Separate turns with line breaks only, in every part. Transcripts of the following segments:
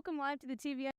Welcome live to the TV.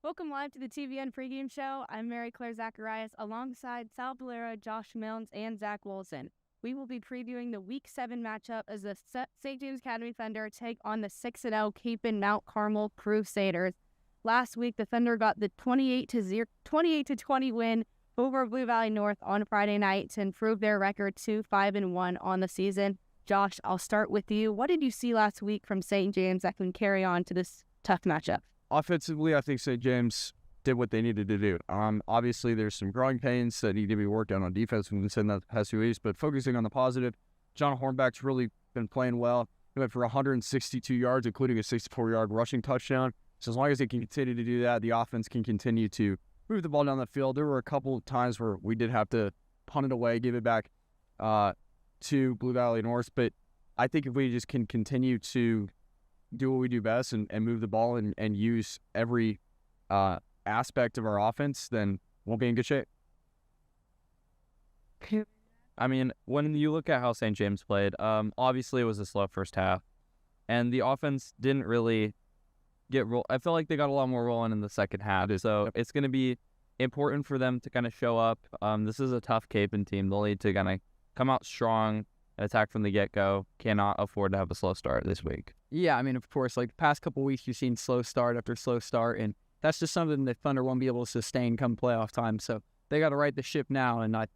Welcome live to the TVN pregame show. I'm Mary Claire Zacharias alongside Sal Valera, Josh Milnes, and Zach Wilson. We will be previewing the Week 7 matchup as the St. James Academy Thunder take on the 6-0 Kapaun Mount Carmel Crusaders. Last week, the Thunder got the 28-20 win over Blue Valley North on Friday night to improve their record to 5-1 on the season. Josh, I'll start with you. What did you see last week from St. James that can carry on to this tough matchup?
Offensively, I think St. James did what they needed to do. Obviously, there's some growing pains that need to be worked on defense. We've been saying that the past 2 weeks, but focusing on the positive, John Hornback's really been playing well. He went for 162 yards, including a 64-yard rushing touchdown. So as long as they can continue to do that, the offense can continue to move the ball down the field. There were a couple of times where we did have to punt it away, give it back to Blue Valley North. But I think if we just can continue to do what we do best and move the ball and use every aspect of our offense, then we'll be in good shape.
I mean, when you look at how St. James played, obviously it was a slow first half, and the offense didn't really get roll. I felt like they got a lot more rolling in the second half, so it's going to be important for them to kind of show up. This is a tough Kapaun team. They'll need to kind of come out strong, attack from the get-go. Cannot afford to have a slow start this week.
Yeah, I mean, of course, like the past couple weeks, you've seen slow start after slow start, and that's just something that Thunder won't be able to sustain come playoff time. So they got to right the ship now, and I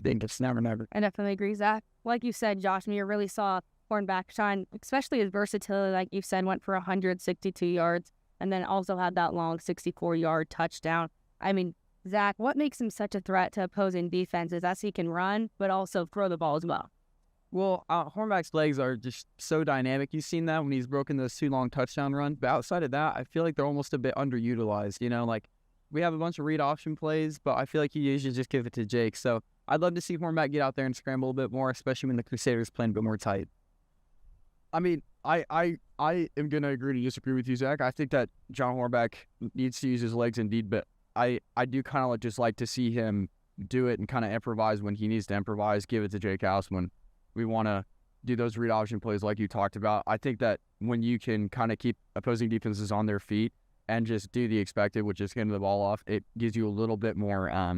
think it's never.
I definitely agree, Zach. Like you said, Josh, you really saw Hornback shine, especially his versatility, like you said, went for 162 yards, and then also had that long 64-yard touchdown. I mean, Zach, what makes him such a threat to opposing defenses as he can run, but also throw the ball as well?
Well, Hornback's legs are just so dynamic. You've seen that when he's broken those 2 long touchdown runs. But outside of that, I feel like they're almost a bit underutilized. You know, like we have a bunch of read option plays, but I feel like you usually just give it to Jake. So I'd love to see Hornback get out there and scramble a bit more, especially when the Crusaders playing a bit more tight.
I mean, I am going to agree to disagree with you, Zach. I think that John Hornback needs to use his legs indeed, but I do kind of just like to see him do it and kind of improvise when he needs to improvise, give it to Jake House when we want to do those read option plays like you talked about. I think that when you can kind of keep opposing defenses on their feet and just do the expected, which is getting the ball off, it gives you a little bit more, I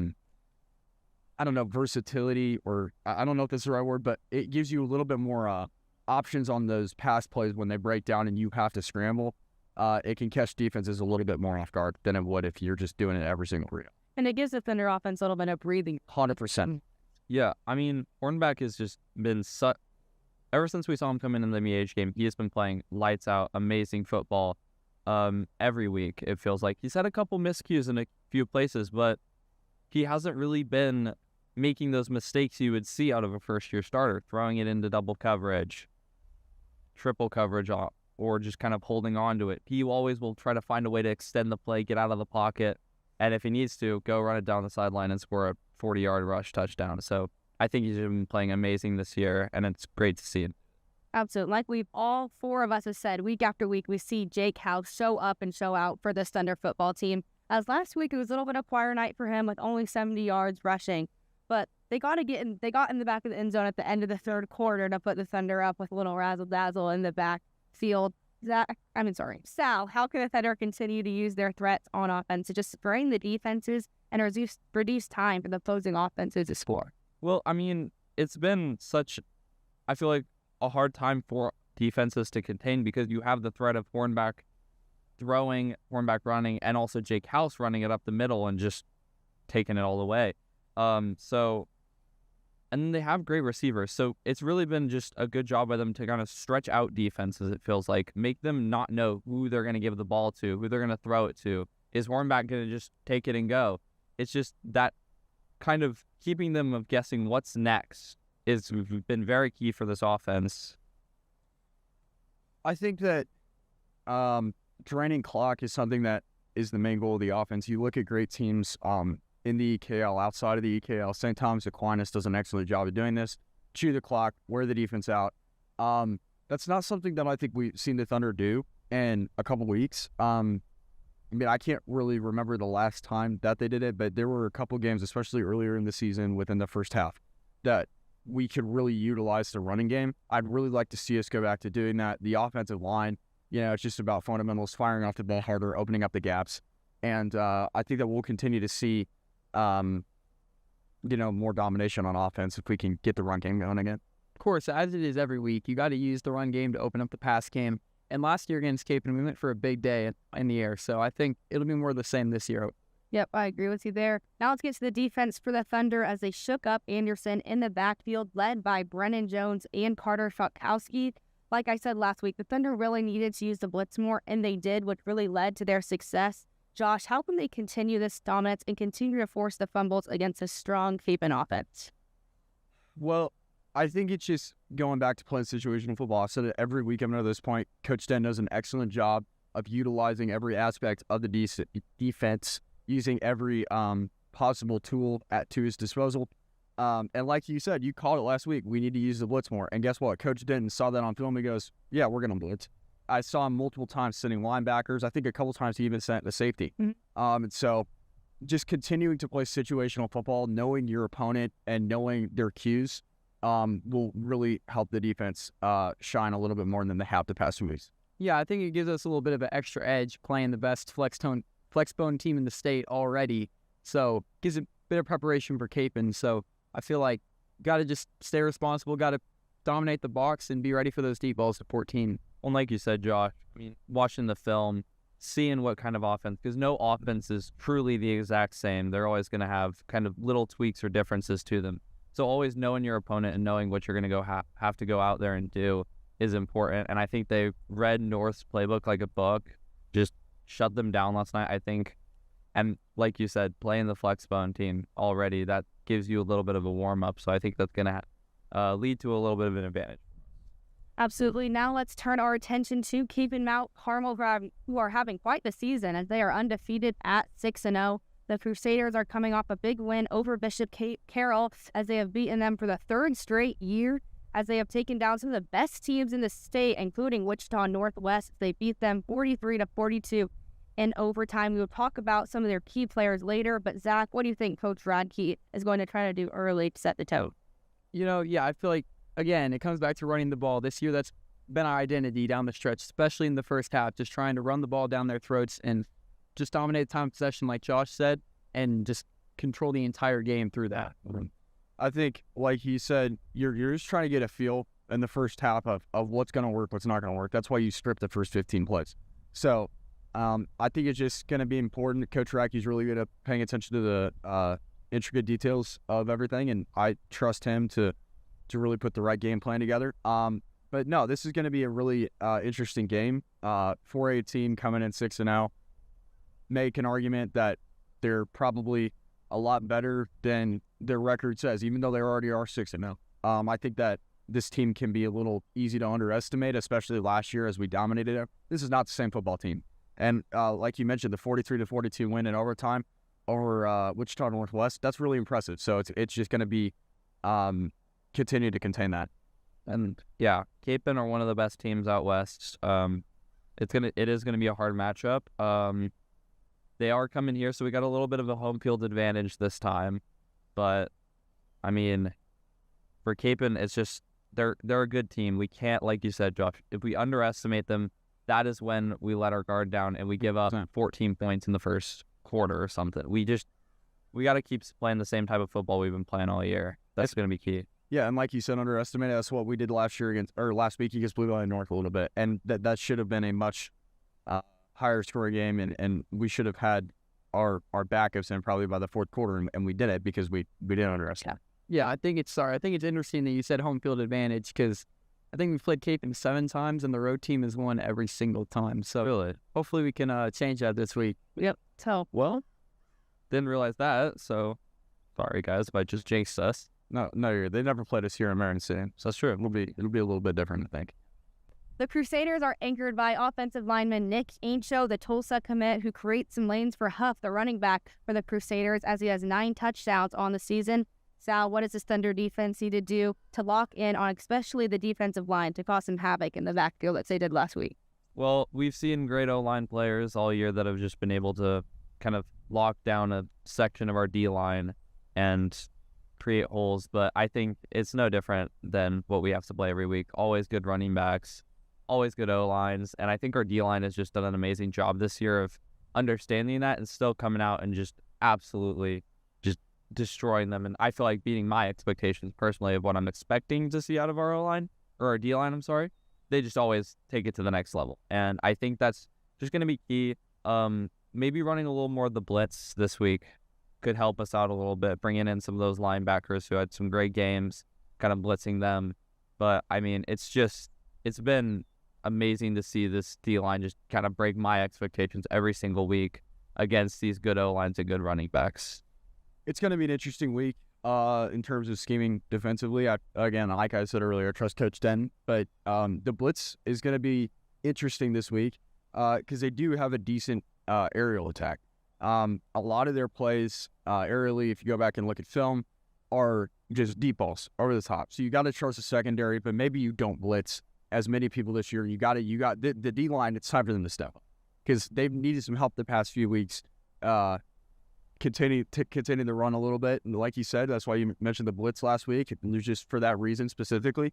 don't know, versatility, or I don't know if that's the right word, but it gives you a little bit more options on those pass plays when they break down and you have to scramble. It can catch defenses a little bit more off guard than it would if you're just doing it every single read.
And it gives the Thunder offense a little bit of breathing.
100%.
Yeah, I mean, Hornback has just been ever since we saw him come in the MEH game, he has been playing lights out, amazing football every week, it feels like. He's had a couple miscues in a few places, but he hasn't really been making those mistakes you would see out of a first-year starter, throwing it into double coverage, triple coverage, or just kind of holding on to it. He always will try to find a way to extend the play, get out of the pocket, and if he needs to, go run it down the sideline and score a 40-yard rush touchdown. So I think he's been playing amazing this year, and it's great to see it.
Absolutely. Like we've all four of us have said, week after week, we see Jake House show up and show out for this Thunder football team. As last week, it was a little bit of choir night for him with only 70 yards rushing. But they got in the back of the end zone at the end of the third quarter to put the Thunder up with a little razzle-dazzle in the backfield. Sal, how can the Thunder continue to use their threats on offense to just sprain the defenses and reduce time for the opposing offenses to score?
Well, I mean, it's been I feel like, a hard time for defenses to contain because you have the threat of Hornback throwing, Hornback running, and also Jake House running it up the middle and just taking it all the way. And then they have great receivers. So it's really been just a good job by them to kind of stretch out defenses, it feels like. Make them not know who they're going to give the ball to, who they're going to throw it to. Is Hornback going to just take it and go? It's just that kind of keeping them of guessing what's next has been very key for this offense.
I think that draining clock is something that is the main goal of the offense. You look at great teams in the EKL, outside of the EKL. St. Thomas Aquinas does an excellent job of doing this. Chew the clock, wear the defense out. That's not something that I think we've seen the Thunder do in a couple weeks. I mean, I can't really remember the last time that they did it, but there were a couple games, especially earlier in the season within the first half, that we could really utilize the running game. I'd really like to see us go back to doing that. The offensive line, it's just about fundamentals, firing off the ball harder, opening up the gaps. And I think that we'll continue to see, more domination on offense if we can get the run game going again.
Of course, as it is every week, you got to use the run game to open up the pass game. And last year against Cape, we went for a big day in the air. So I think it'll be more of the same this year.
Yep, I agree with you there. Now let's get to the defense for the Thunder as they shook up Anderson in the backfield, led by Brennan Jones and Carter Shutkowski. Like I said last week, the Thunder really needed to use the blitz more, and they did, which really led to their success. Josh, how can they continue this dominance and continue to force the fumbles against a strong Capen offense?
Well, I think it's just going back to playing situational football. I said it every week up until this point. Coach Den does an excellent job of utilizing every aspect of the defense, using every possible tool to his disposal. And like you said, you called it last week, we need to use the blitz more. And guess what? Coach Denton saw that on film. He goes, yeah, we're going to blitz. I saw him multiple times sending linebackers. I think a couple times he even sent the safety. Mm-hmm. And so just continuing to play situational football, knowing your opponent and knowing their cues will really help the defense shine a little bit more than they have the past 2 weeks.
Yeah, I think it gives us a little bit of an extra edge playing the best flexbone team in the state already. So gives a bit of preparation for Capen. So I feel like got to just stay responsible, got to dominate the box and be ready for those deep balls to 14.
Well, like you said, Josh, I mean, watching the film, seeing what kind of offense, because no offense is truly the exact same. They're always going to have kind of little tweaks or differences to them. So always knowing your opponent and knowing what you're going to go have to go out there and do is important. And I think they read North's playbook like a book, just shut them down last night, I think. And like you said, playing the flexbone team already, that gives you a little bit of a warm-up. So I think that's going to lead to a little bit of an advantage.
Absolutely. Now let's turn our attention to Capen Mount Carmel, who are having quite the season as they are undefeated at 6-0. The Crusaders are coming off a big win over Bishop Carroll as they have beaten them for the third straight year, as they have taken down some of the best teams in the state, including Wichita Northwest. They beat them 43-42 in overtime. We will talk about some of their key players later, but Zach, what do you think Coach Radke is going to try to do early to set the tone?
I feel like, again, it comes back to running the ball. This year, that's been our identity down the stretch, especially in the first half, just trying to run the ball down their throats and just dominate time of possession, like Josh said, and just control the entire game through that.
I think, like he said, you're just trying to get a feel in the first half of what's going to work, what's not going to work. That's why you strip the first 15 plays. So I think it's just going to be important. Coach Radke's really good at paying attention to the intricate details of everything, and I trust him to really put the right game plan together. But no, this is going to be a really interesting game. 4A team coming in 6-0. Make an argument that they're probably a lot better than their record says, even though they already are 6-0. I think that this team can be a little easy to underestimate, especially last year as we dominated it. This is not the same football team. And like you mentioned, the 43-42 win in overtime over Wichita Northwest, that's really impressive. So it's just going to be continue to contain that.
And yeah, Kapaun are one of the best teams out west. It is gonna be a hard matchup. They are coming here, so we got a little bit of a home field advantage this time. But I mean, for Kapaun, it's just they're a good team. We can't, like you said, Josh, if we underestimate them, that is when we let our guard down and we give up 14 points in the first quarter or something. We got to keep playing the same type of football we've been playing all year. That's going to be key.
Yeah, and like you said, underestimated. That's what we did last week against Blue Valley North a little bit, and that should have been a much higher scoring game, and we should have had our backups in probably by the fourth quarter, and we did it because we didn't underestimate.
Yeah, I think it's interesting that you said home field advantage, because I think we've played Kapaun 7 times, and the road team has won every single time. So
really,
hopefully we can change that this week.
Yep. So
well, didn't realize that. So sorry guys if I just jinxed us.
No, they never played us here in Marion City, so that's true. It'll be a little bit different, I think.
the Crusaders are anchored by offensive lineman Nick Aincho, the Tulsa commit, who creates some lanes for Huff, the running back for the Crusaders, as he has 9 touchdowns on the season. Sal, what does this Thunder defense need to do to lock in on especially the defensive line to cause some havoc in the backfield that they did last week?
Well, we've seen great O-line players all year that have just been able to kind of lock down a section of our D-line and create holes, but I think it's no different than what we have to play every week. Always good running backs, always good O-lines, and I think our D-line has just done an amazing job this year of understanding that and still coming out and just absolutely just destroying them. And I feel like beating my expectations personally of what I'm expecting to see out of our O-line, or our D-line, I'm sorry. They just always take it to the next level. And I think that's just going to be key. Maybe running a little more of the blitz this week could help us out a little bit, bringing in some of those linebackers who had some great games, kind of blitzing them. But, I mean, it's been amazing to see this D-line just kind of break my expectations every single week against these good O-lines and good running backs.
It's going to be an interesting week in terms of scheming defensively. Again, like I said earlier, I trust Coach Den, but the blitz is going to be interesting this week because they do have a decent aerial attack. A lot of their plays aerially, if you go back and look at film, are just deep balls over the top. So you got to trust the secondary, but maybe you don't blitz as many people this year. You got the D-line. It's time for them to step up because they've needed some help the past few weeks. Continue to run a little bit, and like you said, that's why you mentioned the blitz last week. And there's just for that reason specifically.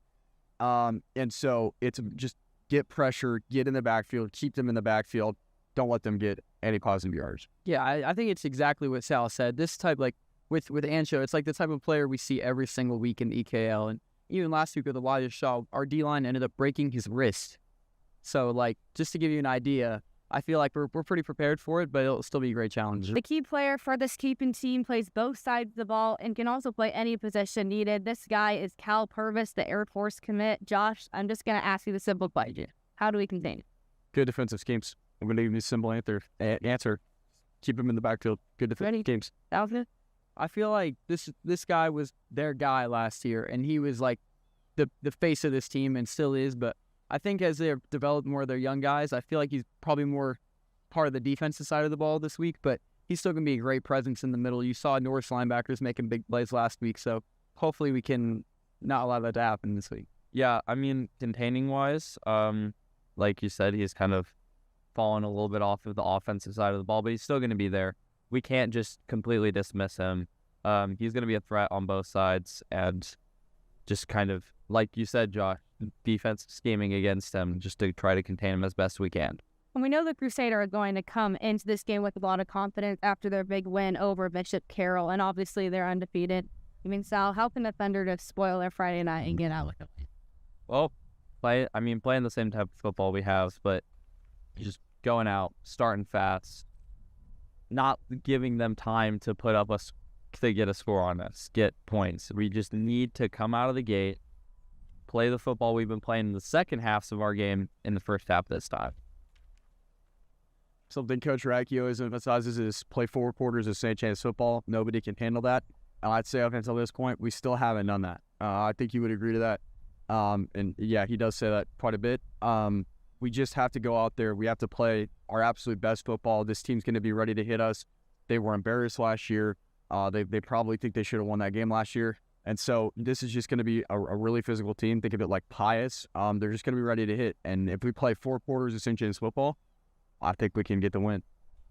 And so it's just get pressure, get in the backfield, keep them in the backfield. Don't let them get any positive yards.
Yeah, I think it's exactly what Sal said. This type, like with Ancho, it's like the type of player we see every single week in the EKL. And even last week with Elijah Shaw, our D-line ended up breaking his wrist. So, like, just to give you an idea, I feel like we're pretty prepared for it, but it'll still be a great challenge.
The key player for this Kapaun team plays both sides of the ball and can also play any position needed. This guy is Cal Purvis, the Air Force commit. Josh, I'm just going to ask you the simple question. How do we contain it?
Good defensive schemes. I'm going to give you a simple answer. Keep him in the backfield. Good defensive schemes.
Sounds good.
I feel like this guy was their guy last year, and he was like the face of this team and still is, but I think as they've developed more of their young guys, I feel like he's probably more part of the defensive side of the ball this week. But he's still going to be a great presence in the middle. You saw Norris linebackers making big plays last week, so hopefully we can not allow that to happen this week.
Yeah, I mean, containing-wise, like you said, he's kind of fallen a little bit off of the offensive side of the ball, but he's still going to be there. We can't just completely dismiss him. He's going to be a threat on both sides, and just kind of, like you said, Josh, defense scheming against him just to try to contain him as best we can.
And we know the Crusaders are going to come into this game with a lot of confidence after their big win over Bishop Carroll, and obviously they're undefeated. I mean, Sal, how can the Thunder just spoil their Friday night and get out with it?
Well, playing the same type of football we have, but just going out, starting fast, not giving them time to to get a score on us, get points. We just need to come out of the gate, play the football we've been playing in the second halves of our game in the first half this time.
Something Coach Racchio always emphasizes is play 4 quarters of St. James football. Nobody can handle that. I'd say up until this point, we still haven't done that. I think you would agree to that. And yeah, he does say that quite a bit. We just have to go out there. We have to play our absolute best football. This team's going to be ready to hit us. They were embarrassed last year. They probably think they should have won that game last year. And so this is just going to be a really physical team. Think of it like Pius. They're just going to be ready to hit. And if we play 4 quarters of St. James football, I think we can get the win.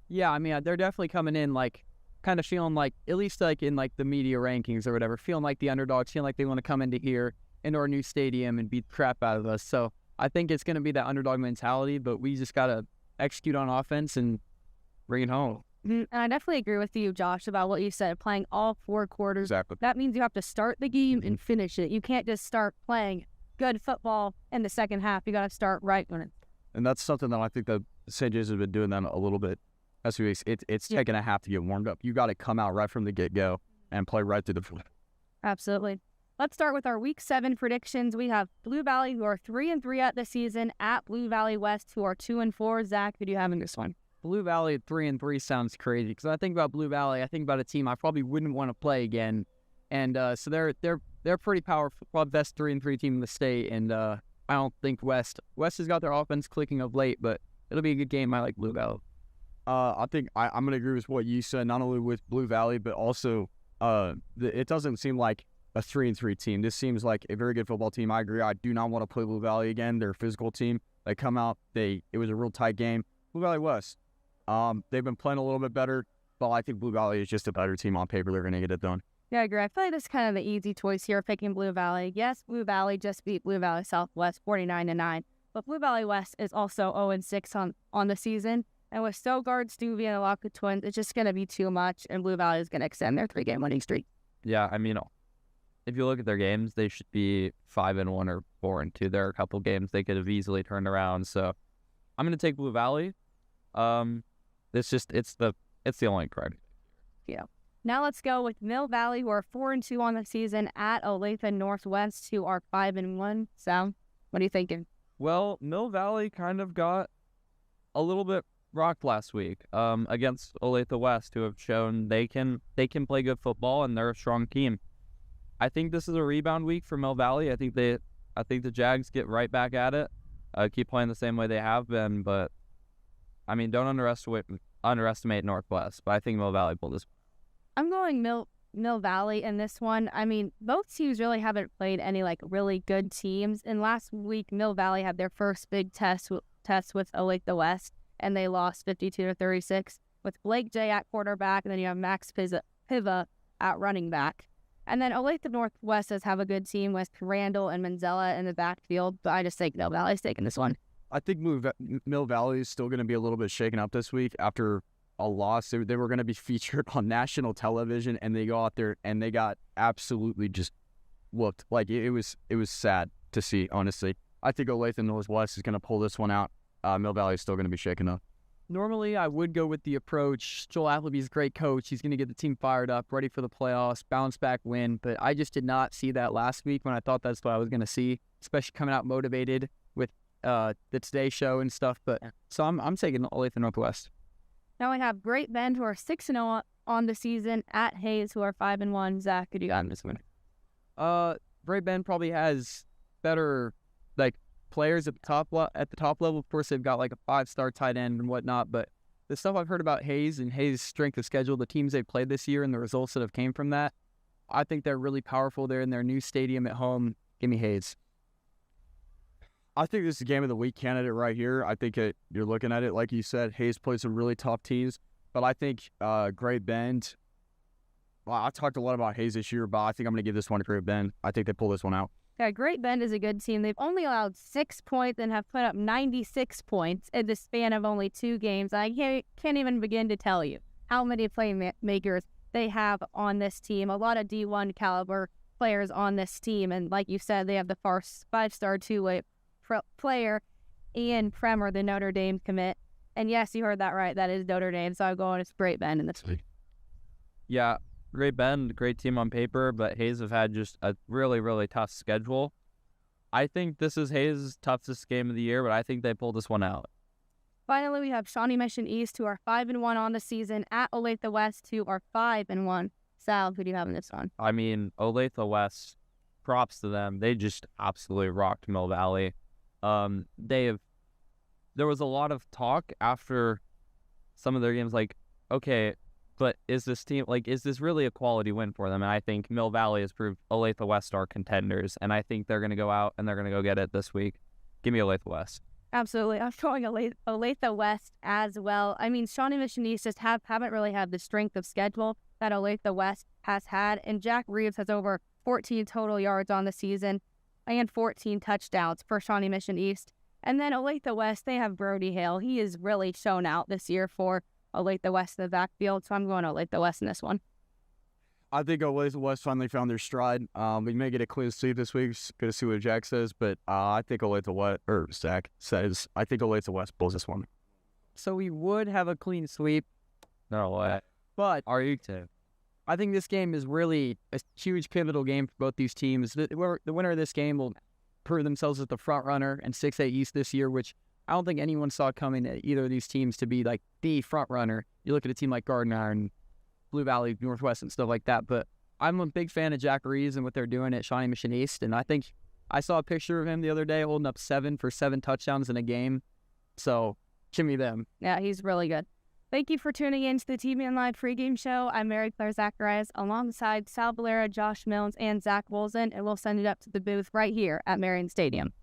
Yeah, I mean, they're definitely coming in like kind of feeling like, at least like in like the media rankings or whatever, feeling like the underdogs, feeling like they want to come into here, into our new stadium and beat the crap out of us. So I think it's going to be that underdog mentality, but we just got to execute on offense and bring it home.
And I definitely agree with you, Josh, about what you said, playing all 4 quarters.
Exactly.
That means you have to start the game and finish it. You can't just start playing good football in the second half. You got to start right when it's...
And that's something that I think that St. James has been doing that a little bit. It's taken a half to get warmed up. You got to come out right from the get-go and play right through the field.
Absolutely. Let's start with our Week 7 predictions. We have Blue Valley, who are 3-3 at the season, at Blue Valley West, who are 2-4. Zach, who do you have in this one?
Blue Valley at 3-3 sounds crazy because I think about Blue Valley. I think about a team I probably wouldn't want to play again, and so they're pretty powerful, probably best 3-3 team in the state. And I don't think West has got their offense clicking of late, but it'll be a good game. I like Blue Valley.
I think I'm going to agree with what you said, not only with Blue Valley, but also it doesn't seem like a 3-3 team. This seems like a very good football team. I agree. I do not want to play Blue Valley again. They're a physical team. They come out. It was a real tight game. Blue Valley West. They've been playing a little bit better, but I think Blue Valley is just a better team on paper. They're going to get it done.
Yeah, I agree. I feel like this is kind of the easy choice here, picking Blue Valley. Yes, Blue Valley just beat Blue Valley Southwest 49-9, but Blue Valley West is also 0-6 on the season. And with Sogard, Stuvie, and the Lockwood Twins, it's just going to be too much, and Blue Valley is going to extend their 3-game winning streak.
Yeah, I mean, if you look at their games, they should be 5-1 or 4-2. There are a couple games they could have easily turned around. So I'm going to take Blue Valley. It's the only card.
Yeah. Now let's go with Mill Valley, who are 4-2 on the season, at Olathe Northwest, who are 5-1. Sal, what are you thinking?
Well, Mill Valley kind of got a little bit rocked last week against Olathe West, who have shown they can play good football and they're a strong team. I think this is a rebound week for Mill Valley. I think the Jags get right back at it, keep playing the same way they have been. But I mean, don't underestimate Northwest. But I think Mill Valley pulled this.
I'm going Mill Valley in this one. I mean, both teams really haven't played any like really good teams. And last week, Mill Valley had their first big test with Olathe West, and they lost 52-36 with Blake J at quarterback, and then you have Max Piva at running back. And then Olathe Northwest does have a good team with Randall and Manzella in the backfield, but I just think Mill Valley's taking this one.
I think Mill Valley is still going to be a little bit shaken up this week after a loss. They were going to be featured on national television, and they go out there and they got absolutely just whooped. Like it was sad to see, honestly. I think Olathe Northwest is going to pull this one out. Mill Valley is still going to be shaken up.
Normally, I would go with the approach. Joel Appleby's a great coach. He's going to get the team fired up, ready for the playoffs, bounce back win. But I just did not see that last week when I thought that's what I was going to see, especially coming out motivated with the Today Show and stuff. But so I'm taking Olathe Northwest.
Now we have Great Bend, who are 6-0 on the season, at Hayes, who are 5-1. Zach, who do you got in this one?
Great Bend probably has better players at the top level. Of course, they've got like a 5-star tight end and whatnot, but the stuff I've heard about Hayes and Hayes' strength of schedule, the teams they've played this year and the results that have came from that, I think they're really powerful. They're in their new stadium at home. Give me Hayes.
I think this is a game of the week candidate right here. I think you're looking at it, like you said, Hayes plays some really tough teams, but I think Great Bend, well, I talked a lot about Hayes this year, but I think I'm going to give this one to Great Bend. I think they pull this one out.
Yeah, Great Bend is a good team. They've only allowed 6 points and have put up 96 points in the span of only 2 games. I can't even begin to tell you how many playmakers they have on this team. A lot of D1 caliber players on this team. And like you said, they have the first 5-star two-way player, Ian Premer, the Notre Dame commit. And yes, you heard that right. That is Notre Dame. So I'm going with Great Bend in this week.
Yeah, Great Bend, great team on paper, but Hayes have had just a really, really tough schedule. I think this is Hayes' toughest game of the year, but I think they pull this one out.
Finally, we have Shawnee Mission East, who are 5-1 on the season, at Olathe West, who are 5-1. Sal, who do you have in this one?
I mean, Olathe West, props to them. They just absolutely rocked Mill Valley. There was a lot of talk after some of their games, like, okay, but is this really a quality win for them? And I think Mill Valley has proved Olathe West are contenders, and I think they're going to go out and they're going to go get it this week. Give me Olathe West.
Absolutely. I'm going Olathe West as well. I mean, Shawnee Mission East just haven't really had the strength of schedule that Olathe West has had, and Jack Reeves has over 14 total yards on the season and 14 touchdowns for Shawnee Mission East. And then Olathe West, they have Brody Hale. He has really shown out this year for Olathe West in the backfield, so I'm going Olathe West in this one.
I think Olathe West finally found their stride. We may get a clean sweep this week. Good to see what Jack says, but I think Zach says, I think Olathe West pulls this one.
So we would have a clean sweep.
No way.
But
Are you too?
I think this game is really a huge pivotal game for both these teams. The winner of this game will prove themselves as the front runner in 6A East this year, which I don't think anyone saw coming at either of these teams to be like the front runner. You look at a team like Gardner and Blue Valley Northwest and stuff like that. But I'm a big fan of Jack Reeves and what they're doing at Shawnee Mission East. And I think I saw a picture of him the other day holding up 7 for 7 touchdowns in a game. So give me them.
Yeah, he's really good. Thank you for tuning in to the TVN Live pregame show. I'm Mary Claire Zacharias alongside Sal Valera, Josh Milnes, and Zach Wolzen, and we'll send it up to the booth right here at Marion Stadium.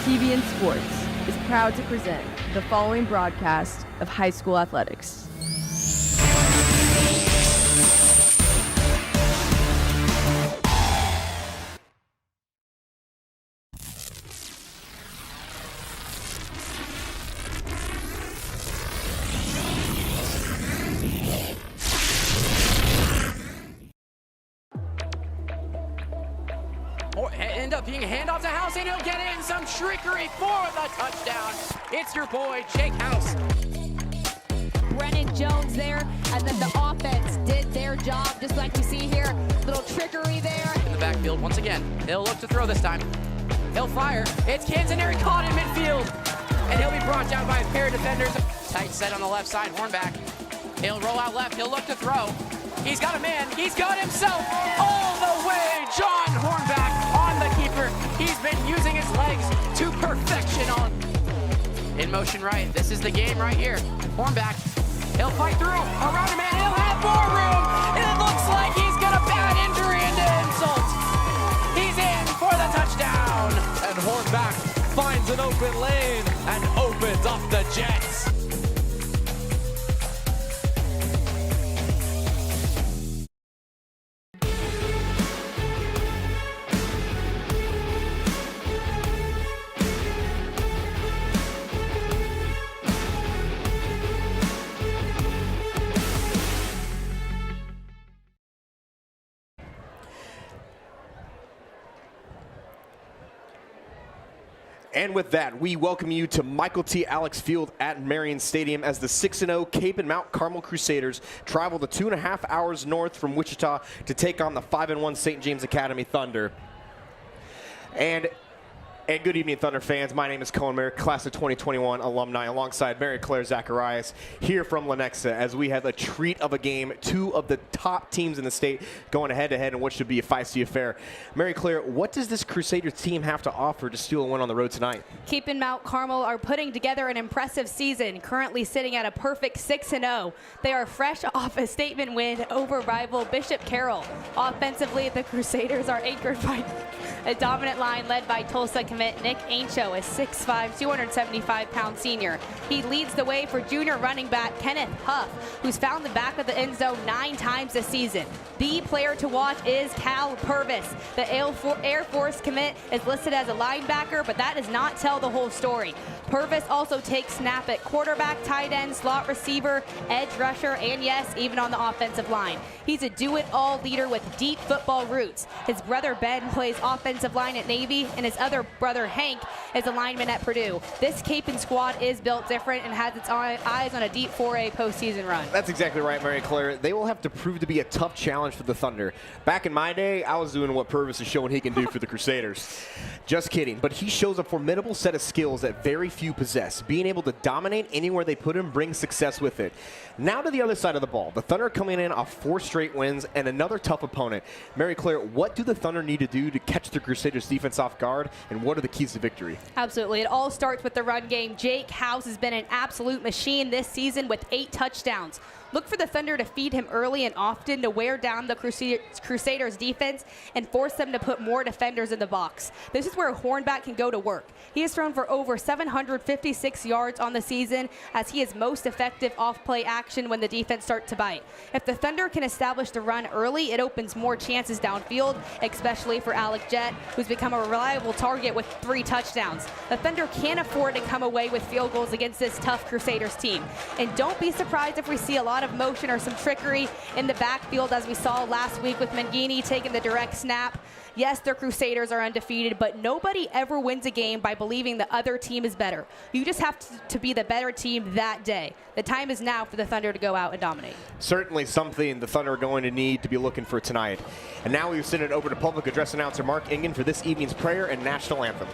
TVN Sports is proud to present the following broadcast of high school athletics.
End up being a handoff to House, and he'll get in some trickery for the touchdown. It's your boy, Jake House.
Brennan Jones there, and then the offense did their job, just like you see here. Little trickery there.
In the backfield once again. He'll look to throw this time. He'll fire. It's Cantoneri caught in midfield, and he'll be brought down by a pair of defenders. Tight set on the left side, Hornback. He'll roll out left. He'll look to throw. He's got a man. He's got himself all the way. John Hornback on the keeper. He's been using his legs to perfection on. In motion right. This is the game right here. Hornback. He'll fight through. Around a man. He'll have more room. And it looks like he's got a bad injury into insult. He's in for the touchdown.
And Hornback finds an open lane and opens up the Jets.
And with that, we welcome you to Michael T. Alex Field at Marion Stadium as the 6-0 Cape and Mount Carmel Crusaders travel the 2.5 hours north from Wichita to take on the 5-1 St. James Academy Thunder. And And good evening, Thunder fans. My name is Colin Merrick, class of 2021 alumni, alongside Mary Claire Zacharias here from Lenexa, as we have a treat of a game. Two of the top teams in the state going head-to-head in what should be a feisty affair. Mary Claire, what does this Crusaders team have to offer to steal a win on the road tonight?
Kapaun Mount Carmel are putting together an impressive season, currently sitting at a perfect 6-0. They are fresh off a statement win over rival Bishop Carroll. Offensively, the Crusaders are anchored by a dominant line led by Tulsa commit Nick Aincho, a 6'5", 275-pound senior. He leads the way for junior running back Kenneth Huff, who's found the back of the end zone 9 times this season. The player to watch is Cal Purvis. The Air Force commit is listed as a linebacker, but that does not tell the whole story. Purvis also takes snap at quarterback, tight end, slot receiver, edge rusher, and yes, even on the offensive line. He's a do-it-all leader with deep football roots. His brother Ben plays offensive line at Navy, and his other brother Hank is a lineman at Purdue. This Kapaun squad is built different and has its eyes on a deep 4A postseason run.
That's exactly right, Mary Claire. They will have to prove to be a tough challenge for the Thunder. Back in my day, I was doing what Purvis is showing he can do for the Crusaders. Just kidding, but he shows a formidable set of skills that very few possess. Being able to dominate anywhere they put him brings success with it. Now to the other side of the ball. The Thunder coming in off 4 straight wins and another tough opponent. Mary Claire, what do the Thunder need to do to catch the Crusaders defense off guard, and what are the keys to victory?
Absolutely. It all starts with the run game. Jake House has been an absolute machine this season with 8 touchdowns. Look for the Thunder to feed him early and often to wear down the Crusaders defense and force them to put more defenders in the box. This is where Hornback can go to work. He has thrown for over 756 yards on the season, as he is most effective off play action when the defense starts to bite. If the Thunder can establish the run early, it opens more chances downfield, especially for Alec Jett, who's become a reliable target with 3 touchdowns. The Thunder can't afford to come away with field goals against this tough Crusaders team. And don't be surprised if we see a lot of motion or some trickery in the backfield, as we saw last week with Mangini taking the direct snap. Yes, their Crusaders are undefeated, but nobody ever wins a game by believing the other team is better. You just have to be the better team that day. The time is now for the Thunder to go out and dominate.
Certainly something the Thunder are going to need to be looking for tonight. And now we send it over to public address announcer Mark Ingen for this evening's prayer and national anthem.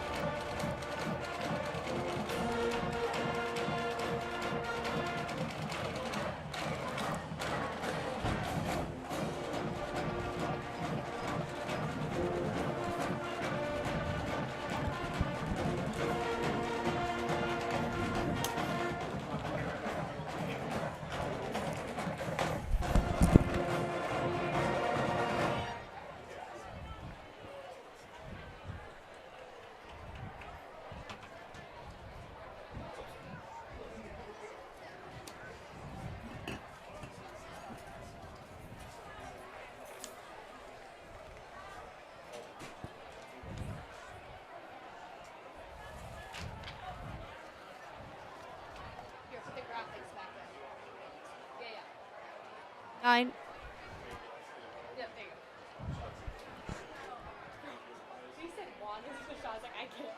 Nine.
Yep, there you go. She said one, so I was like, I can't.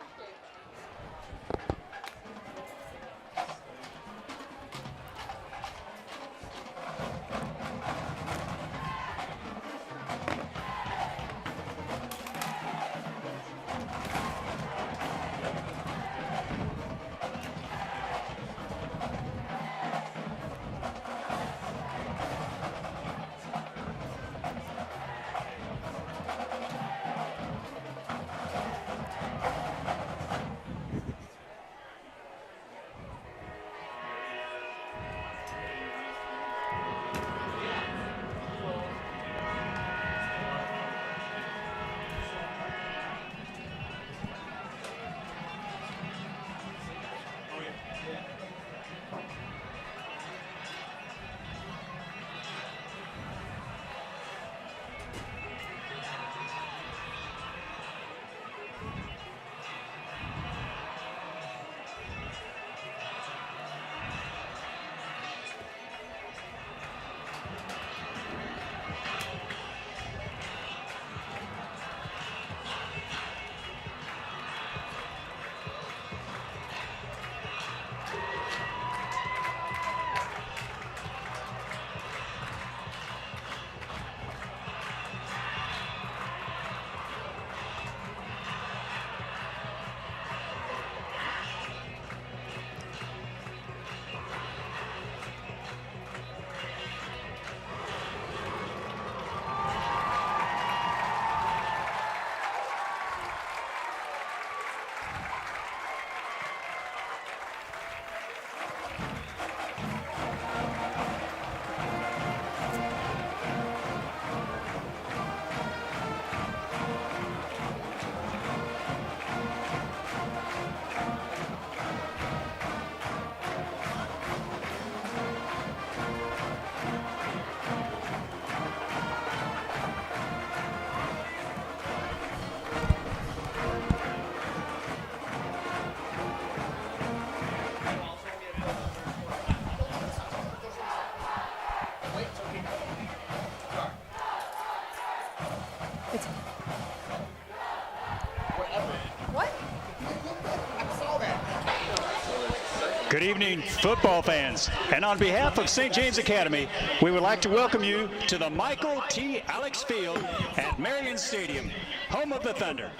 Good evening, football fans. And on behalf of St. James Academy, we would like to welcome you to the Michael T. Alex Field at Marion Stadium, home of the Thunder.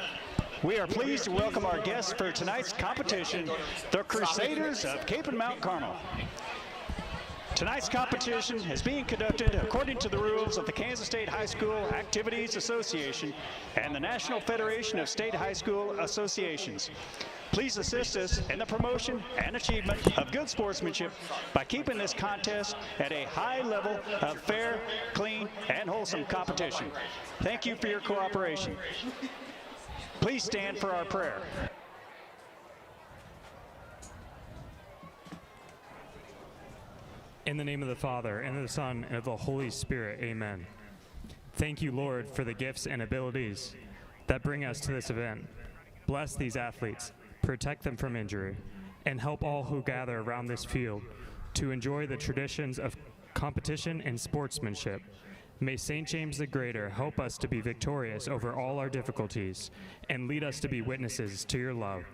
We are pleased to welcome our guests for tonight's competition, the Crusaders of Cape and Mount Carmel. Tonight's competition is being conducted according to the rules of the Kansas State High School Activities Association and the National Federation of State High School Associations. Please assist us in the promotion and achievement of good sportsmanship by keeping this contest at a high level of fair, clean, and wholesome competition. Thank you for your cooperation. Please stand for our prayer.
In the name of the Father, and of the Son, and of the Holy Spirit, amen. Thank you, Lord, for the gifts and abilities that bring us to this event. Bless these athletes, protect them from injury, and help all who gather around this field to enjoy the traditions of competition and sportsmanship. May St. James the Greater help us to be victorious over all our difficulties and lead us to be witnesses to your love.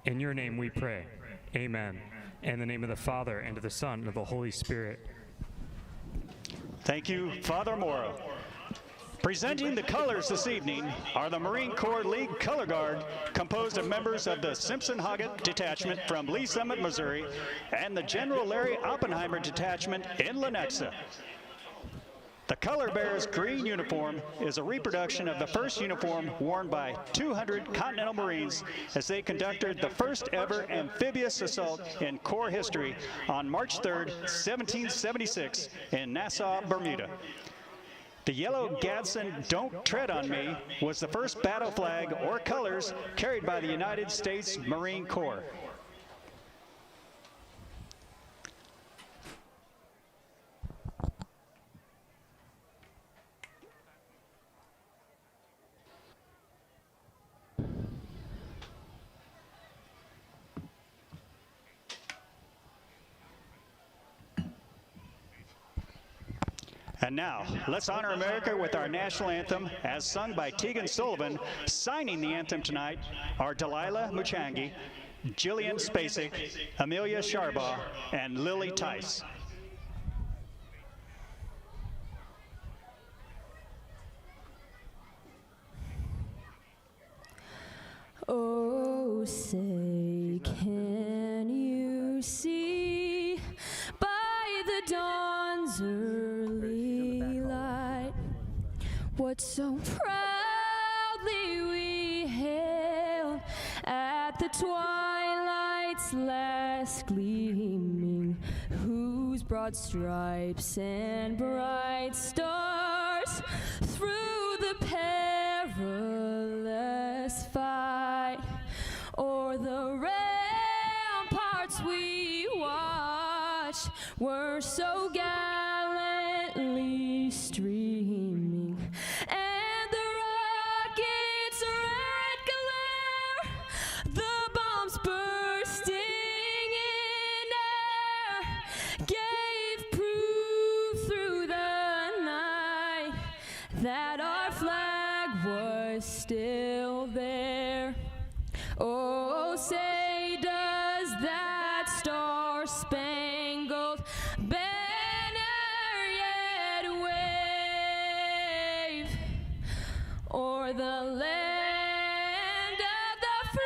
In your name we pray. Amen. In the name of the Father, and of the Son, and of the Holy Spirit.
Thank you, Father Morrow. Presenting the colors this evening are the Marine Corps League Color Guard, composed of members of the Simpson-Hoggett Detachment from Lee Summit, Missouri, and the General Larry Oppenheimer Detachment in Lenexa. The Color Bearers' green uniform is a reproduction of the first uniform worn by 200 Continental Marines as they conducted the first ever amphibious assault in Corps history on March 3rd, 1776 in Nassau, Bermuda. The yellow Gadsden "Don't Tread on Me" was the first battle flag or colors carried by the United States Marine Corps. And now, let's honor America with our national anthem as sung by Tegan Sullivan. Signing the anthem tonight are Delilah Muchangi, Jillian Spacek, Amelia Sharbaugh, and Lily Tice.
Oh, say, can you see by the dawn's early light what so proudly we hailed at the twilight's last gleaming, whose broad stripes and bright stars through the perilous fight o'er the ramparts we watched were so gallantly streaming, and the rocket's red glare, the bombs bursting in air, gave proof through the night that our flag was still there. Oh, say does that star-spangled banner yet wave o'er the land of the free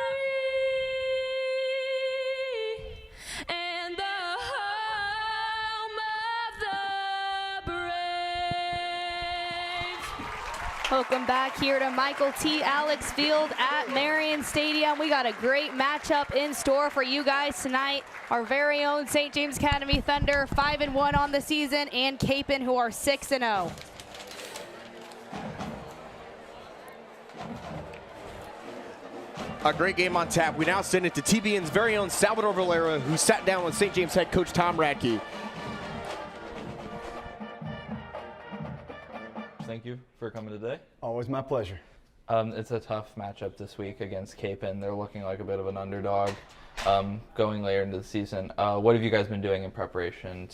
and the home of the brave?
Welcome back here to Michael T. Alex Field at Marion Stadium. We got a great matchup in store for you guys tonight. Our very own St. James Academy Thunder, 5-1 on the season, and Kapaun, who are 6-0.
A great game on tap. We now send it to TBN's very own Salvador Valera, who sat down with St. James head coach Tom Radke.
Thank you for coming today.
Always my pleasure.
It's a tough matchup this week against Kapaun. They're looking like a bit of an underdog. going later into the season. What have you guys been doing in preparation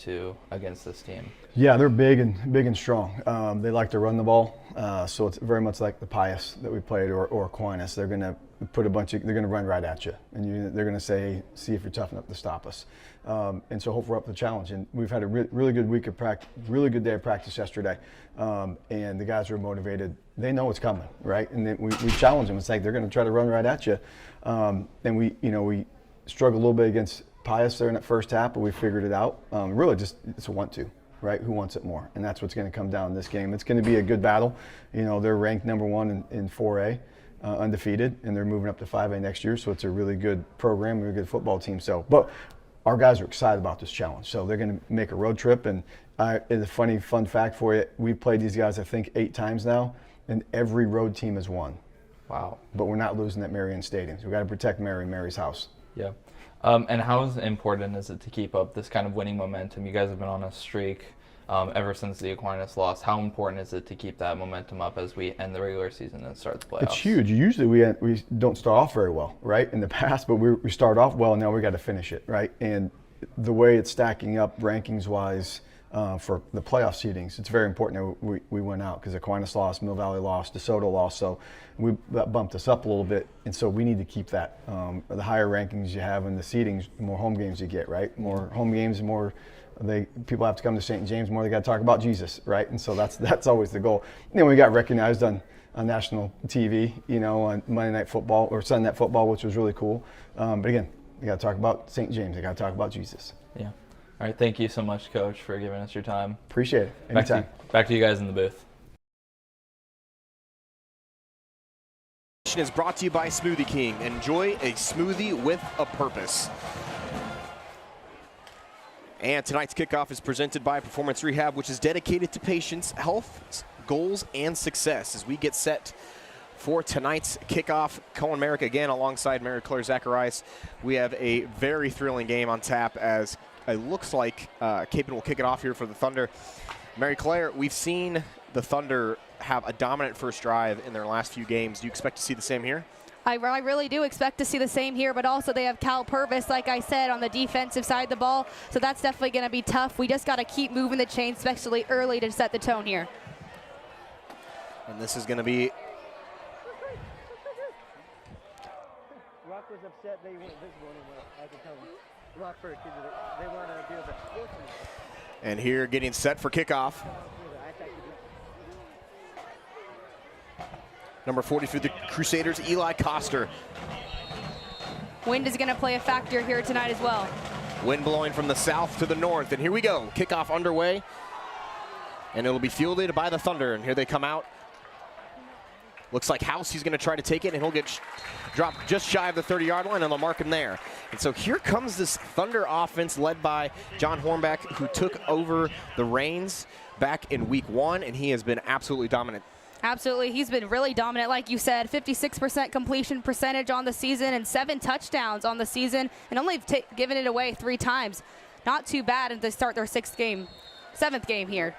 against this team?
Yeah, they're big and strong. They like to run the ball, so it's very much like the Pius that we played or Aquinas. They're going to they're going to run right at you, and they're going to say, hey, see if you're tough enough to stop us. And so hopefully we're up to the challenge. And we've had a really good week of practice, really good day of practice yesterday, and the guys are motivated. They know it's coming, right? And then we challenge them. It's like they're going to try to run right at you. And we struggled a little bit against Pius there in that first half, but we figured it out. Really just it's a want-to. Right? Who wants it more? And that's what's going to come down in this game. It's going to be a good battle. They're ranked number 1 in 4A, undefeated, and they're moving up to 5A next year. So it's a really good program, a good football team. But our guys are excited about this challenge. So they're going to make a road trip. And it's a fun fact for you. We've played these guys, I think, 8 times now, and every road team has won.
Wow.
But we're not losing at Marion Stadium. So we've got to protect Mary's house.
Yeah. And how important is it to keep up this kind of winning momentum? You guys have been on a streak ever since the Aquinas loss. How important is it to keep that momentum up as we end the regular season and start the playoffs?
It's huge. Usually we don't start off very well, right, in the past, but we start off well, and now we got to finish it, right? And the way it's stacking up rankings-wise for the playoff seedings, it's very important that we went out because Aquinas lost, Mill Valley lost, DeSoto lost, so that bumped us up a little bit, and so we need to keep that. The higher rankings you have in the seedings, the more home games you get, right? More home games, more people have to come to St. James more. They got to talk about Jesus, right? And so that's always the goal. And then we got recognized on national TV, on Monday Night Football or Sunday Night Football, which was really cool. But again, they got to talk about St. James. They got to talk about Jesus.
Yeah. All right. Thank you so much, Coach, for giving us your time.
Appreciate it. Anytime.
Back to you guys in the booth.
Is brought to you by Smoothie King. Enjoy a smoothie with a purpose. And tonight's kickoff is presented by Performance Rehab, which is dedicated to patients' health, goals, and success. As we get set for tonight's kickoff, Cohen Merrick again alongside Mary Claire Zacharias. We have a very thrilling game on tap as it looks like Kapaun will kick it off here for the Thunder. Mary Claire, we've seen the Thunder have a dominant first drive in their last few games. Do you expect to see the same here?
I really do expect to see the same here, but also they have Cal Purvis, like I said, on the defensive side of the ball, so that's definitely going to be tough. We just got to keep moving the chain, especially early, to set the tone here.
And this is going to be...
Rock was upset they weren't visible anymore, I can tell them. Rock first, they want to be able to sports.
And here getting set for kickoff. Number 40 for the Crusaders, Eli Coster.
Wind is going to play a factor here tonight as well.
Wind blowing from the south to the north, and here we go. Kickoff underway, and it'll be fielded by the Thunder, and here they come out. Looks like House, he's going to try to take it, and he'll get dropped just shy of the 30-yard line, and they'll mark him there. And so here comes this Thunder offense led by John Hornback, who took over the reins back in week 1, and he has been absolutely dominant.
Absolutely. He's been really dominant, like you said. 56% completion percentage on the season and 7 touchdowns on the season, and only given it away 3 times. Not too bad as they start their 7th game here.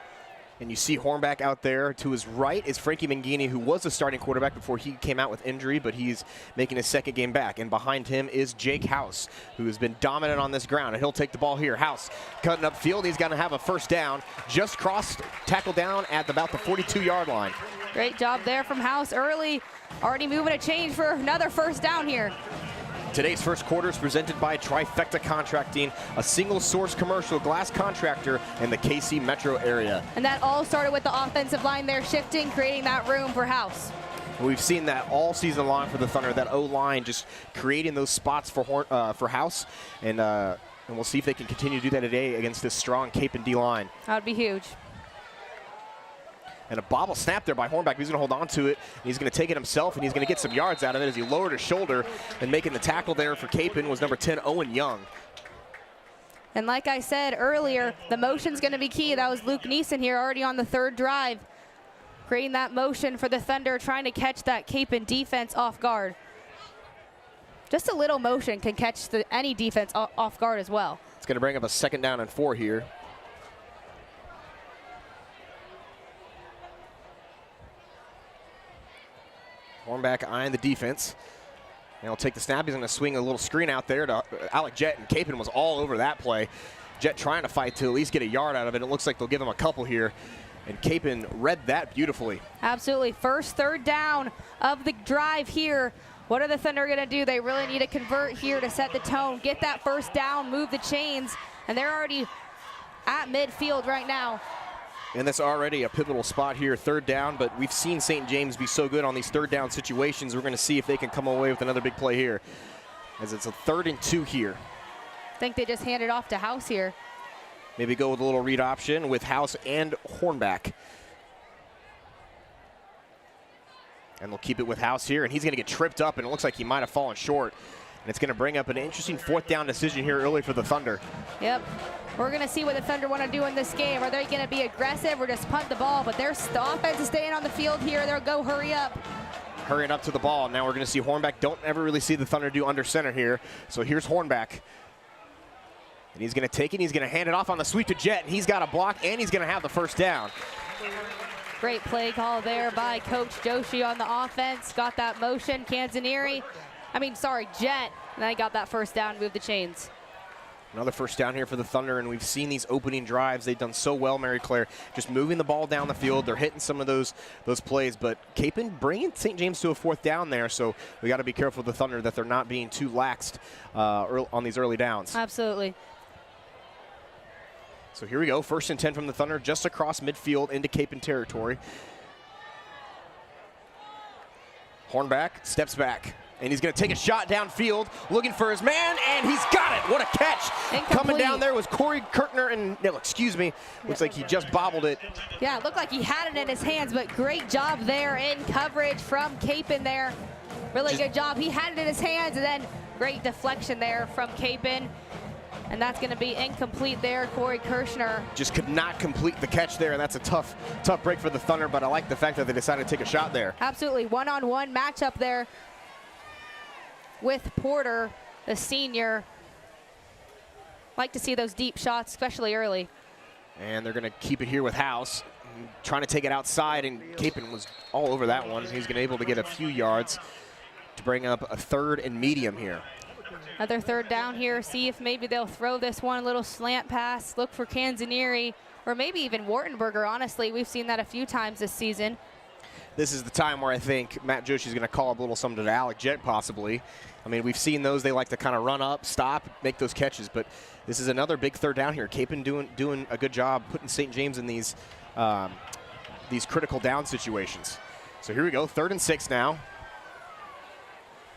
And you see Hornback out there. To his right is Frankie Mangini, who was a starting quarterback before he came out with injury, but he's making his 2nd game back. And behind him is Jake House, who has been dominant on this ground, and he'll take the ball here. House cutting up field. He's going to have a first down. Just crossed, tackled down at about the 42-yard line.
Great job there from House early. Already moving a change for another first down here.
Today's first quarter is presented by Trifecta Contracting, a single-source commercial glass contractor in the KC metro area.
And that all started with the offensive line there shifting, creating that room for House.
We've seen that all season long for the Thunder, that O-line just creating those spots for House, and we'll see if they can continue to do that today against this strong Kapaun D-line.
That would be huge.
And a bobble snap there by Hornback. He's going to hold on to it. He's going to take it himself, and he's going to get some yards out of it as he lowered his shoulder. And making the tackle there for Kapaun was number 10, Owen Young.
And like I said earlier, the motion's going to be key. That was Luke Neeson here already on the 3rd drive, creating that motion for the Thunder, trying to catch that Kapaun defense off guard. Just a little motion can catch any defense off guard as well.
It's going to bring up a 2nd down and 4 here. Hornback eyeing the defense. And he'll take the snap. He's going to swing a little screen out there to Alec Jett, and Kapaun was all over that play. Jett trying to fight to at least get a yard out of it. It looks like they'll give him a couple here. And Kapaun read that beautifully.
Absolutely. First third down of the drive here. What are the Thunder going to do? They really need to convert here to set the tone, get that first down, move the chains, and they're already at midfield right now.
And that's already a pivotal spot here, third down, but we've seen St. James be so good on these third down situations. We're going to see if they can come away with another big play here, as it's a 3rd and 2 here.
I think they just handed off to House here.
Maybe go with a little read option with House and Hornback. And they'll keep it with House here, and he's going to get tripped up, and it looks like he might have fallen short. And it's going to bring up an interesting 4th down decision here early for the Thunder.
Yep. We're going to see what the Thunder want to do in this game. Are they going to be aggressive or just punt the ball? But the offense is staying on the field here. They'll go hurry up.
Hurrying up to the ball. Now we're going to see Hornback. Don't ever really see the Thunder do under center here. So here's Hornback. And he's going to take it. He's going to hand it off on the sweep to Jett. And he's got a block, and he's going to have the first down.
Great play call there by Coach Joshi on the offense. Got that motion. Jett. And then he got that first down, moved the chains.
Another first down here for the Thunder, and we've seen these opening drives. They've done so well, Mary Claire, just moving the ball down the field. They're hitting some of those plays, but Kapaun bringing St. James to a 4th down there, so we got to be careful with the Thunder that they're not being too laxed on these early downs.
Absolutely.
So here we go, 1st and 10 from the Thunder, just across midfield into Kapaun territory. Hornback steps back. And he's going to take a shot downfield, looking for his man, and he's got it. What a catch.
Incomplete.
Coming down there was Corey Kirkner, and looks like he just bobbled it.
Yeah, it looked like he had it in his hands, but great job there in coverage from Kapaun there. Really good job. He had it in his hands, and then great deflection there from Kapaun. And that's going to be incomplete there, Corey Kirshner.
Just could not complete the catch there, and that's a tough break for the Thunder, but I like the fact that they decided to take a shot there.
Absolutely, one-on-one matchup there with Porter, the senior. Like to see those deep shots, especially early.
And they're going to keep it here with House, trying to take it outside, and Kapaun was all over that one. He's going to be able to get a few yards to bring up a 3rd and medium here.
Another 3rd down here. See if maybe they'll throw this one, little slant pass. Look for Canzanieri, or maybe even Wartenberger. Honestly, we've seen that a few times this season.
This is the time where I think Matt Joshi is going to call up a little something to Alec Jett, possibly. I mean, we've seen those. They like to kind of run up, stop, make those catches. But this is another big 3rd down here. Kapaun doing a good job putting St. James in these critical down situations. So here we go, 3rd and 6 now.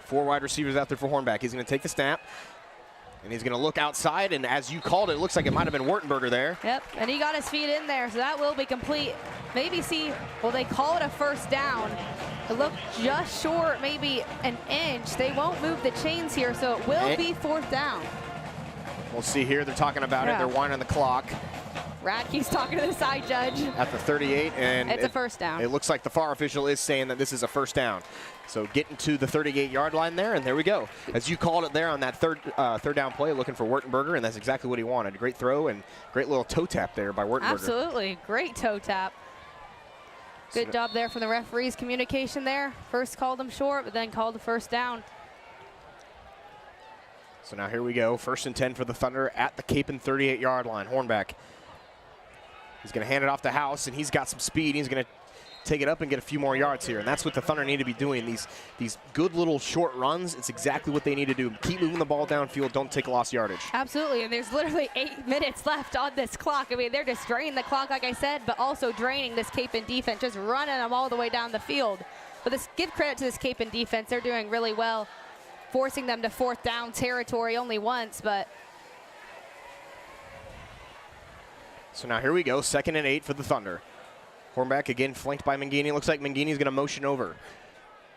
4 wide receivers out there for Hornback. He's going to take the snap, and he's going to look outside, and as you called it, it looks like it might have been Wartenberger there.
Yep, and he got his feet in there, so that will be complete. Maybe they call it a 1st down. It looked just short, maybe an inch. They won't move the chains here, so it will be 4th down.
We'll see here. They're talking about it. They're winding the clock.
Radke's talking to the side judge.
At the 38, and
it's a 1st down.
It looks like the FAR official is saying that this is a 1st down. So getting to the 38-yard line there, and there we go. As you called it there on that third down play, looking for Wartenberger, and that's exactly what he wanted. Great throw and great little toe tap there by Wartenberger.
Absolutely, great toe tap. Good job there from the referee's communication there. First called him short, but then called the 1st down.
So now here we go, 1st and 10 for the Thunder at the Kapaun 38-yard line. Hornback. He's going to hand it off to House, and he's got some speed. He's going to take it up and get a few more yards here, and that's what the Thunder need to be doing. These good little short runs, it's exactly what they need to do. Keep moving the ball downfield, don't take lost yardage.
Absolutely, and there's literally 8 minutes left on this clock. I mean, they're just draining the clock, like I said, but also draining this Kapaun defense, just running them all the way down the field. But give credit to this Kapaun defense. They're doing really well, forcing them to 4th down territory only once, but
so now here we go, 2nd and 8 for the Thunder. Hornback again flanked by Mangini. Looks like Mangini's going to motion over.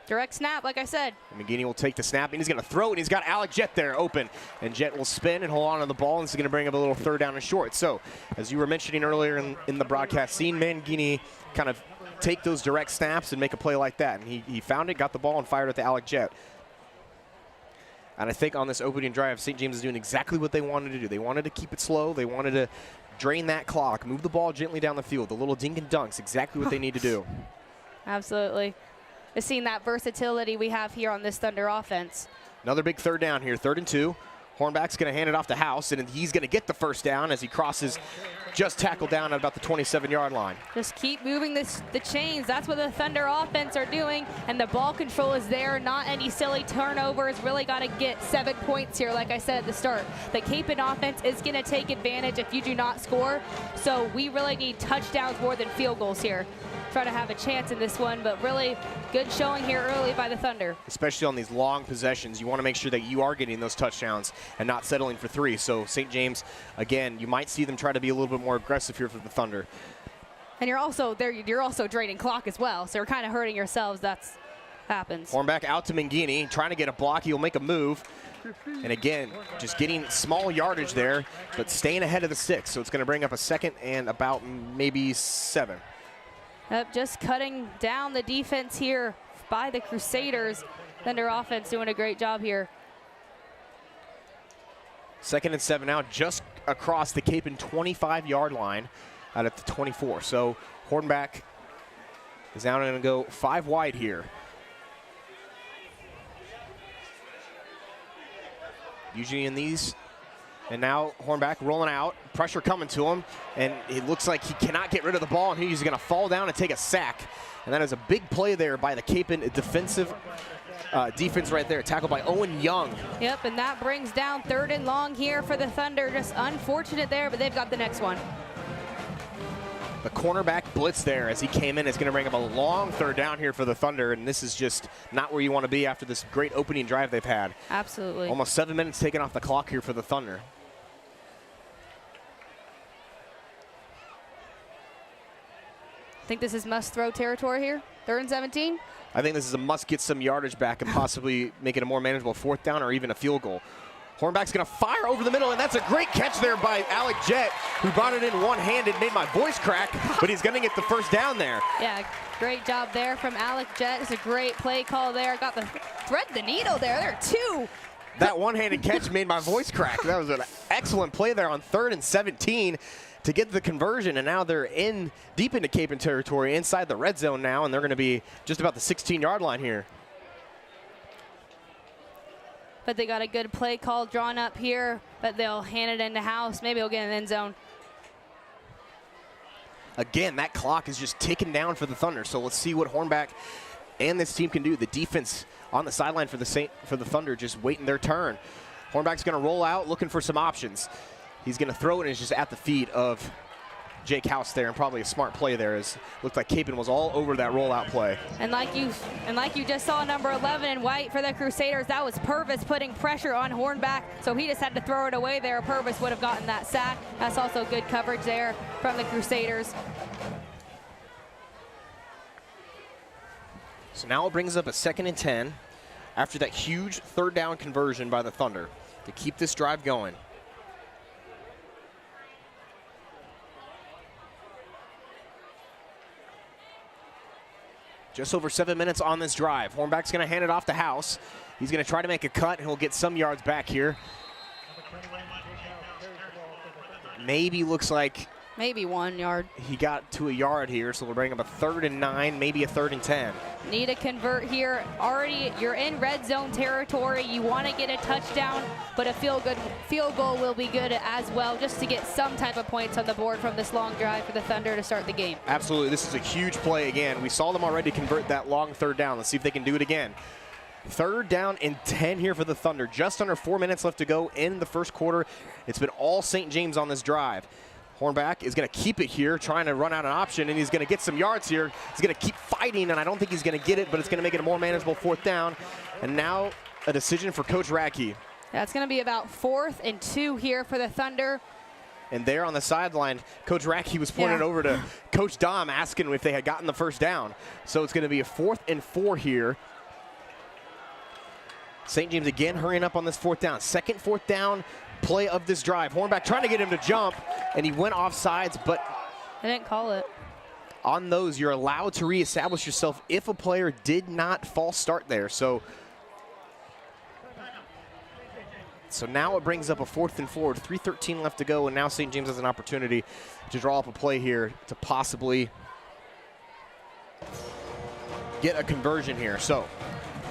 direct snap, like I said.
And Mangini will take the snap, and he's going to throw it, and he's got Alec Jett there open. And Jett will spin and hold on to the ball, and this is going to bring up a little 3rd down and short. So, as you were mentioning earlier in the broadcast, seeing Mangini kind of take those direct snaps and make a play like that. And he found it, got the ball, and fired it to Alec Jett. And I think on this opening drive, St. James is doing exactly what they wanted to do. They wanted to keep it slow. They wanted to drain that clock, move the ball gently down the field. The little dink and dunks, exactly what they need to do.
Absolutely. just seeing that versatility we have here on this Thunder offense.
Another big third down here, 3rd and 2. Hornback's going to hand it off to House, and he's going to get the first down as he crosses, just tackled down at about the 27-yard line.
Just keep moving the chains. That's what the Thunder offense are doing, and the ball control is there. Not any silly turnovers. Really got to get 7 points here, like I said at the start. The Kapaun offense is going to take advantage if you do not score, so we really need touchdowns more than field goals here. Try to have a chance in this one, but really good showing here early by the Thunder.
Especially on these long possessions, you want to make sure that you are getting those touchdowns and not settling for 3. So St. James, again, you might see them try to be a little bit more aggressive here for the Thunder.
And you're also draining clock as well, so you're kind of hurting yourselves. That's happens.
Hornback out to Mangini, trying to get a block. He'll make a move. And again, just getting small yardage there, but staying ahead of the 6. So it's going to bring up a 2nd and about maybe 7.
Yep, just cutting down the defense here by the Crusaders. Thunder offense doing a great job here.
2nd and 7 now, just across the Kapaun 25-yard line out at the 24. So Hornback is now going to go 5 wide here. Usually in these. And now Hornback rolling out, pressure coming to him, and it looks like he cannot get rid of the ball, and he's going to fall down and take a sack. And that is a big play there by the Kapaun defense right there, tackled by Owen Young.
Yep, and that brings down 3rd and long here for the Thunder. Just unfortunate there, but they've got the next one.
The cornerback blitz there as he came in is going to bring up a long 3rd down here for the Thunder, and this is just not where you want to be after this great opening drive they've had.
Absolutely.
Almost 7 minutes taken off the clock here for the Thunder.
Think this is must-throw territory here? 3rd and 17?
I think this is a must get some yardage back and possibly make it a more manageable 4th down or even a field goal. Hornback's going to fire over the middle, and that's a great catch there by Alec Jett, who brought it in one-handed, made my voice crack, but he's going to get the first down there.
Yeah, great job there from Alec Jett. It's a great play call there. Got the thread the needle there. There are 2.
That one-handed catch made my voice crack. That was an excellent play there on 3rd and 17 to get the conversion, and now they're deep into Kapaun territory, inside the red zone now, and they're going to be just about the 16-yard line here.
But they got a good play call drawn up here, but they'll hand it into House. Maybe he'll get an end zone.
Again, that clock is just ticking down for the Thunder, so let's see what Hornback and this team can do. The defense on the sideline for the Thunder just waiting their turn. Hornback's going to roll out, looking for some options. He's going to throw it, and it's just at the feet of Jake House there, and probably a smart play there. As looked like Kapaun was all over that rollout play.
And like you just saw, number 11 in white for the Crusaders, that was Purvis putting pressure on Hornback, so he just had to throw it away there. Purvis would have gotten that sack. That's also good coverage there from the Crusaders.
So now it brings up a 2nd and 10 after that huge 3rd down conversion by the Thunder to keep this drive going. Just over 7 minutes on this drive. Hornback's going to hand it off to House. He's going to try to make a cut, and he'll get some yards back here. Maybe looks like
maybe 1 yard.
He got to a yard here, so we'll bring up a 3rd and 9, maybe a 3rd and 10.
Need to convert here. Already, you're in red zone territory. You want to get a touchdown, but a field goal will be good as well, just to get some type of points on the board from this long drive for the Thunder to start the game.
Absolutely. This is a huge play again. We saw them already convert that long 3rd down. Let's see if they can do it again. 3rd down and 10 here for the Thunder. Just under 4 minutes left to go in the first quarter. It's been all St. James on this drive. Hornback is going to keep it here, trying to run out an option, and he's going to get some yards here. He's going to keep fighting, and I don't think he's going to get it, but it's going to make it a more manageable 4th down. And now a decision for Coach Radke.
That's going to be about 4th and 2 here for the Thunder.
And there on the sideline, Coach Radke was pointing over to Coach Dom, asking if they had gotten the first down. So it's going to be a 4th and 4 here. St. James again hurrying up on this 4th down. Second 4th down play of this drive. Hornback trying to get him to jump, and he went off sides, but
I didn't call it.
On those, you're allowed to reestablish yourself if a player did not false start there. So now it brings up a 4th and 4, 3:13 left to go, and now St. James has an opportunity to draw up a play here to possibly get a conversion here. So.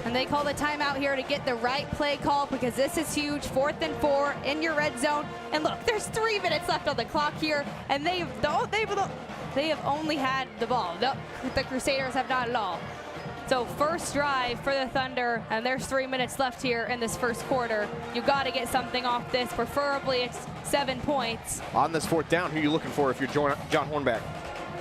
And they call the timeout here to get the right play call because this is huge. 4th and 4 in your red zone. And look, there's 3 minutes left on the clock here, and they have only had the ball. The Crusaders have not at all. So first drive for the Thunder, and there's 3 minutes left here in this first quarter. You got to get something off this. Preferably it's 7 points.
On this 4th down, who are you looking for if you're John Hornback?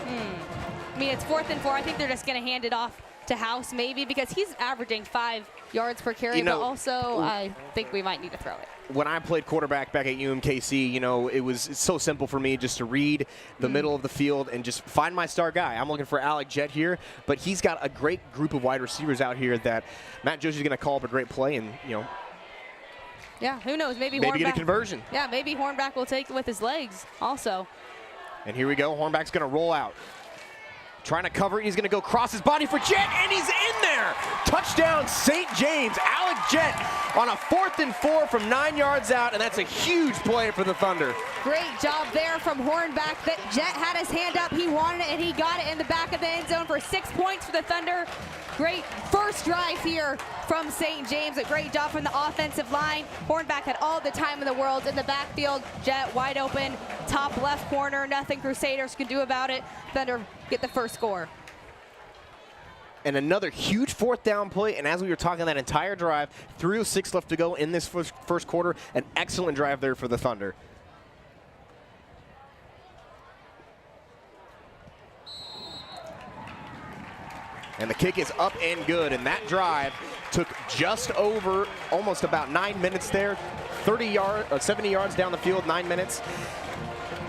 I mean, it's 4th and 4. I think they're just going to hand it off to House maybe because he's averaging 5 yards per carry, but also I think we might need to throw it.
When I played quarterback back at UMKC, it's so simple for me just to read the middle of the field and just find my star guy. I'm looking for Alec Jett here, but he's got a great group of wide receivers out here that Matt Josie's going to call up a great play and,
yeah, who knows? Maybe
get a
Hornback,
conversion.
Yeah, maybe Hornback will take it with his legs also.
And here we go. Hornback's going to roll out. Trying to cover it. He's going to go cross his body for Jett, and he's in there. Touchdown, St. James. Alec Jett on a 4th and 4 from 9 yards out, and that's a huge play for the Thunder.
Great job there from Hornback. Jett had his hand up. He wanted it, and he got it in the back of the end zone for 6 points for the Thunder. Great first drive here from St. James. A great job from the offensive line. Hornback had all the time in the world in the backfield. Jett wide open, top left corner. Nothing Crusaders can do about it. Thunder get the first score.
And another huge 4th down play, and as we were talking that entire drive, 3:06 left to go in this first quarter, an excellent drive there for the Thunder. And the kick is up and good, and that drive took just over, almost about 9 minutes there, 70 yards down the field, 9 minutes.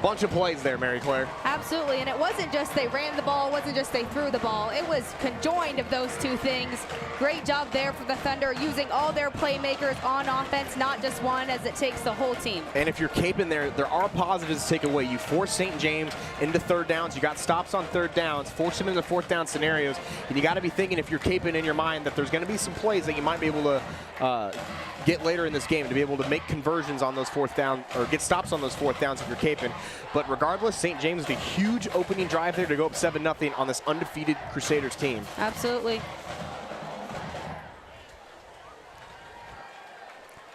Bunch of plays there, Mary Claire.
Absolutely, and it wasn't just they ran the ball, it wasn't just they threw the ball. It was conjoined of those two things. Great job there for the Thunder, using all their playmakers on offense, not just one, as it takes the whole team.
And if you're caping there are positives to take away. You force St. James into 3rd downs. You got stops on 3rd downs, force them into 4th down scenarios. And you got to be thinking, if you're caping in your mind, that there's going to be some plays that you might be able to get later in this game to be able to make conversions on those 4th down, or get stops on those 4th downs if you're caping. But regardless, St. James with a huge opening drive there to go up 7-0 on this undefeated Crusaders team.
Absolutely.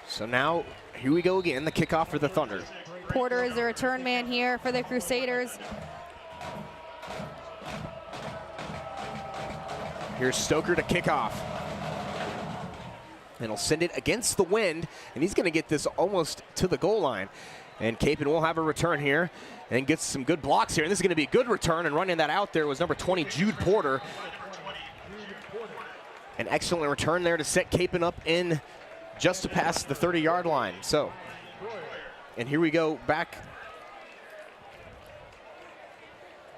So now, here we go again, the kickoff for the Thunder.
Porter is the return man here for the Crusaders.
Here's Stoker to kick off. And he'll send it against the wind, and he's going to get this almost to the goal line. And Kapaun will have a return here and gets some good blocks here. And this is going to be a good return, and running that out there was number 20, Jude Porter. An excellent return there to set Kapaun up in just to pass the 30-yard line. So, and here we go back.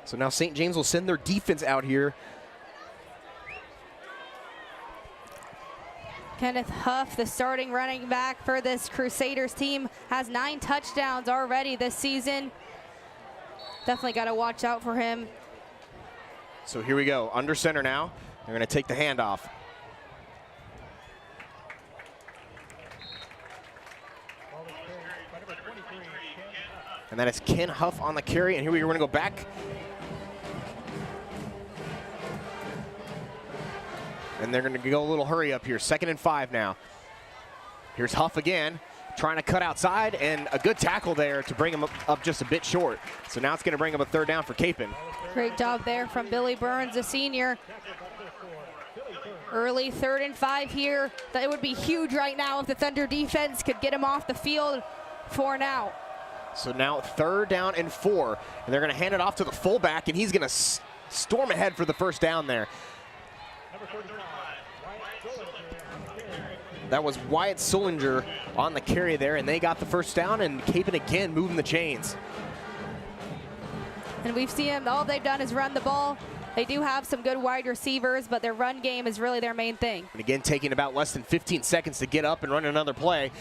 So now St. James will send their defense out here.
Kenneth Huff, the starting running back for this Crusaders team, has 9 touchdowns already this season. Definitely got to watch out for him.
So here we go, under center now. They're going to take the handoff. And that is Ken Huff on the carry, and here we're going to go back. And they're going to go a little hurry up here. 2nd and 5 now. Here's Huff again, trying to cut outside, and a good tackle there to bring him up just a bit short. So now it's going to bring him a 3rd down for Kapaun.
Great job there from Billy Burns, a senior. Early 3rd and 5 here. That would be huge right now if the Thunder defense could get him off the field for now.
So now 3rd down and 4, and they're going to hand it off to the fullback, and he's going to storm ahead for the 1st down there. That was Wyatt Sullinger on the carry there, and they got the 1st down, and Kapaun again moving the chains.
And we've seen them, all they've done is run the ball. They do have some good wide receivers, but their run game is really their main thing.
And again, taking about less than 15 seconds to get up and run another play.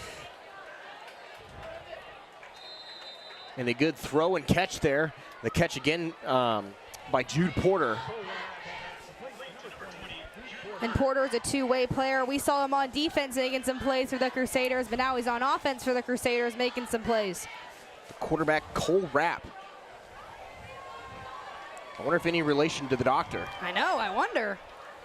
And a good throw and catch there. The catch again by Jude Porter.
And Porter is a two-way player. We saw him on defense making some plays for the Crusaders, but now he's on offense for the Crusaders making some plays.
The quarterback, Cole Rapp. I wonder if any relation to the doctor.
I know, I wonder.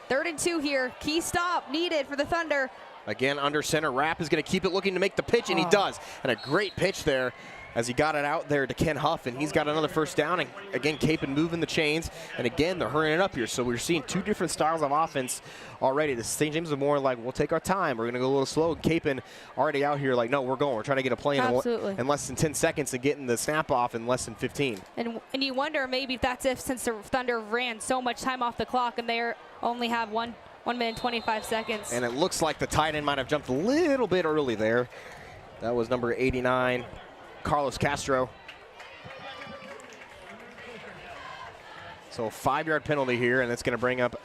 3rd and 2 here. Key stop needed for the Thunder.
Again, under center, Rapp is going to keep it looking to make the pitch, and he does. And a great pitch there as he got it out there to Ken Huff, and he's got another first down. And again, Kapaun moving the chains, and again, they're hurrying it up here. So we're seeing 2 different styles of offense already. The St. James is more like, we'll take our time. We're going to go a little slow. Kapaun already out here like, no, we're going. We're trying to get a play in less than 10 seconds and getting the snap off in less than 15.
And you wonder maybe if that's since the Thunder ran so much time off the clock and they only have 1 minute and 25 seconds.
And it looks like the tight end might have jumped a little bit early there. That was number 89, Carlos Castro. So a 5-yard penalty here, and it's going to bring up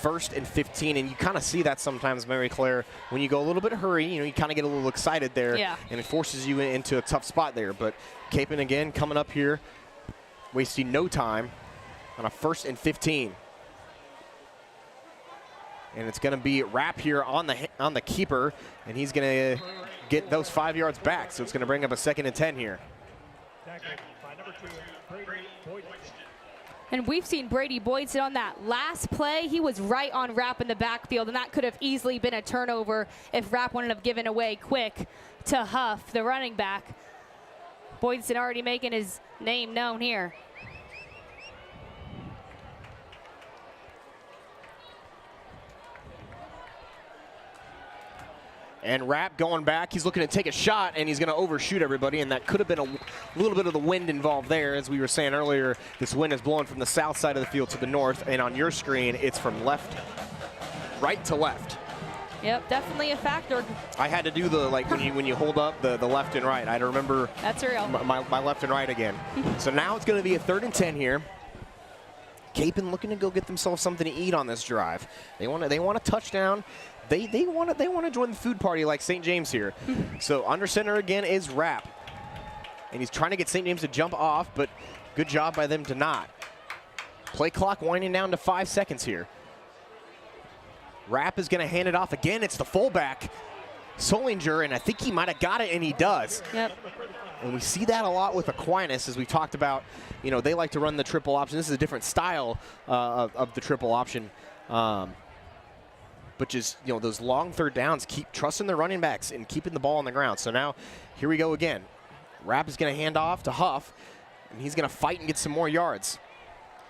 1st and 15. And you kind of see that sometimes, Mary Claire, when you go a little bit hurry, you kind of get a little excited there, and it forces you into a tough spot there. But Kapaun again coming up here, wasting no time on a 1st and 15. And it's going to be Rapp here on the keeper, and he's going to get those 5 yards back. So it's going to bring up a 2nd and 10 here.
And we've seen Brady Boyd sit on that last play. He was right on Rapp in the backfield, and that could have easily been a turnover if Rapp wouldn't have given away quick to Huff, the running back. Boydson already making his name known here.
And Rapp going back, he's looking to take a shot, and he's going to overshoot everybody, and that could have been a little bit of the wind involved there. As we were saying earlier, this wind is blowing from the south side of the field to the north, and on your screen, it's from right to left.
Yep, definitely a factor.
I had to do the, like, when you hold up the left and right. I had to remember
that's real.
My left and right again. So now it's going to be a 3rd and 10 here. Kapaun looking to go get themselves something to eat on this drive. They want a touchdown. They want to join the food party like St. James here. So under center again is Rapp, and he's trying to get St. James to jump off, but good job by them to not. Play clock winding down to 5 seconds here. Rapp is going to hand it off again. It's the fullback, Solinger, and I think he might have got it, and he does.
Yep.
And we see that a lot with Aquinas, as we talked about. You know, they like to run the triple option. This is a different style of the triple option. But just, you know, those long 3rd downs, keep trusting their running backs and keeping the ball on the ground. So now, here we go again. Rapp is going to hand off to Huff, and he's going to fight and get some more yards.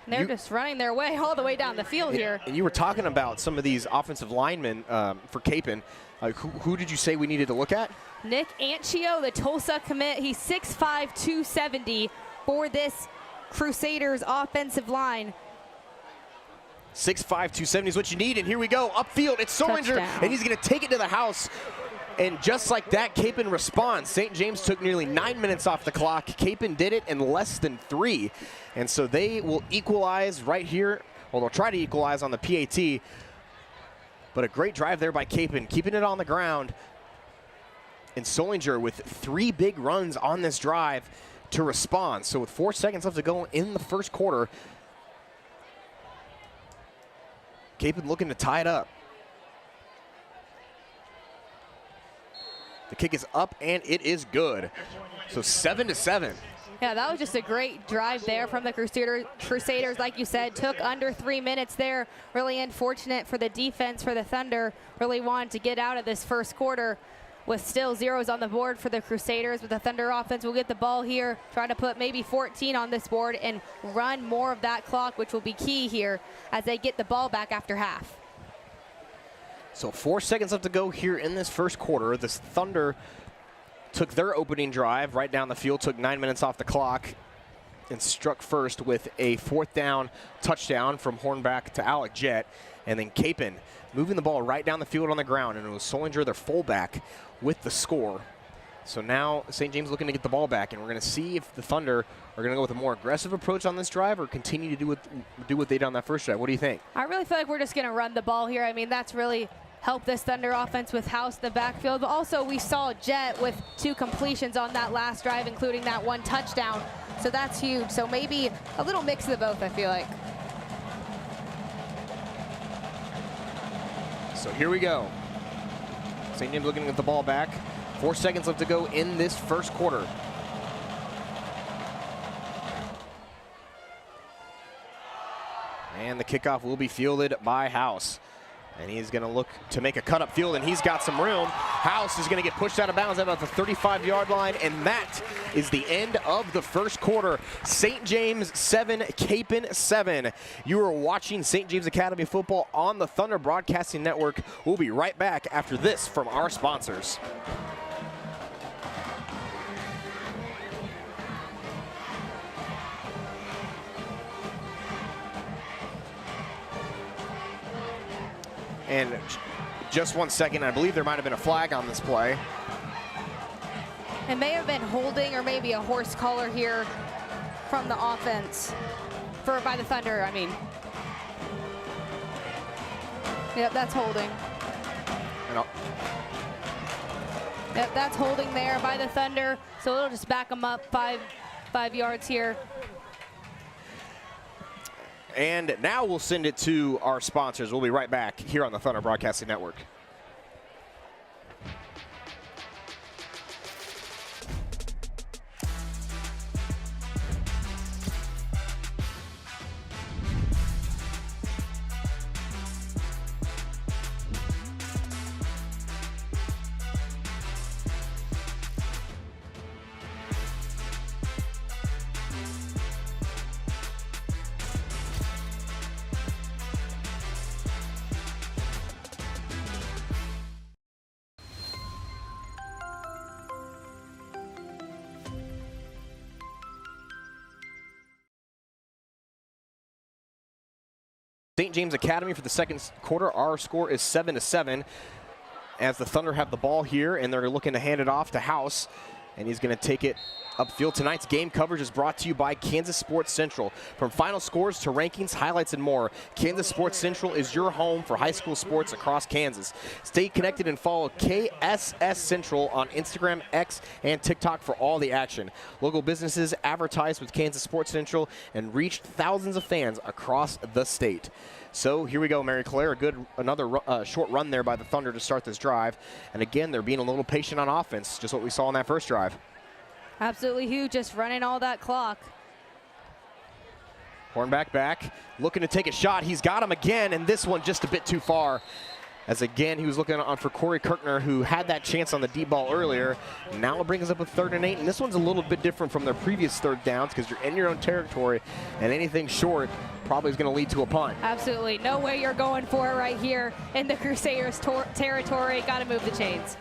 And they're just running their way all the way down the field here.
And you were talking about some of these offensive linemen for Kapaun. Who did you say we needed to look at?
Nick Anchio, the Tulsa commit. He's 6'5", 270 for this Crusaders offensive line.
6'5", 270 is what you need, and here we go. Upfield, it's Solinger, and he's going to take it to the house. And just like that, Kapaun responds. St. James took nearly 9 minutes off the clock. Kapaun did it in less than 3. And so they will equalize right here. Well, they'll try to equalize on the PAT. But a great drive there by Kapaun, keeping it on the ground. And Solinger with 3 big runs on this drive to respond. So with 4 seconds left to go in the first quarter, Kapaun looking to tie it up. The kick is up, and it is good. So 7-7.
Yeah, that was just a great drive there from the Crusaders. Like you said, took under 3 minutes there. Really unfortunate for the defense for the Thunder. Really wanted to get out of this first quarter with still zeros on the board for the Crusaders. But the Thunder offense will get the ball here, try to put maybe 14 on this board and run more of that clock, which will be key here as they get the ball back after half.
So 4 seconds left to go here in this first quarter. This Thunder took their opening drive right down the field, took 9 minutes off the clock, and struck first with a 4th down touchdown from Hornback to Alec Jett. And then Kapaun moving the ball right down the field on the ground, and it was Solinger, their fullback, with the score. So now St. James looking to get the ball back, and we're going to see if the Thunder are going to go with a more aggressive approach on this drive or continue to do what they did on that first drive. What do you think?
I really feel like we're just going to run the ball here. I mean, that's really helped this Thunder offense with House in the backfield. But also we saw Jett with 2 completions on that last drive, including that 1 touchdown. So that's huge. So maybe a little mix of the both, I feel like.
So here we go. St. James looking to get the ball back. 4 seconds left to go in this first quarter. And the kickoff will be fielded by House. And he's going to look to make a cut up field, and he's got some room. House is going to get pushed out of bounds at about the 35-yard line, and that is the end of the first quarter. St. James 7, Kapaun 7. You are watching St. James Academy football on the Thunder Broadcasting Network. We'll be right back after this from our sponsors. And just 1 second, I believe there might have been a flag on this play.
It may have been holding or maybe a horse collar here from the offense by the Thunder, I mean. Yep, that's holding. Yep, that's holding there by the Thunder. So it'll just back them up five yards here.
And now we'll send it to our sponsors. We'll be right back here on the Thunder Broadcasting Network. St. James Academy for the second quarter. Our score is 7-7 as the Thunder have the ball here, and they're looking to hand it off to House, and he's going to take it upfield. Tonight's game coverage is brought to you by Kansas Sports Central. From final scores to rankings, highlights, and more, Kansas Sports Central is your home for high school sports across Kansas. Stay connected and follow KSS Central on Instagram, X, and TikTok for all the action. Local businesses advertise with Kansas Sports Central and reach thousands of fans across the state. So here we go, Mary Claire. Another short run there by the Thunder to start this drive. And again, they're being a little patient on offense, just what we saw in that first drive.
Absolutely huge, just running all that clock.
Hornback back, looking to take a shot. He's got him again, and this one just a bit too far. As again, he was looking on for Corey Kirkner, who had that chance on the deep ball earlier. Now it brings us up with 3rd and 8, and this one's a little bit different from their previous third downs because you're in your own territory, and anything short probably is going to lead to a punt.
Absolutely, no way you're going for it right here in the Crusaders' territory. Got to move the chains.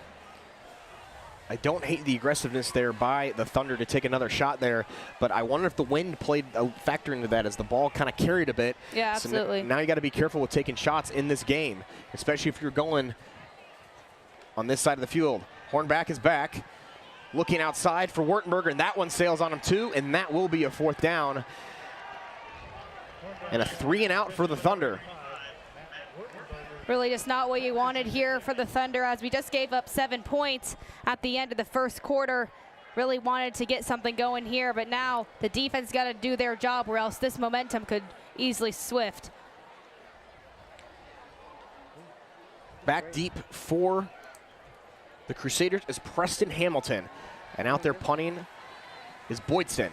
I don't hate the aggressiveness there by the Thunder to take another shot there, but I wonder if the wind played a factor into that as the ball kind of carried a bit.
Yeah, absolutely.
So now you got to be careful with taking shots in this game, especially if you're going on this side of the field. Hornback is back, looking outside for Wurtenberger, and that one sails on him too, and that will be a 4th down. And a 3-and-out for the Thunder.
Really just not what you wanted here for the Thunder, as we just gave up 7 points at the end of the first quarter. Really wanted to get something going here, but now the defense got to do their job, or else this momentum could easily swift.
Back deep for the Crusaders is Preston Hamilton. And out there punting is Boydston.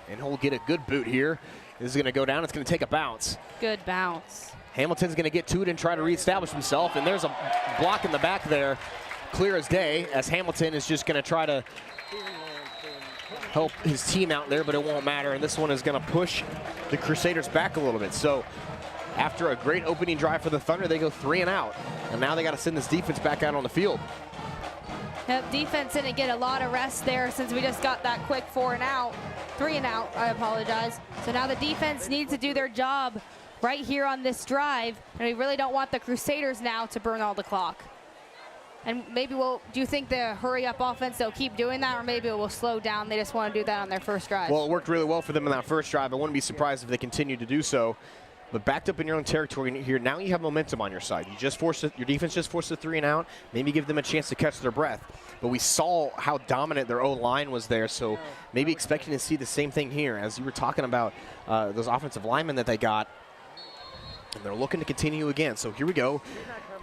And he'll get a good boot here. This is going to go down. It's going to take a bounce.
Good bounce.
Hamilton's going to get to it and try to reestablish himself. And there's a block in the back there, clear as day, as Hamilton is just going to try to help his team out there, but it won't matter. And this one is going to push the Crusaders back a little bit. So after a great opening drive for the Thunder, they go 3-and-out. And now they got to send this defense back out on the field.
Yep, defense didn't get a lot of rest there since we just got that quick 4-and-out. 3-and-out, I apologize. So now the defense needs to do their job right here on this drive, and we really don't want the Crusaders now to burn all the clock. And maybe do you think the hurry-up offense, they'll keep doing that, or maybe it will slow down? They just want to do that on their first drive.
Well, it worked really well for them in that first drive. I wouldn't be surprised if they continue to do so. But backed up in your own territory here, now you have momentum on your side. Your defense just forced a 3-and-out, maybe give them a chance to catch their breath. But we saw how dominant their O-line was there, so maybe expecting to see the same thing here. As you were talking about those offensive linemen that they got, and they're looking to continue again. So here we go.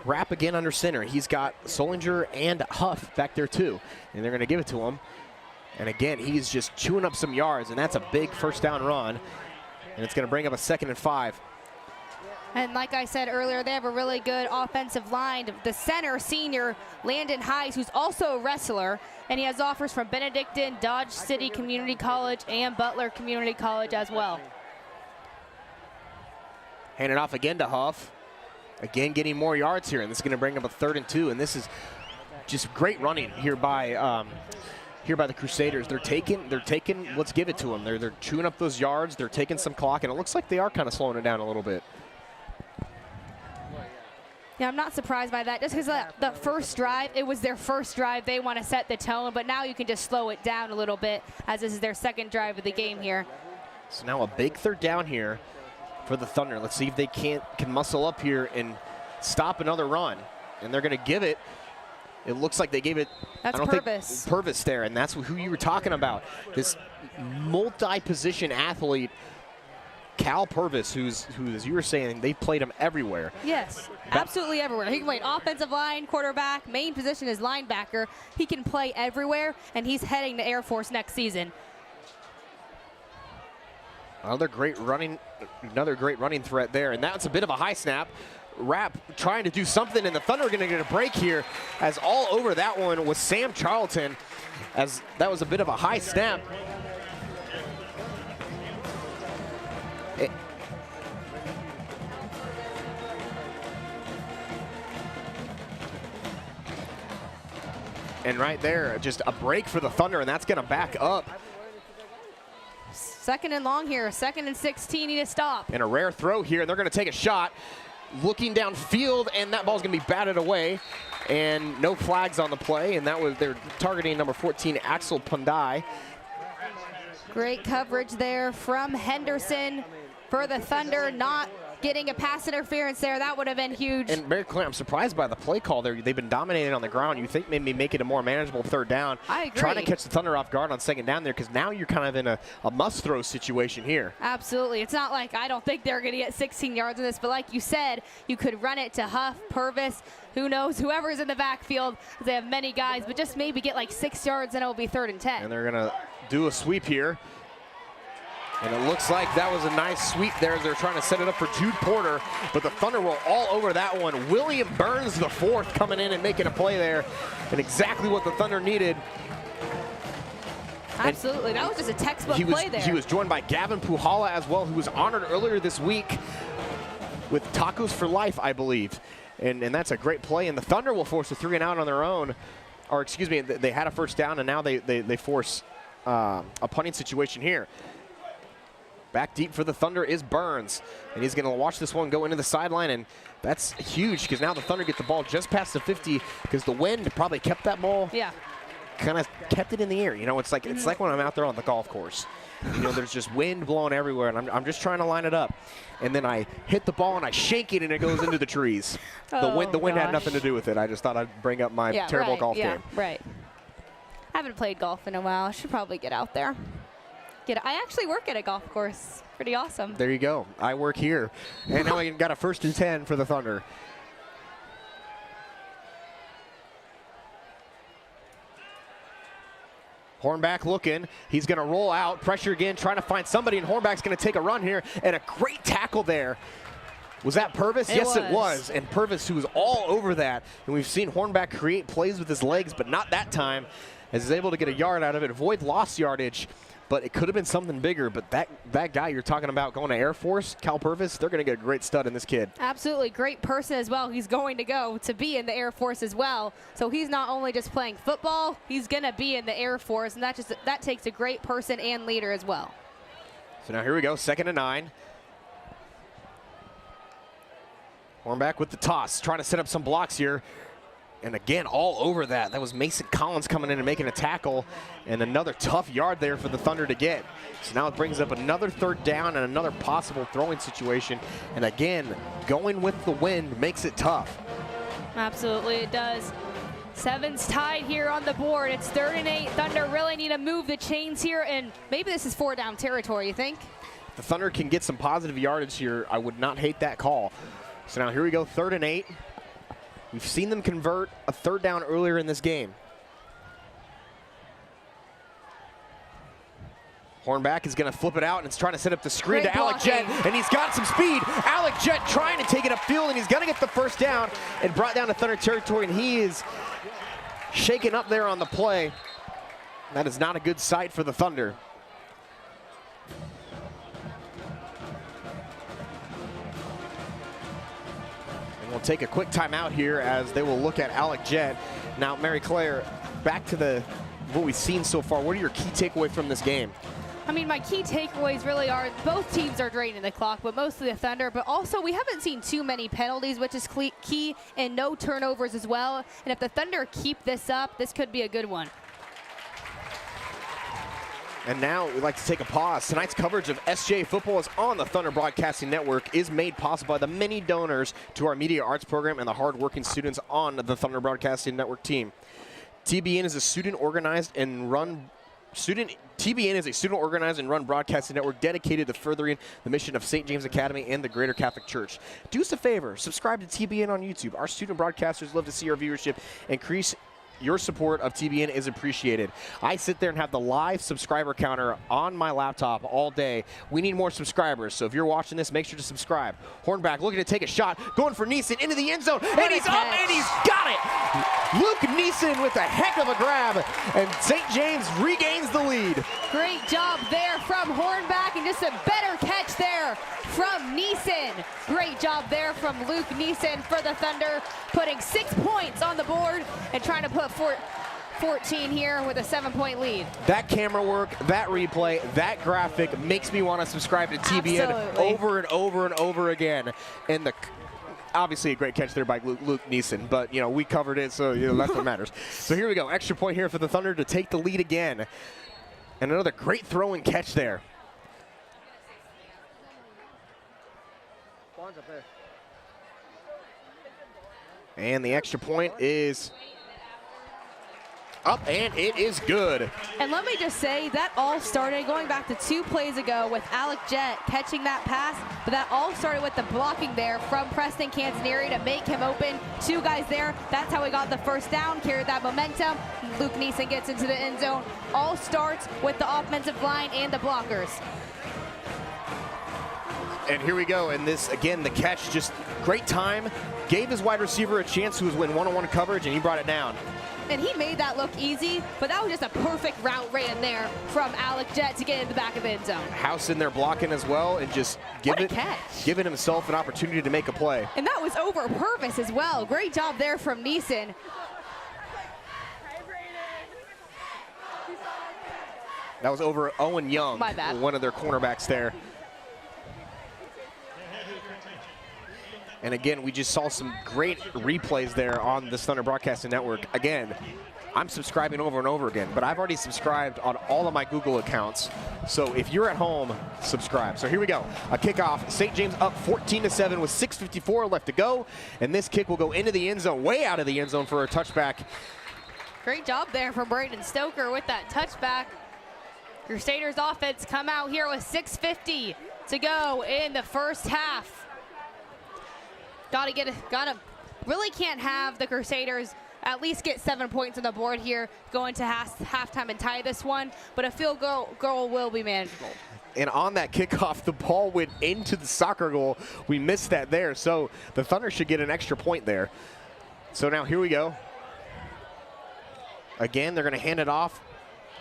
Rapp again under center. He's got Solinger and Huff back there too, and they're going to give it to him. And again, he's just chewing up some yards, and that's a big first down run. And it's going to bring up a 2nd and 5.
And like I said earlier, they have a really good offensive line. The center, senior Landon Heiss, who's also a wrestler, and he has offers from Benedictine, Dodge City Community College, and Butler Community College as well.
Hand it off again to Huff. Again, getting more yards here, and this is going to bring up a 3rd and 2. And this is just great running here by the Crusaders. They're taking. Let's give it to them. They're chewing up those yards. They're taking some clock, and it looks like they are kind of slowing it down a little bit.
Yeah, I'm not surprised by that. Just because the first drive, it was their first drive. They want to set the tone, but now you can just slow it down a little bit as this is their 2nd drive of the game here.
So now a big 3rd down here for the Thunder. Let's see if they can muscle up here and stop another run. And they're going to give it. It looks like they gave it.
That's Purvis.
Purvis there, and that's who you were talking about. This multi-position athlete, Cal Purvis, who's, as you were saying, they played him everywhere.
Yes, absolutely everywhere. He can play offensive line, quarterback, main position is linebacker. He can play everywhere, and he's heading to Air Force next season.
Another great running threat there, and that's a bit of a high snap. Rapp trying to do something, and the Thunder are going to get a break here, as all over that one was Sam Charlton, as that was a bit of a high snap. And right there, just a break for the Thunder, and that's going to back up.
2nd and long here, 2nd and 16, need to stop.
And a rare throw here, and they're going to take a shot. Looking downfield, and that ball's going to be batted away. And no flags on the play, and that was they're targeting number 14, Axel Pandai.
Great coverage there from Henderson for the Thunder, not getting a pass interference there. That would have been huge.
And Mary Claire, I'm surprised by the play call there. They've been dominating on the ground. You think maybe make it a more manageable 3rd down.
I agree.
Trying to catch the Thunder off guard on 2nd down there, because now you're kind of in a must-throw situation here.
Absolutely. It's not like I don't think they're going to get 16 yards in this, but like you said, you could run it to Huff, Purvis, who knows, whoever's in the backfield. They have many guys, but just maybe get like 6 yards and it'll be 3rd and 10.
And they're going to do a sweep here. And it looks like that was a nice sweep there as they're trying to set it up for Jude Porter, but the Thunder were all over that one. William Burns, the 4th, coming in and making a play there, and exactly what the Thunder needed.
Absolutely, that was just a textbook play there.
He was joined by Gavin Puhala as well, who was honored earlier this week with Tacos for Life, I believe. And that's a great play, and the Thunder will force a 3 and out on their own. Or excuse me, they had a 1st down, and now they force a punting situation here. Back deep for the Thunder is Burns, and he's going to watch this one go into the sideline, and that's huge because now the Thunder get the ball just past the 50 because the wind probably kept that ball.
Yeah.
Kind of kept it in the air. You know, it's like when I'm out there on the golf course. You know, there's just wind blowing everywhere, and I'm just trying to line it up. And then I hit the ball and I shake it, and it goes into the trees. The wind had nothing to do with it. I just thought I'd bring up my terrible golf game.
Right. I haven't played golf in a while. I should probably get out there. I actually work at a golf course. Pretty awesome.
There you go. I work here. And now we got a 1st and 10 for the Thunder. Hornback looking. He's going to roll out. Pressure again, trying to find somebody, and Hornback's going to take a run here. And a great tackle there. Was that Purvis? Yes, it was. And Purvis, who was all over that. And we've seen Hornback create plays with his legs, but not that time, as he's able to get a yard out of it. Avoid lost yardage. But it could have been something bigger. But that guy you're talking about going to Air Force, Cal Purvis, they're going to get a great stud in this kid.
Absolutely. Great person as well. He's going to go to be in the Air Force as well. So he's not only just playing football, he's going to be in the Air Force. And that takes a great person and leader as well.
So now here we go, 2nd and 9. Hornback with the toss, trying to set up some blocks here. And again, all over that. That was Mason Collins coming in and making a tackle. And another tough yard there for the Thunder to get. So now it brings up another 3rd down and another possible throwing situation. And again, going with the wind makes it tough.
Absolutely, it does. 7's tied here on the board. It's 3rd and 8. Thunder really need to move the chains here. And maybe this is 4 down territory, you think?
If the Thunder can get some positive yardage here, I would not hate that call. So now here we go, 3rd and 8. We've seen them convert a 3rd down earlier in this game. Hornback is going to flip it out and it's trying to set up the screen
Great
to Alec Jett,
blocking.
and he's got some speed. Alec Jett trying to take it upfield, and he's going to get the first down and brought down to Thunder territory, and he is shaken up there on the play. That is not a good sight for the Thunder. And we'll take a quick timeout here as they will look at Alec Jett. Now, Mary Claire, back to what we've seen so far. What are your key takeaways from this game?
I mean, my key takeaways really are both teams are draining the clock, but mostly the Thunder. But also, we haven't seen too many penalties, which is key, and no turnovers as well. And if the Thunder keep this up, this could be a good one.
And now we'd like to take a pause. Tonight's coverage of SJ football is on the Thunder Broadcasting Network, is made possible by the many donors to our media arts program and the hardworking students on the Thunder Broadcasting Network team. TBN is a student-organized and run broadcasting network dedicated to furthering the mission of St. James Academy and the Greater Catholic Church. Do us a favor, subscribe to TBN on YouTube. Our student broadcasters love to see our viewership increase. Your support of TBN is appreciated. I sit there and have the live subscriber counter on my laptop all day. We need more subscribers, so if you're watching this, make sure to subscribe. Hornback looking to take a shot, going for Neeson into the end zone, and he's up and he's got it! Luke Neeson with a heck of a grab, and St. James regains the lead.
Great job there from Hornback, and just a better catch there from Neeson. Great job there from Luke Neeson for the Thunder, putting 6 points on the board and trying to put 14 here with a 7-point lead.
That camera work, that replay, that graphic makes me want to subscribe to TBN over and over and over again. And obviously a great catch there by Luke Neeson, but we covered it, so that's what matters. So here we go, extra point here for the Thunder to take the lead again. And another great throw and catch there. And the extra point is up, and it is good.
And let me just say, that all started going back to 2 plays ago with Alec Jett catching that pass, but that all started with the blocking there from Preston Canzanieri to make him open. 2 guys there. That's how we got the first down, carried that momentum. Luke Neeson gets into the end zone. All starts with the offensive line and the blockers.
And here we go, and this, again, the catch, just great time. Gave his wide receiver a chance who was in one-on-one coverage, and he brought it down.
And he made that look easy, but that was just a perfect route ran there from Alec Jett to get in the back of the end zone.
House in there blocking as well, and just giving himself an opportunity to make a play.
And that was over purpose as well. Great job there from Neeson.
That was over Owen Young,
My bad.
one of their cornerbacks there. And again, we just saw some great replays there on the Thunder Broadcasting Network. Again, I'm subscribing over and over again, but I've already subscribed on all of my Google accounts. So if you're at home, subscribe. So here we go. A kickoff. St. James up 14-7 with 6:54 left to go. And this kick will go into the end zone, way out of the end zone for a touchback.
Great job there from Braden Stoker with that touchback. Crusaders offense come out here with 6:50 to go in the first half. Really can't have the Crusaders at least get 7 points on the board here, going to halftime and tie this one, but a field goal will be manageable.
And on that kickoff, the ball went into the soccer goal. We missed that there, so the Thunder should get an extra point there. So now here we go. Again, they're going to hand it off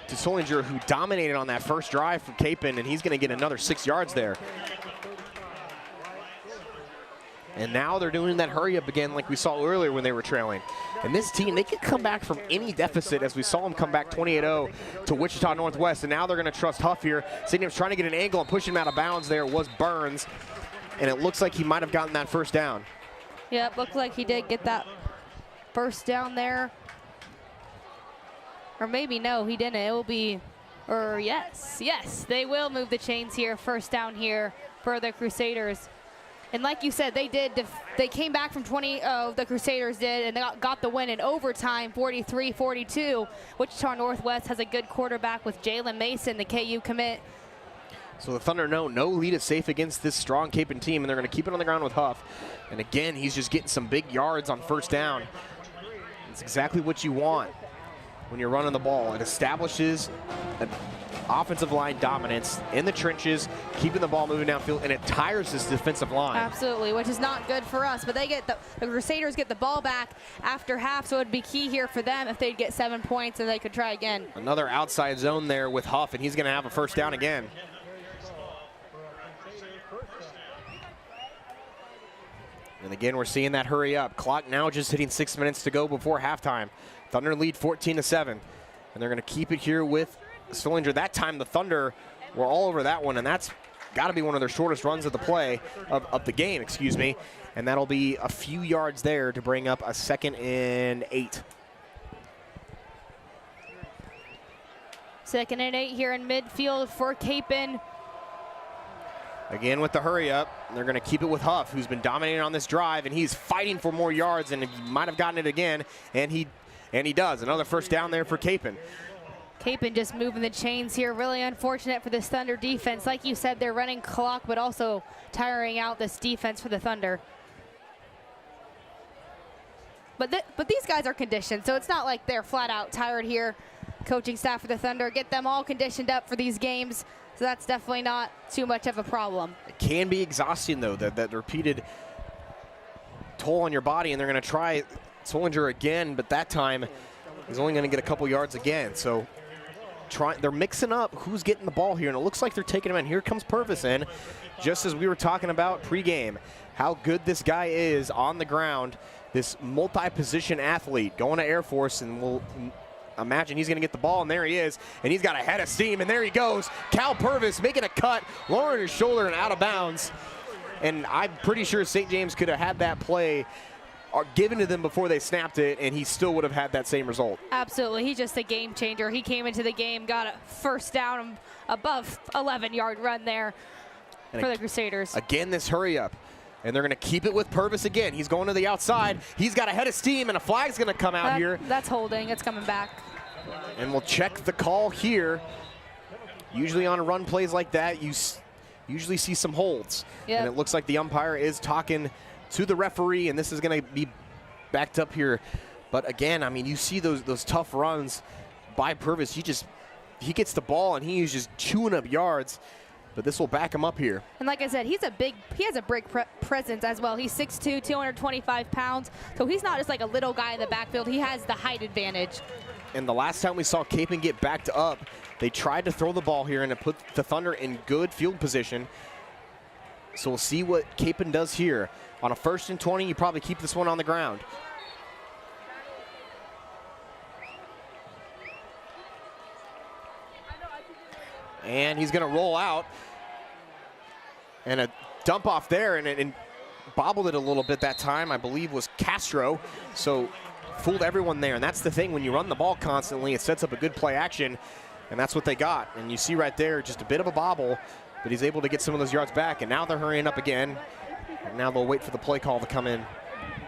to Solinger, who dominated on that first drive from Kapaun, and he's going to get another 6 yards there. And now they're doing that hurry up again like we saw earlier when they were trailing. And this team, they can come back from any deficit, as we saw them come back 28-0 to Wichita Northwest. And now they're going to trust Huff here. St. James trying to get an angle and push him out of bounds there was Burns. And it looks like he might have gotten that first down.
Yep, looked like he did get that first down there. Or maybe no, he didn't. It will be, or yes, they will move the chains here. First down here for the Crusaders. And like you said, they came back from 20, the Crusaders did, and they got the win in overtime, 43-42. Wichita Northwest has a good quarterback with Jalen Mason, the KU commit.
So the Thunder know no lead is safe against this strong Kapaun team, and they're going to keep it on the ground with Huff. And again, he's just getting some big yards on first down. It's exactly what you want when you're running the ball. It establishes offensive line dominance in the trenches, keeping the ball moving downfield, and it tires this defensive line.
Absolutely, which is not good for us. But they get the Crusaders get the ball back after half, so it would be key here for them if they'd get 7 points and they could try again.
Another outside zone there with Huff, and he's going to have a first down again. And again, we're seeing that hurry up. Clock now just hitting 6 minutes to go before halftime. Thunder lead 14-7, and they're going to keep it here with Sullinger. That time the Thunder were all over that one, and that's got to be one of their shortest runs of the play, of the game, excuse me. And that'll be a few yards there to bring up a 2nd and 8.
2nd and 8 here in midfield for Kapaun.
Again with the hurry up, they're going to keep it with Huff, who's been dominating on this drive, and he's fighting for more yards, and he might have gotten it again, and he does. Another first down there for Kapaun.
Kapaun just moving the chains here. Really unfortunate for this Thunder defense. Like you said, they're running clock, but also tiring out this defense for the Thunder. But these guys are conditioned, so it's not like they're flat out tired here. Coaching staff for the Thunder get them all conditioned up for these games, so that's definitely not too much of a problem.
It can be exhausting, though, that repeated toll on your body, and they're going to try Sullinger again, but that time he's only going to get a couple yards again. So they're mixing up who's getting the ball here, and it looks like they're taking him in. Here comes Purvis in, just as we were talking about pregame, how good this guy is on the ground, this multi-position athlete going to Air Force, and we'll imagine he's going to get the ball, and there he is, and he's got a head of steam, and there he goes. Cal Purvis making a cut, lowering his shoulder and out of bounds. And I'm pretty sure St. James could have had that play given to them before they snapped it, and he still would have had that same result.
Absolutely. He's just a game changer. He came into the game, got a first down, above 11-yard run there for the Crusaders.
Again, this hurry up. And they're going to keep it with Purvis again. He's going to the outside. He's got a head of steam, and a flag's going to come out here.
That's holding. It's coming back.
And we'll check the call here. Usually on run plays like that, you usually see some holds.
Yep.
And it looks like the umpire is talking to the referee, and this is going to be backed up here. But again, I mean, you see those tough runs by Purvis. He gets the ball, and he is just chewing up yards. But this will back him up here.
And like I said, he has a big presence as well. He's 6'2", 225 pounds. So he's not just like a little guy in the backfield. He has the height advantage.
And the last time we saw Kapaun get backed up, they tried to throw the ball here and it put the Thunder in good field position. So we'll see what Kapaun does here. On a 1st and 20, you probably keep this one on the ground. And he's going to roll out. And a dump off there, and bobbled it a little bit that time, I believe was Castro. So fooled everyone there. And that's the thing, when you run the ball constantly, it sets up a good play action. And that's what they got. And you see right there, just a bit of a bobble, but he's able to get some of those yards back. And now they're hurrying up again. And now they'll wait for the play call to come in.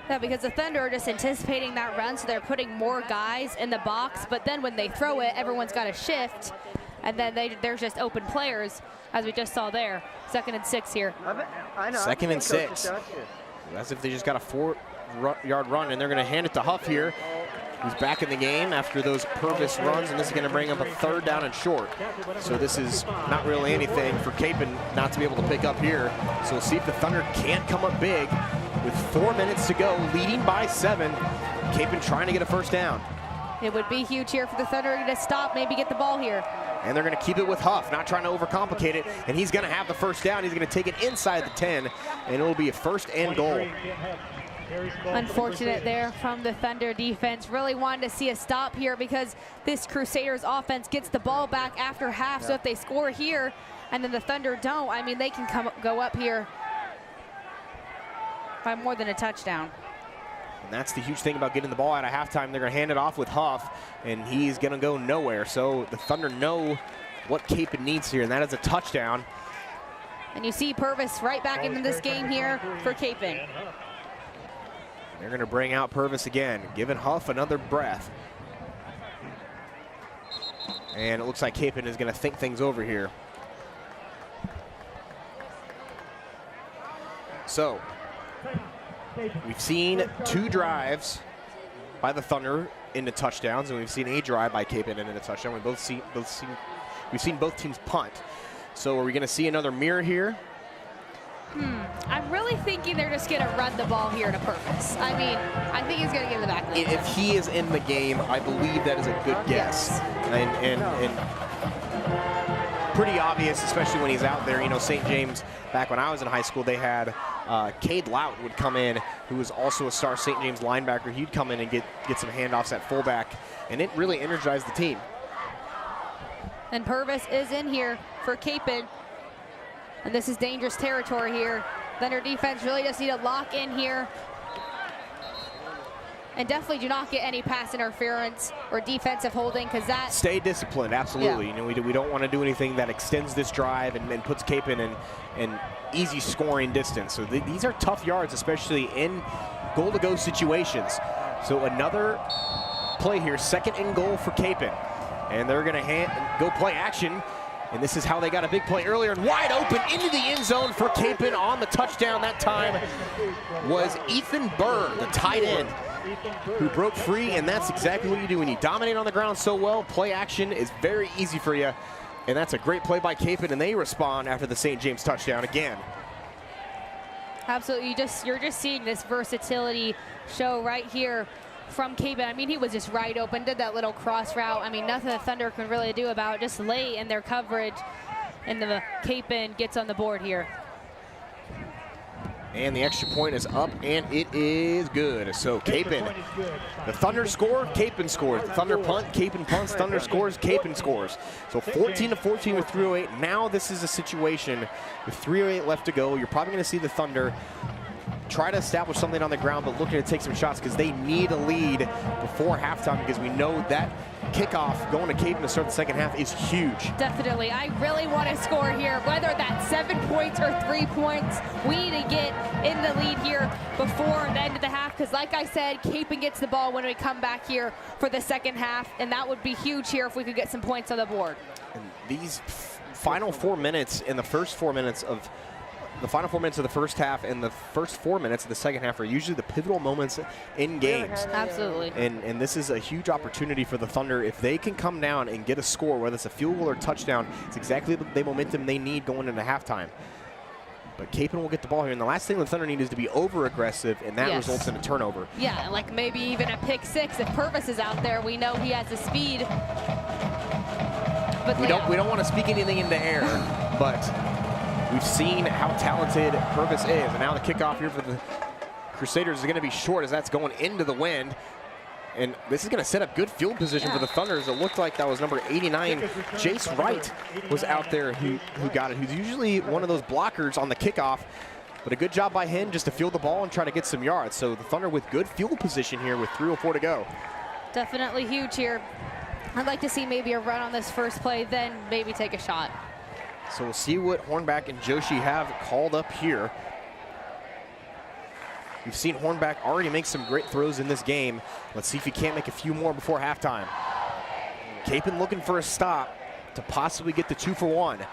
Yeah, because the Thunder are just anticipating that run, so they're putting more guys in the box. But then when they throw it, everyone's got to shift. And then there's just open players, as we just saw there. 2nd and 6 here.
I know.
2nd and 6. As if they just got a 4-yard run, and they're going to hand it to Huff here. He's back in the game after those Purvis runs, and this is going to bring up a 3rd down and short. So this is not really anything for Kapaun not to be able to pick up here. So we'll see if the Thunder can't come up big with 4 minutes to go, leading by 7. Kapaun trying to get a first down.
It would be huge here for the Thunder to stop, maybe get the ball here.
And they're going to keep it with Huff, not trying to overcomplicate it. And he's going to have the first down. He's going to take it inside the 10, and it'll be a 1st and goal.
Unfortunate there from the Thunder defense. Really wanted to see a stop here because this Crusaders offense gets the ball back after half. So if they score here and then the Thunder don't, I mean, they can go up here by more than a touchdown.
And that's the huge thing about getting the ball out of halftime. They're going to hand it off with Huff, and he's going to go nowhere. So the Thunder know what Kapaun needs here, and that is a touchdown.
And you see Purvis right back into this game here for Kapaun.
They're going to bring out Purvis again, giving Huff another breath. And it looks like Kapaun is going to think things over here. So we've seen 2 drives by the Thunder into touchdowns, and we've seen a drive by Kapaun into a touchdown. We've both seen we've seen both teams punt. So are we going to see another mirror here?
I'm really thinking they're just going to run the ball here to purpose. I mean, I think he's going to give the back.
If he is in the game, I believe that is a good guess.
Yes.
And pretty obvious, especially when he's out there. You know, St. James, back when I was in high school, they had Cade Lout would come in, who was also a star St. James linebacker. He'd come in and get some handoffs at fullback, and it really energized the team.
And Purvis is in here for Kapaun. And this is dangerous territory here. Thunder defense really just need to lock in here. And definitely do not get any pass interference or defensive holding, because that...
Stay disciplined, absolutely.
Yeah.
You know, we don't want to do anything that extends this drive and puts Kapaun in easy scoring distance. So these are tough yards, especially in goal-to-go situations. So another play here, 2nd and goal for Kapaun. And they're going to go play action. And this is how they got a big play earlier, and wide open into the end zone for Kapaun on the touchdown. That time was Ethan Burr, the tight end, who broke free, and that's exactly what you do when you dominate on the ground so well. Play action is very easy for you, and that's a great play by Kapaun, and they respond after the St. James touchdown again.
Absolutely, you're just seeing this versatility show right here from Kapaun. I mean, he was just right open, did that little cross route. I mean, nothing the Thunder can really do about it, just lay in their coverage, and the Kapaun gets on the board here.
And the extra point is up, and it is good. So Kapaun, the Thunder score, Kapaun scores. The Thunder punt, Kapaun punts. Thunder scores, Kapaun scores. So 14-14 with 3:08. Now this is a situation with 3:08 left to go. You're probably going to see the Thunder try to establish something on the ground, but looking to take some shots because they need a lead before halftime, because we know that kickoff going to Kapaun to start the second half is huge.
Definitely. I really want to score here, whether that's 7 points or 3 points. We need to get in the lead here before the end of the half, because like I said, Kapaun gets the ball when we come back here for the second half, and that would be huge here if we could get some points on the board.
And these final 4 minutes and the first 4 minutes of the final 4 minutes of the first half and the first 4 minutes of the second half are usually the pivotal moments in games.
Absolutely.
And this is a huge opportunity for the Thunder. If they can come down and get a score, whether it's a field goal or touchdown, it's exactly the momentum they need going into halftime. But Kapaun will get the ball here, and the last thing the Thunder need is to be over-aggressive, and that results in a turnover.
Yeah, like maybe even a pick six. If Purvis is out there, we know he has the speed. But
we don't want to speak anything into air, but we've seen how talented Purvis is, and now the kickoff here for the Crusaders is going to be short as that's going into the wind. And this is going to set up good field position for the Thunders. It looked like that was number 89. Jace Wright was out there who got it, who's usually one of those blockers on the kickoff. But a good job by him just to field the ball and try to get some yards. So the Thunder with good field position here with 3:04 to go.
Definitely huge here. I'd like to see maybe a run on this first play, then maybe take a shot.
So we'll see what Hornback and Joshi have called up here. We've seen Hornback already make some great throws in this game. Let's see if he can't make a few more before halftime. Kapaun looking for a stop to possibly get the 2-for-1.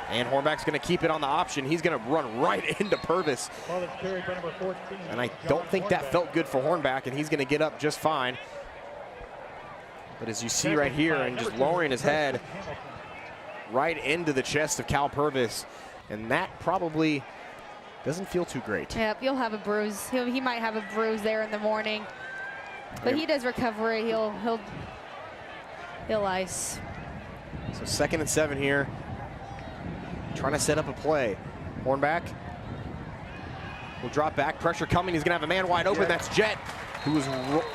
And Hornback's going to keep it on the option. He's going to run right into Purvis. And I don't think that felt good for Hornback, and he's going to get up just fine. But as you see right here, and just lowering his head right into the chest of Cal Purvis, and that probably doesn't feel too great.
Yep, he'll have a bruise. He might have a bruise there in the morning, but he does recovery. He'll ice.
So 2nd and 7 here, trying to set up a play. Hornback will drop back. Pressure coming. He's going to have a man wide open. That's Jet, who was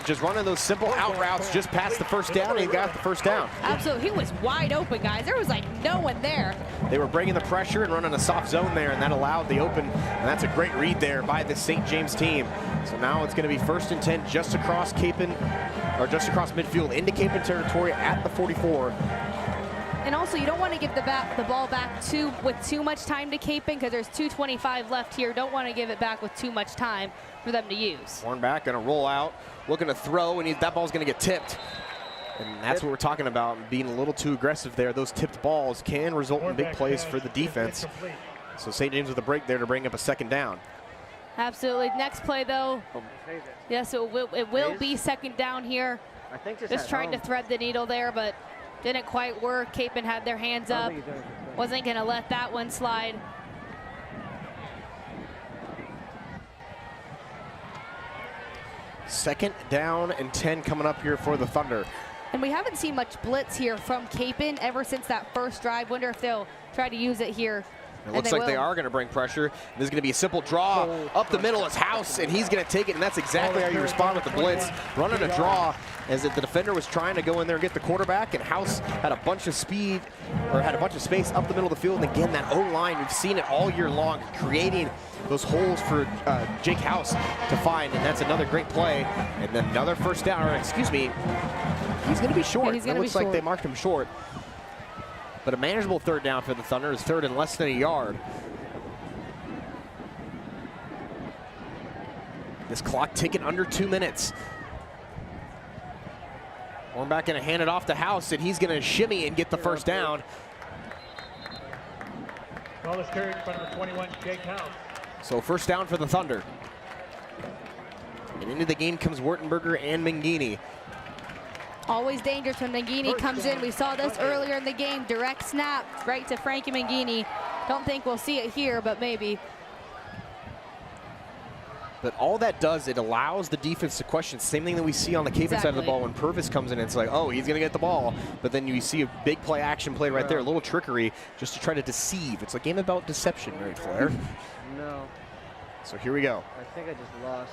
just running those simple out routes just past the first down, and he got the first down.
Absolutely. He was wide open, guys. There was like no one there.
They were bringing the pressure and running a soft zone there, and that allowed the open, and that's a great read there by the St. James team. So now it's going to be 1st and 10 just across Kapaun, or just across midfield into Kapaun territory at the 44.
And also, you don't want to give the ball back with too much time to Kapaun, because there's 2:25 left here. Don't want to give it back with too much time for them to use.
Hornback going to roll out, looking to throw, and that ball's going to get tipped. And that's what we're talking about, being a little too aggressive there. Those tipped balls can result in big plays for the defense. So St. James with a break there to bring up a 2nd down.
Absolutely. Next play, though. Yes, it will be second down here.
I think
just trying to thread the needle there, but didn't quite work. Kapaun had their hands up. Wasn't going to let that one slide.
Second down and 10 coming up here for the Thunder.
And we haven't seen much blitz here from Kapaun ever since that first drive. Wonder if they'll try to use it here.
It looks like they are going to bring pressure. There's going to be a simple draw up the middle. It's House, and he's going to take it, and that's exactly how you respond with the blitz. Running a draw as if the defender was trying to go in there and get the quarterback, and House had a bunch of speed, or had a bunch of space up the middle of the field. And again, that O-line, we've seen it all year long, creating those holes for Jake House to find, and that's another great play. And then another first down, or excuse me, he's going to be short. It looks like they marked him short. But a manageable third down for the Thunder is third and less than a yard. This clock ticking under 2 minutes. Hornback going to hand it off to House, and he's going to shimmy and get the first down.
Ball is carried by number 21, Jake House.
So first down for the Thunder. And into the game comes Wertenberger and Mangini.
Always dangerous when Mangini comes in. We saw this earlier in the game. Direct snap right to Frankie Mangini. Don't think we'll see it here, but maybe.
But all that does, it allows the defense to question. Same thing that we see on the Kapaun side of the ball when Purvis comes in. It's like, oh, he's going to get the ball. But then you see a big play action play right there, a little trickery just to try to deceive. It's a game about deception, Mary Claire.
No.
So here we go.
I think I just lost.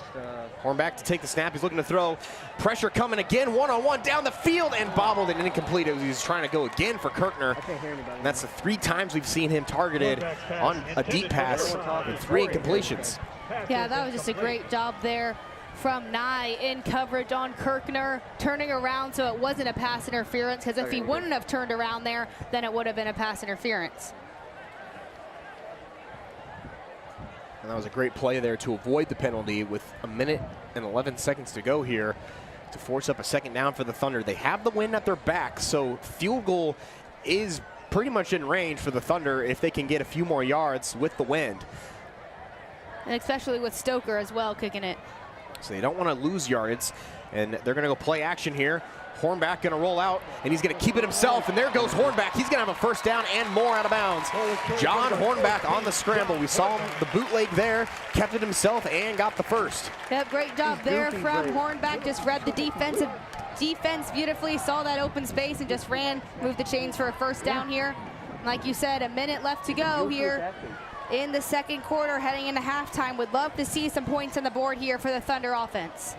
Hornback to take the snap. He's looking to throw. Pressure coming again. One-on-one down the field and bobbled and incomplete. He's trying to go again for Kirkner.
I can't hear anybody.
And that's the 3 times we've seen him targeted on a deep pass and 3 incompletions.
Yeah, that was just a great job there from Nye in coverage on Kirkner, turning around so it wasn't a pass interference, because if he wouldn't have turned around there, then it would have been a pass interference.
And that was a great play there to avoid the penalty with 1 minute and 11 seconds to go here to force up a second down for the Thunder. They have the win at their back, so field goal is pretty much in range for the Thunder if they can get a few more yards with the wind.
And especially with Stoker as well kicking it.
So they don't want to lose yards, and they're going to go play action here. Hornback going to roll out, and he's going to keep it himself, and there goes Hornback. He's going to have a first down and more out of bounds. John Hornback on the scramble. We saw him, the bootleg there, kept it himself, and got the first.
Yep, great job there from Hornback. Just read the defense beautifully, saw that open space, and just ran, moved the chains for a first down here. Like you said, 1 minute left to go here in the second quarter, heading into halftime. Would love to see some points on the board here for the Thunder offense.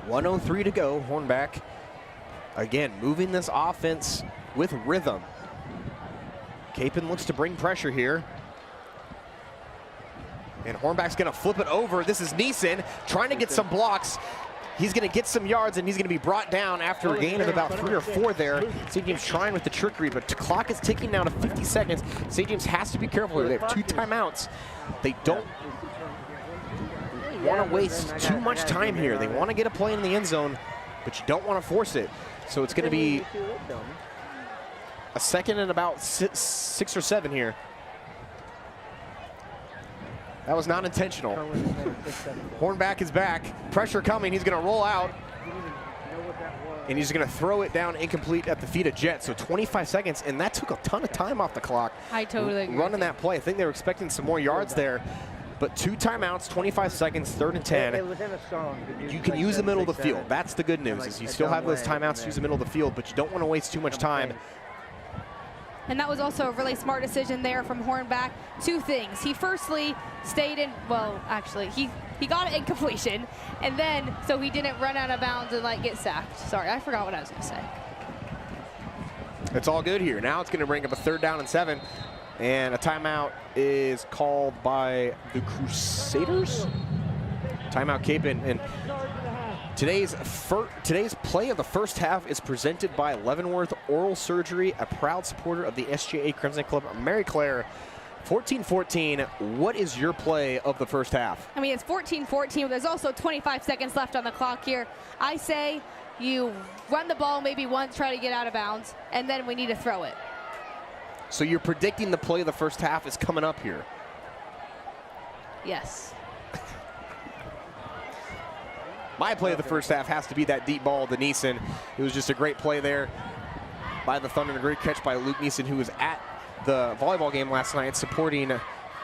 .103 to go. Hornback again moving this offense with rhythm. Kapaun looks to bring pressure here. And Hornback's going to flip it over. This is Neeson trying to get some blocks. He's going to get some yards, and he's going to be brought down after a gain of about 3 or 4 there. St. James trying with the trickery, but the clock is ticking now to 50 seconds. St. James has to be careful here. They have 2 timeouts. They don't want to waste too much time here. They want to get a play in the end zone, but you don't want to force it. So it's going to be a second and about 6 or 7 here. That was not intentional. Hornback is back. Pressure coming. He's going to roll out. And he's going to throw it down incomplete at the feet of Jet. So 25 seconds, and that took a ton of time off the clock.
I totally agree.
Running that play. I think they were expecting some more yards there. But 2 timeouts, 25 seconds, 3rd and 10.
It was in a song.
You can use the middle of the field. That's the good news, is you still have those timeouts to use the middle of the field, but you don't want to waste too much time.
And that was also a really smart decision there from Hornback. 2 things. He firstly stayed in, well, actually, he got it in completion, and then, so he didn't run out of bounds and, like, get sacked. Sorry, I forgot what I was going to say.
It's all good here. Now it's going to bring up a 3rd down and 7. And a timeout is called by the Crusaders. Timeout Kapaun. And today's play of the first half is presented by Leavenworth Oral Surgery, a proud supporter of the SJA Crimson Club. Mary Claire, 14-14, what is your play of the first half?
I mean, it's 14-14, but there's also 25 seconds left on the clock here. I say you run the ball maybe once, try to get out of bounds, and then we need to throw it.
So you're predicting the play of the first half is coming up here?
Yes.
My play of the first half has to be that deep ball to Neeson. It was just a great play there by the Thunder, and a great catch by Luke Neeson, who was at the volleyball game last night supporting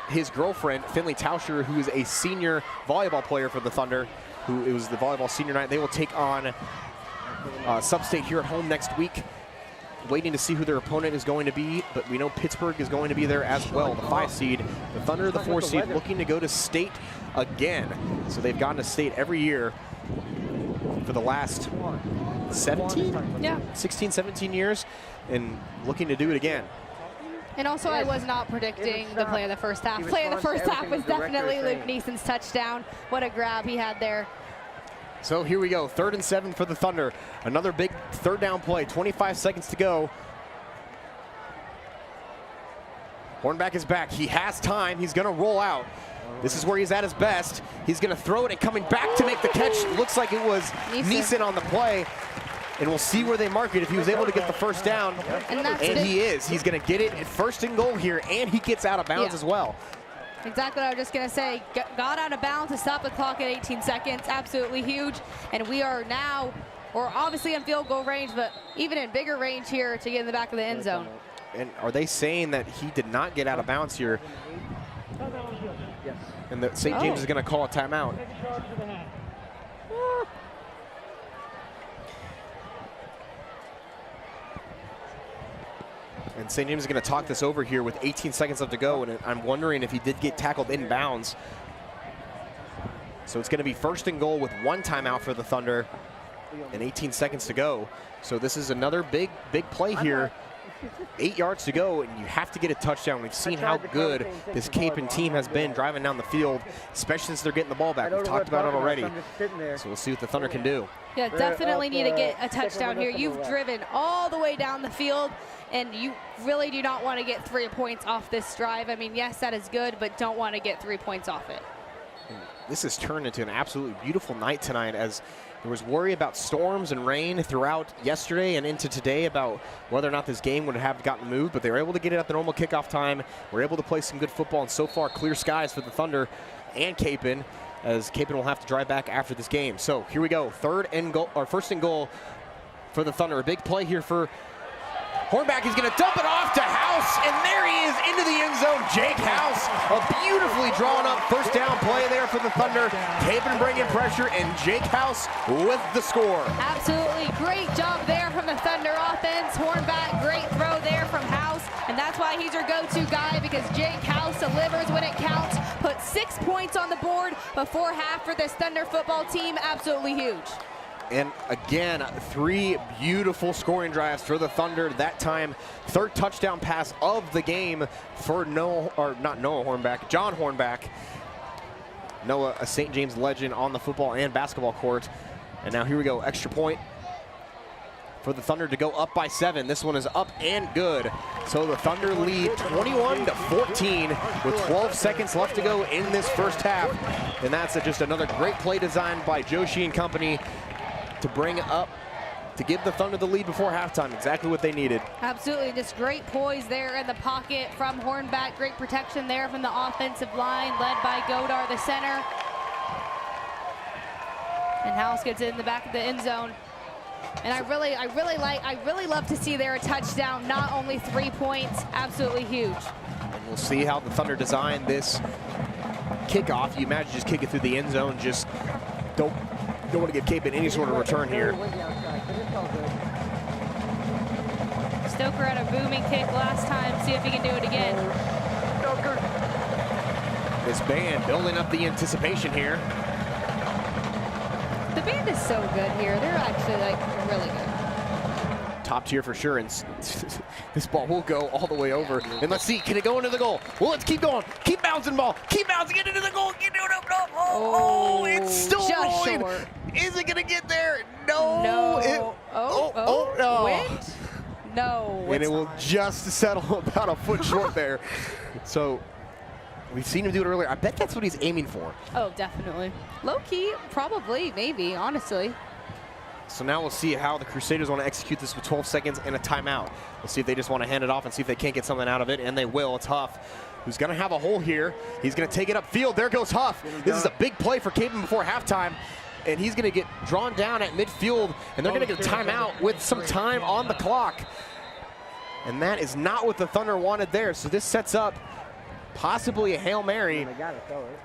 his girlfriend, Finley Tauscher, who is a senior volleyball player for the Thunder. It was the volleyball senior night. They will take on Sub-State here at home next week. Waiting to see who their opponent is going to be, but we know Pittsburgh is going to be there as well, the 5 seed. The Thunder, the 4 seed, looking to go to state again. So they've gone to state every year for the last 16, 17 years, and looking to do it again.
And also, I was not predicting the play of the first half. Play of the first half was definitely Luke Neeson's touchdown. What a grab he had there.
So here we go, 3rd and 7 for the Thunder. Another big 3rd down play, 25 seconds to go. Hornback is back, he has time, he's gonna roll out. This is where he's at his best. He's gonna throw it, and coming back to make the catch, looks like it was Neeson on the play. And we'll see where they mark it if he was able to get the first down. And he is. He's going to get it at 1st and goal here, and he gets out of bounds as well.
Exactly what I was just going to say. Got out of bounds to stop the clock at 18 seconds. Absolutely huge. And we are now, or obviously in field goal range, but even in bigger range here to get in the back of the end zone.
And are they saying that he did not get out of bounds here? And that St. James is going to call a timeout. And St. James is going to talk this over here with 18 seconds left to go, and I'm wondering if he did get tackled in bounds. So it's going to be 1st and goal with 1 timeout for the Thunder and 18 seconds to go. So this is another big play here. 8 yards to go, and you have to get a touchdown. We've seen how good this Kapaun team has been driving down the field, especially since they're getting the ball back. We've talked about it already. So we'll see what the Thunder can do.
Yeah, definitely need to get a touchdown here. You've driven all the way down the field, and you really do not want to get 3 points off this drive. I mean, yes, that is good, but don't want to get 3 points off it.
This has turned into an absolutely beautiful night tonight, as there was worry about storms and rain throughout yesterday and into today about whether or not this game would have gotten moved, but they were able to get it at the normal kickoff time. We're able to play some good football, and so far clear skies for the Thunder and Kapaun, as Kapaun will have to drive back after this game. So here we go, 1st and goal for the Thunder. A big play here for Hornback. Is going to dump it off to House, and there he is into the end zone. Jake House, a beautifully drawn up 1st down play there for the Thunder. Kapaun bringing pressure, and Jake House with the score.
Absolutely great job there from the Thunder offense. Hornback, great throw there from House, and that's why he's your go-to guy, because Jake House delivers when it counts. Put 6 points on the board before half for this Thunder football team. Absolutely huge.
And again, 3 beautiful scoring drives for the Thunder. That time, 3rd touchdown pass of the game for John Hornback. Noah, a St. James legend on the football and basketball court. And now here we go, extra point for the Thunder to go up by 7. This one is up and good. So the Thunder lead 21-14 with 12 seconds left to go in this first half. And that's just another great play designed by Joshi and company to bring up, to give the Thunder the lead before halftime. Exactly what they needed.
Absolutely, just great poise there in the pocket from Hornback. Great protection there from the offensive line, led by Godar, the center. And House gets in the back of the end zone. And I really love to see there a touchdown, not only 3 points, absolutely huge.
And we'll see how the Thunder design this kickoff. You imagine just kick it through the end zone, just don't want to give Kapaun any sort of return here.
Stoker had a booming kick last time. See if he can do it again.
This band building up the anticipation here.
The band is so good here. They're actually like really good.
Top tier for sure, and this ball will go all the way over. And let's see, can it go into the goal? Well, let's keep going. Keep bouncing ball. Keep bouncing, get into the goal. Get it up. Oh, it's still rolling. Is it gonna get there? No.
No.
No.
Went? No.
And it will just settle about a foot short there. So we've seen him do it earlier. I bet that's what he's aiming for.
Oh, definitely. Low key, probably, maybe, honestly.
So now we'll see how the Crusaders want to execute this with 12 seconds and a timeout. We'll see if they just want to hand it off and see if they can't get something out of it, and they will. It's Huff, who's going to have a hole here. He's going to take it upfield. There goes Huff. This is a big play for Kapaun before halftime, and he's going to get drawn down at midfield, and they're going to get a timeout with some time on the clock. And that is not what the Thunder wanted there, so this sets up possibly a Hail Mary.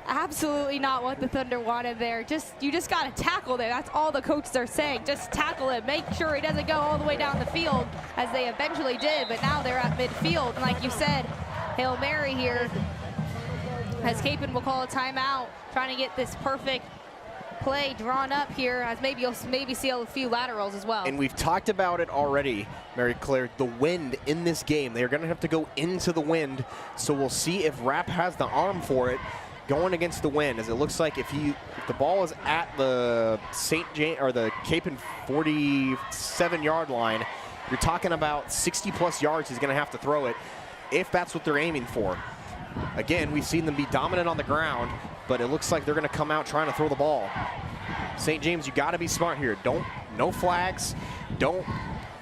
Absolutely not what the Thunder wanted there. You just got to tackle there. That's all the coaches are saying. Just tackle it. Make sure he doesn't go all the way down the field, as they eventually did, but now they're at midfield. And like you said, Hail Mary here, as Kapaun will call a timeout, trying to get this perfect play drawn up here, as you'll see a few laterals as well.
And we've talked about it already, Mary Claire, the wind in this game. They're going to have to go into the wind, so we'll see if Rapp has the arm for it going against the wind, as it looks like if the ball is at the St. James or the Kapaun 47-yard line, you're talking about 60+ yards he's going to have to throw it, if that's what they're aiming for. Again, we've seen them be dominant on the ground, but it looks like they're going to come out trying to throw the ball. St. James, you got to be smart here. No flags. Don't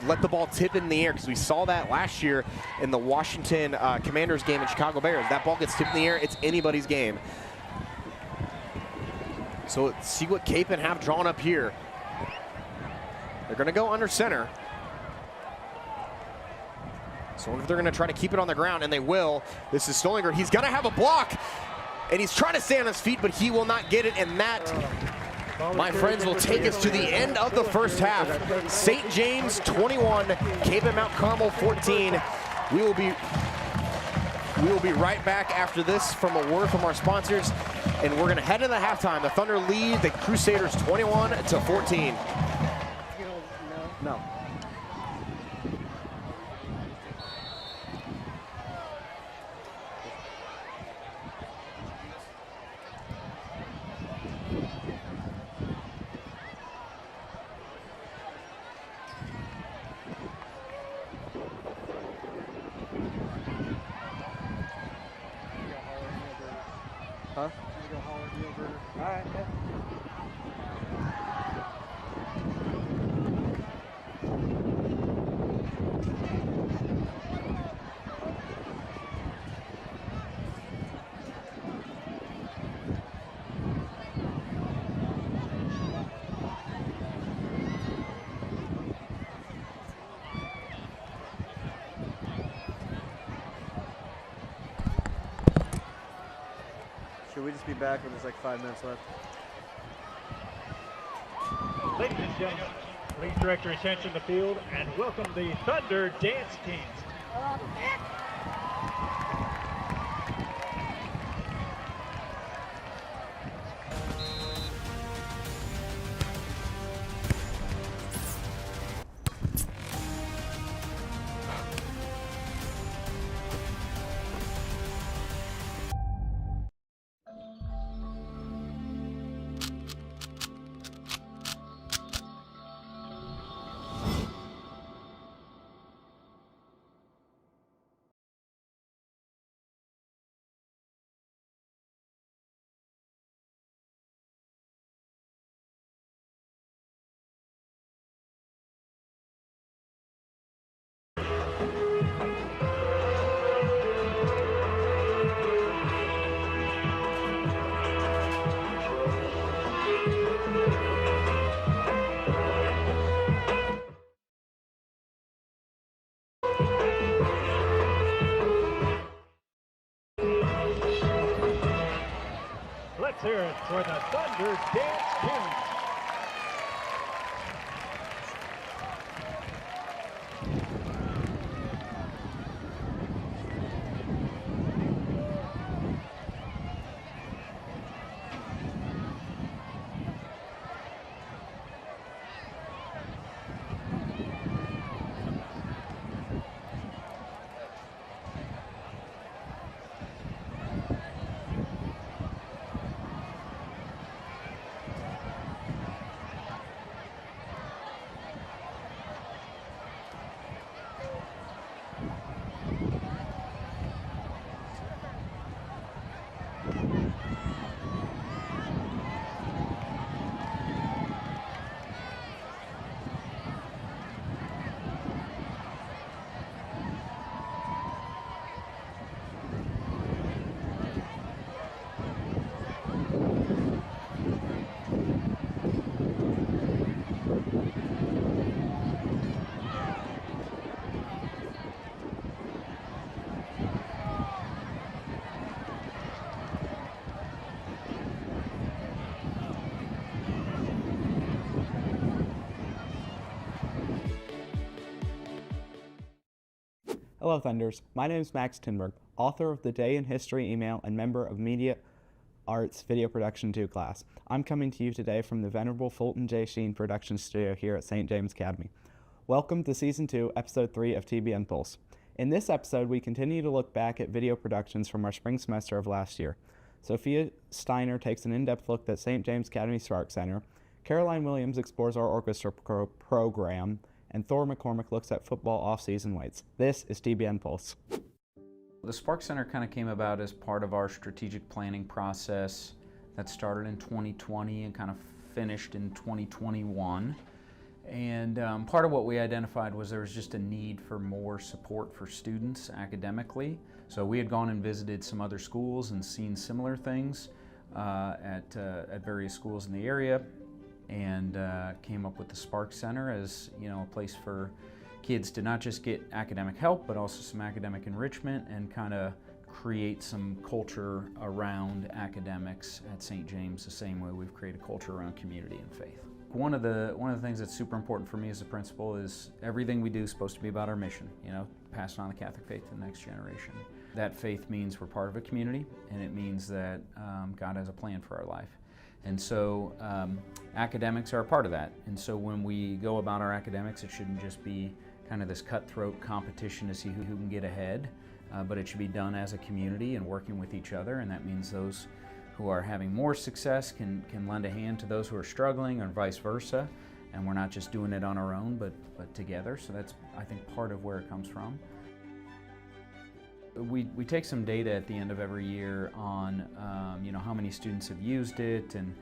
let the ball tip in the air, because we saw that last year in the Washington Commanders game in Chicago Bears. That ball gets tipped in the air, it's anybody's game. So let's see what Kapaun have drawn up here. They're going to go under center. So I wonder if they're going to try to keep it on the ground, and they will. This is Stollinger. He's going to have a block, and he's trying to stay on his feet, but he will not get it, and that, my friends, will take us to the end of the first half. St. James 21, Kapaun Mount Carmel 14. We will be right back after this from a word from our sponsors, and we're going to head into halftime. The Thunder lead the Crusaders 21-14.
No. Huh? All right. Should we just be back when there's like 5 minutes left?
Ladies and gentlemen, please direct your attention to the field and welcome the Thunder Dance Teams. Let's hear it for the Thunder Dance Teams.
Hello Thunders, my name is Max Tinberg, author of the Day in History email and member of Media Arts Video Production 2 class. I'm coming to you today from the venerable Fulton J. Sheen production studio here at St. James Academy. Welcome to Season 2, Episode 3 of TBN Pulse. In this episode, we continue to look back at video productions from our spring semester of last year. Sophia Steiner takes an in-depth look at St. James Academy Spark Center, Caroline Williams explores our orchestra program, and Thor McCormick looks at football off-season weights. This is TBN Pulse.
The Spark Center kind of came about as part of our strategic planning process that started in 2020 and kind of finished in 2021. And part of what we identified was there was just a need for more support for students academically. So we had gone and visited some other schools and seen similar things at various schools in the area, and came up with the Spark Center as, you know, a place for kids to not just get academic help, but also some academic enrichment and kind of create some culture around academics at St. James the same way we've created culture around community and faith. One of the things that's super important for me as a principal is everything we do is supposed to be about our mission, you know, passing on the Catholic faith to the next generation. That faith means we're part of a community, and it means that God has a plan for our life. And so academics are a part of that. And so when we go about our academics, it shouldn't just be kind of this cutthroat competition to see who can get ahead, but it should be done as a community and working with each other. And that means those who are having more success can lend a hand to those who are struggling, and vice versa. And we're not just doing it on our own, but together. So that's, I think, part of where it comes from. We take some data at the end of every year on you know, how many students have used it, and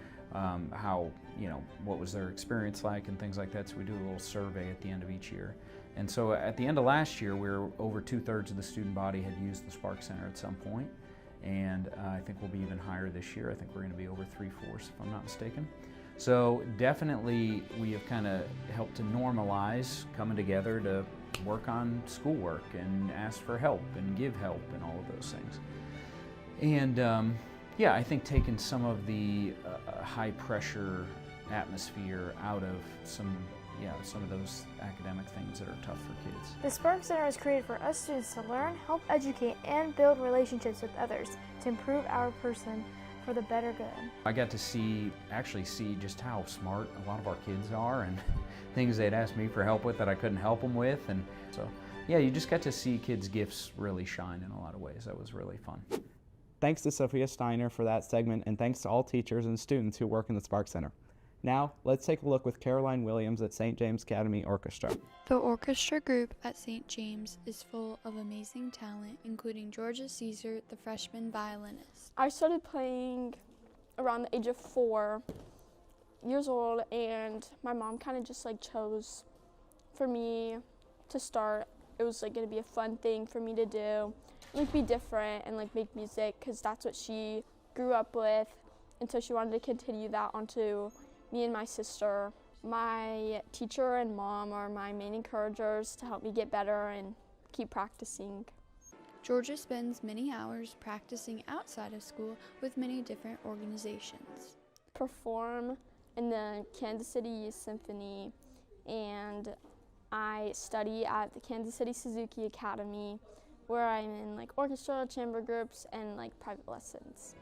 how, you know, what was their experience like and things like that. So we do a little survey at the end of each year. And so at the end of last year, over 2/3 of the student body had used the Spark Center at some point. And I think we'll be even higher this year. I think we're going to be over 3/4 if I'm not mistaken. So definitely we have kind of helped to normalize coming together to work on schoolwork and ask for help and give help and all of those things. And yeah, I think taking some of the high pressure atmosphere out of some of those academic things that are tough for kids.
The Spark Center is created for us students to learn, help educate, and build relationships with others to improve our person for the better good.
I got to actually see just how smart a lot of our kids are, and things they'd ask me for help with that I couldn't help them with. And so, yeah, you just got to see kids' gifts really shine in a lot of ways. That was really fun.
Thanks to Sophia Steiner for that segment, and thanks to all teachers and students who work in the Spark Center. Now, let's take a look with Caroline Williams at St. James Academy Orchestra.
The orchestra group at St. James is full of amazing talent, including Georgia Caesar, the freshman violinist.
I started playing around the age of 4 years old, and my mom kind of just like chose for me to start. It was like going to be a fun thing for me to do, like be different and like make music, because that's what she grew up with, and so she wanted to continue that onto me and my sister. My teacher and mom are my main encouragers to help me get better and keep practicing.
Georgia spends many hours practicing outside of school with many different organizations.
Perform in the Kansas City Youth Symphony, and I study at the Kansas City Suzuki Academy, where I'm in like orchestra, chamber groups, and like private lessons.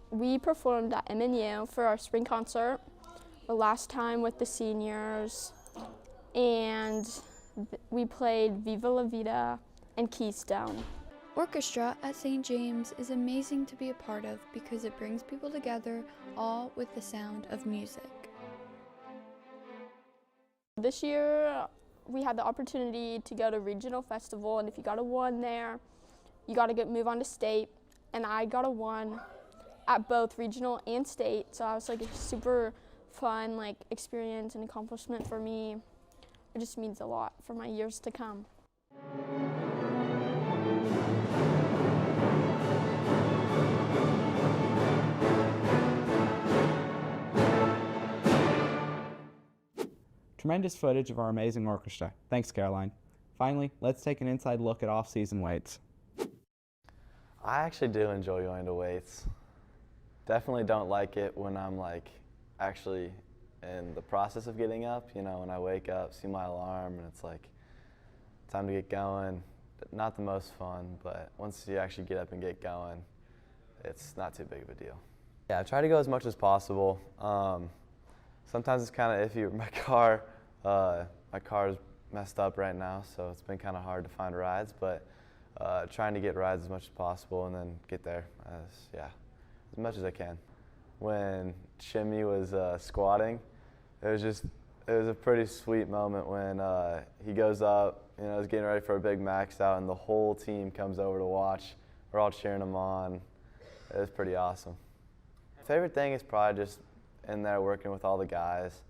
We performed at MNU for our spring concert, the last time with the seniors, and we played Viva La Vida and Keystone.
Orchestra at St. James is amazing to be a part of because it brings people together, all with the sound of music.
This year, we had the opportunity to go to regional festival, and if you got a 1 there, you got to move on to state, and I got a 1 at both regional and state, so I was like a super fun like experience and accomplishment for me. It just means a lot for my years to come.
Tremendous footage of our amazing orchestra. Thanks, Caroline. Finally, let's take an inside look at off-season weights.
I actually do enjoy going to weights. Definitely don't like it when I'm like actually in the process of getting up. You know, when I wake up, see my alarm, and it's like time to get going. Not the most fun, but once you actually get up and get going, it's not too big of a deal. Yeah, I try to go as much as possible. Sometimes it's kind of iffy with my car. My car is messed up right now, so it's been kind of hard to find rides, but trying to get rides as much as possible and then get there as much as I can. When Shimmy was squatting, it was a pretty sweet moment when he goes up, you know, he's getting ready for a big max out, and the whole team comes over to watch. We're all cheering him on. It was pretty awesome. Favorite thing is probably just in there working with all the guys,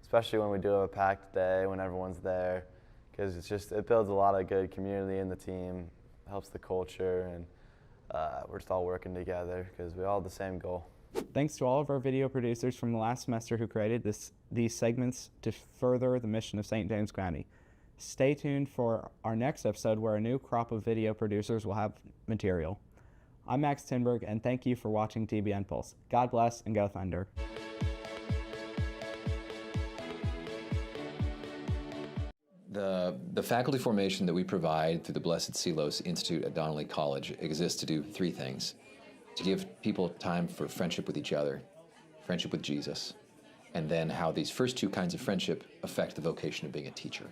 especially when we do have a packed day, when everyone's there, because it builds a lot of good community in the team, helps the culture, and we're just all working together because we all have the same goal.
Thanks to all of our video producers from the last semester who created these segments to further the mission of St. James County. Stay tuned for our next episode where a new crop of video producers will have material. I'm Max Tinberg, and thank you for watching TBN Pulse. God bless and go Thunder.
The faculty formation that we provide through the Blessed Silos Institute at Donnelly College exists to do three things: to give people time for friendship with each other, friendship with Jesus, and then how these first two kinds of friendship affect the vocation of being a teacher.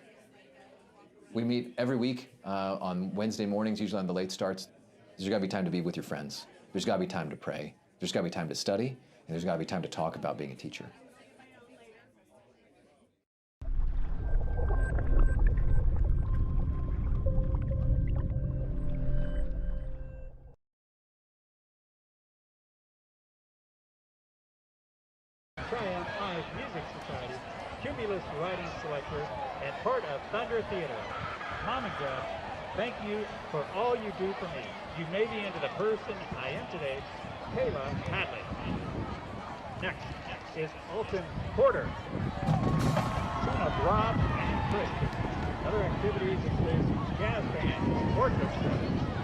We meet every week on Wednesday mornings, usually on the late starts. There's got to be time to be with your friends. There's got to be time to pray. There's got to be time to study, and there's got to be time to talk about being a teacher.
Triumph Honors Music Society, Cumulus Writing Selector, and part of Thunder Theater. Mom and Dad, thank you for all you do for me. You made me into the person I am today, Kayla Hadley. Next is Alton Porter, son of Rob and Kristen. Other activities include jazz band, orchestra,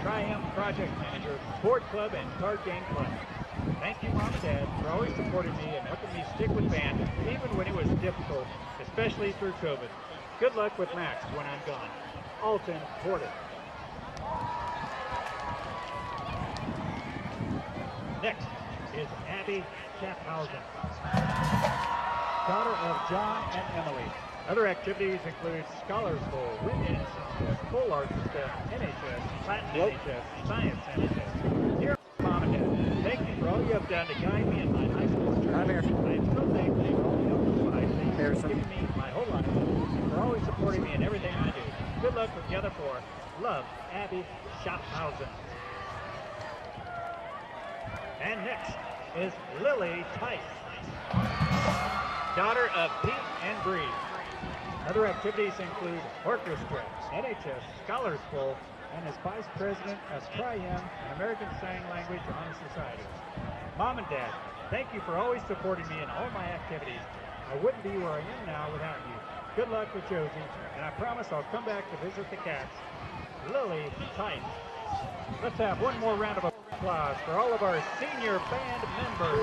Triumph Project Manager, Sport Club, and Card Game Club. Thank you, Mom and Dad, for always supporting me and helping me stick with band, even when it was difficult, especially through COVID. Good luck with Max when I'm gone. Alton Porter. Next is Abby Schaffhausen, daughter of John and Emily. Other activities include Scholars Bowl, Wind Ensemble, Full Orchestra, NHS, Latin NHS, Science NHS. Dear Mom and Dad, thank you for all you have done to guide me in my high school journey. I am so thankful for all the help and advice you've given me my whole life, and for always supporting me in everything I do. Good luck with the other four. Love, Abby Schaffhausen. And next is Lily Tice, daughter of Pete and Bree. Other activities include orchestra, NHS, Scholars Bowl, and is Vice President of Triumph and American Sign Language Honor Society. Mom and Dad, thank you for always supporting me in all my activities. I wouldn't be where I am now without you. Good luck with Josie, and I promise I'll come back to visit the cats. Lily Tice. Let's have one more round of applause for all of our senior band members.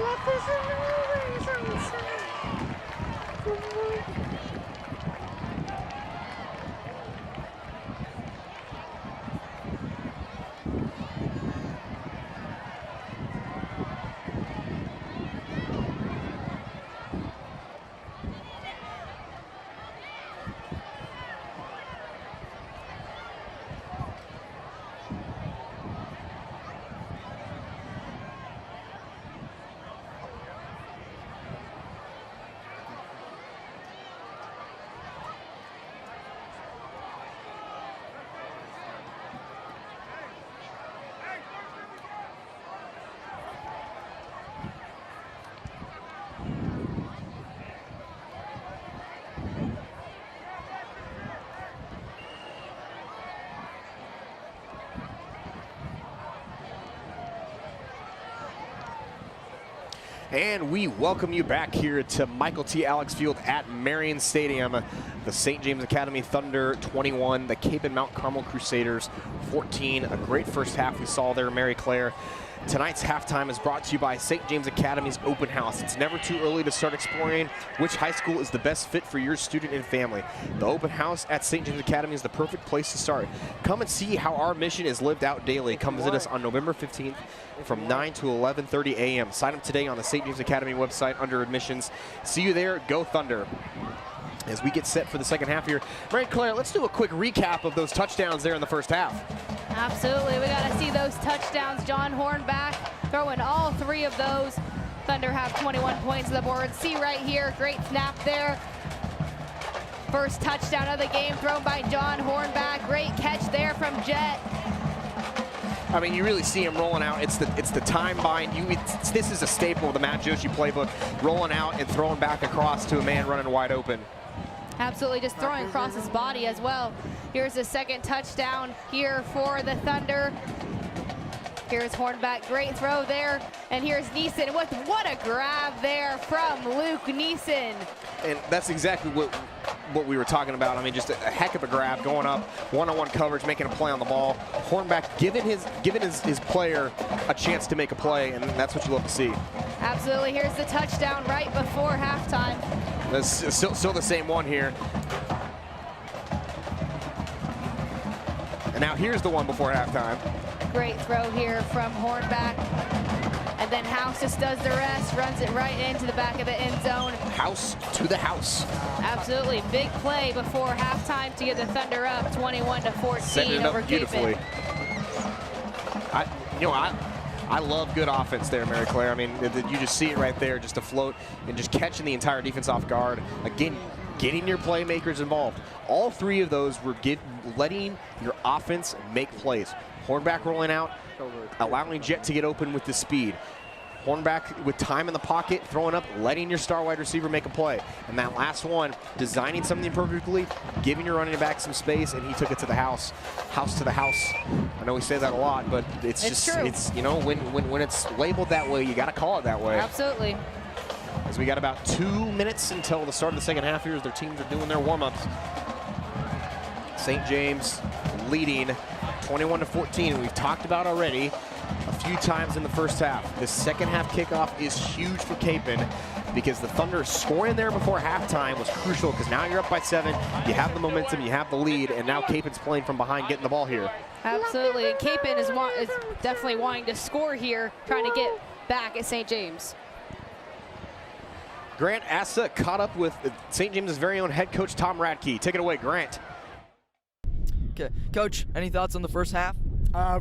And we welcome you back here to Michael T. Alex Field at Marion Stadium. The St. James Academy Thunder 21, the Cape and Mount Carmel Crusaders 14. A great first half we saw there, Mary Claire. Tonight's halftime is brought to you by St. James Academy's Open House. It's never too early to start exploring which high school is the best fit for your student and family. The Open House at St. James Academy is the perfect place to start. Come and see how our mission is lived out daily. Come visit us on November 15th from 9 to 11:30 a.m. Sign up today on the St. James Academy website under admissions. See you there. Go Thunder. As we get set for the second half here, Mary Claire, let's do a quick recap of those touchdowns there in the first half.
Absolutely, we got to see those touchdowns. John Hornback throwing all 3 of those. Thunder have 21 points on the board. See right here, great snap there. First touchdown of the game thrown by John Hornback. Great catch there from Jet.
I mean, you really see him rolling out. It's the time bind. This is a staple of the Matt Joshi playbook, rolling out and throwing back across to a man running wide open.
Absolutely, just throwing across his body as well. Here's the second touchdown here for the Thunder. Here's Hornback, great throw there. And here's Neeson with what a grab there from Luke Neeson.
And that's exactly what we were talking about. I mean, just a heck of a grab, going up, one-on-one coverage, making a play on the ball. Hornback giving his player a chance to make a play, and that's what you love to see.
Absolutely, here's the touchdown right before halftime.
That's still the same one here. And now here's the one before halftime.
Great throw here from Hornback. And then House just does the rest, runs it right into the back of the end zone.
House to the house.
Absolutely, big play before halftime to get the Thunder up 21-14 over
beautifully.
Kapaun.
I love good offense there, Mary Claire. I mean, you just see it right there, just to float and just catching the entire defense off guard. Again, getting your playmakers involved. All 3 of those were letting your offense make plays. Hornback rolling out, allowing Jet to get open with the speed. Hornback with time in the pocket, throwing up, letting your star wide receiver make a play. And that last one, designing something perfectly, giving your running back some space, and he took it to the house. House to the house. I know we say that a lot, but it's
true.
It's you know, when it's labeled that way, you got to call it that way.
Absolutely.
As we got about 2 minutes until the start of the second half here as their teams are doing their warm-ups. St. James leading 21-14. We've talked about already a few times in the first half. This second half kickoff is huge for Kapaun because the Thunder scoring there before halftime was crucial because now you're up by 7, you have the momentum, you have the lead, and now Kapaun's playing from behind, getting the ball here.
Absolutely, and Kapaun is definitely wanting to score here, trying to get back at St. James.
Grant Assa caught up with St. James's very own head coach, Tom Radke. Take it away, Grant.
Okay, Coach, any thoughts on the first half?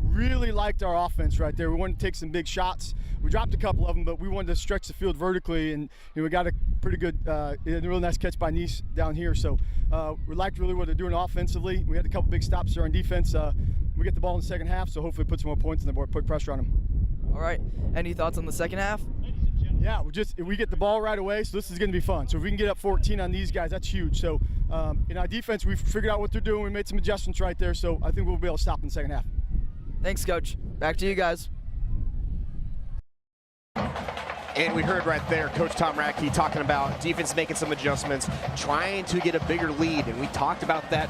Really liked our offense right there. We wanted to take some big shots. We dropped a couple of them, but we wanted to stretch the field vertically, and we got a pretty good, a real nice catch by Nice down here. So we liked really what they're doing offensively. We had a couple big stops there on defense. We get the ball in the second half, so hopefully put some more points on the board, put pressure on them.
All right, any thoughts on the second half?
Yeah, we get the ball right away, so this is going to be fun. So if we can get up 14 on these guys, that's huge. So in our defense, we've figured out what they're doing. We made some adjustments right there, so I think we'll be able to stop in the second half.
Thanks, Coach. Back to you guys.
And we heard right there Coach Tom Radke talking about defense making some adjustments, trying to get a bigger lead. And we talked about that,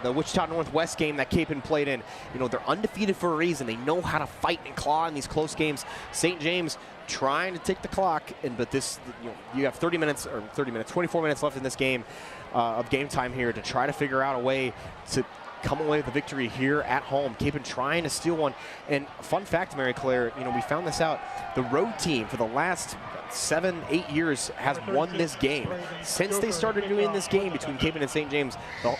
the Wichita Northwest game that Kapaun played in. You know, they're undefeated for a reason. They know how to fight and claw in these close games. St. James trying to take the clock, but this, you have 24 minutes left in this game of game time here to try to figure out a way to come away with the victory here at home. Kapaun trying to steal one. And fun fact, Mary Claire, we found this out. The road team for the last 7-8 years has won this game. Since they started doing this game between Kapaun and St. James,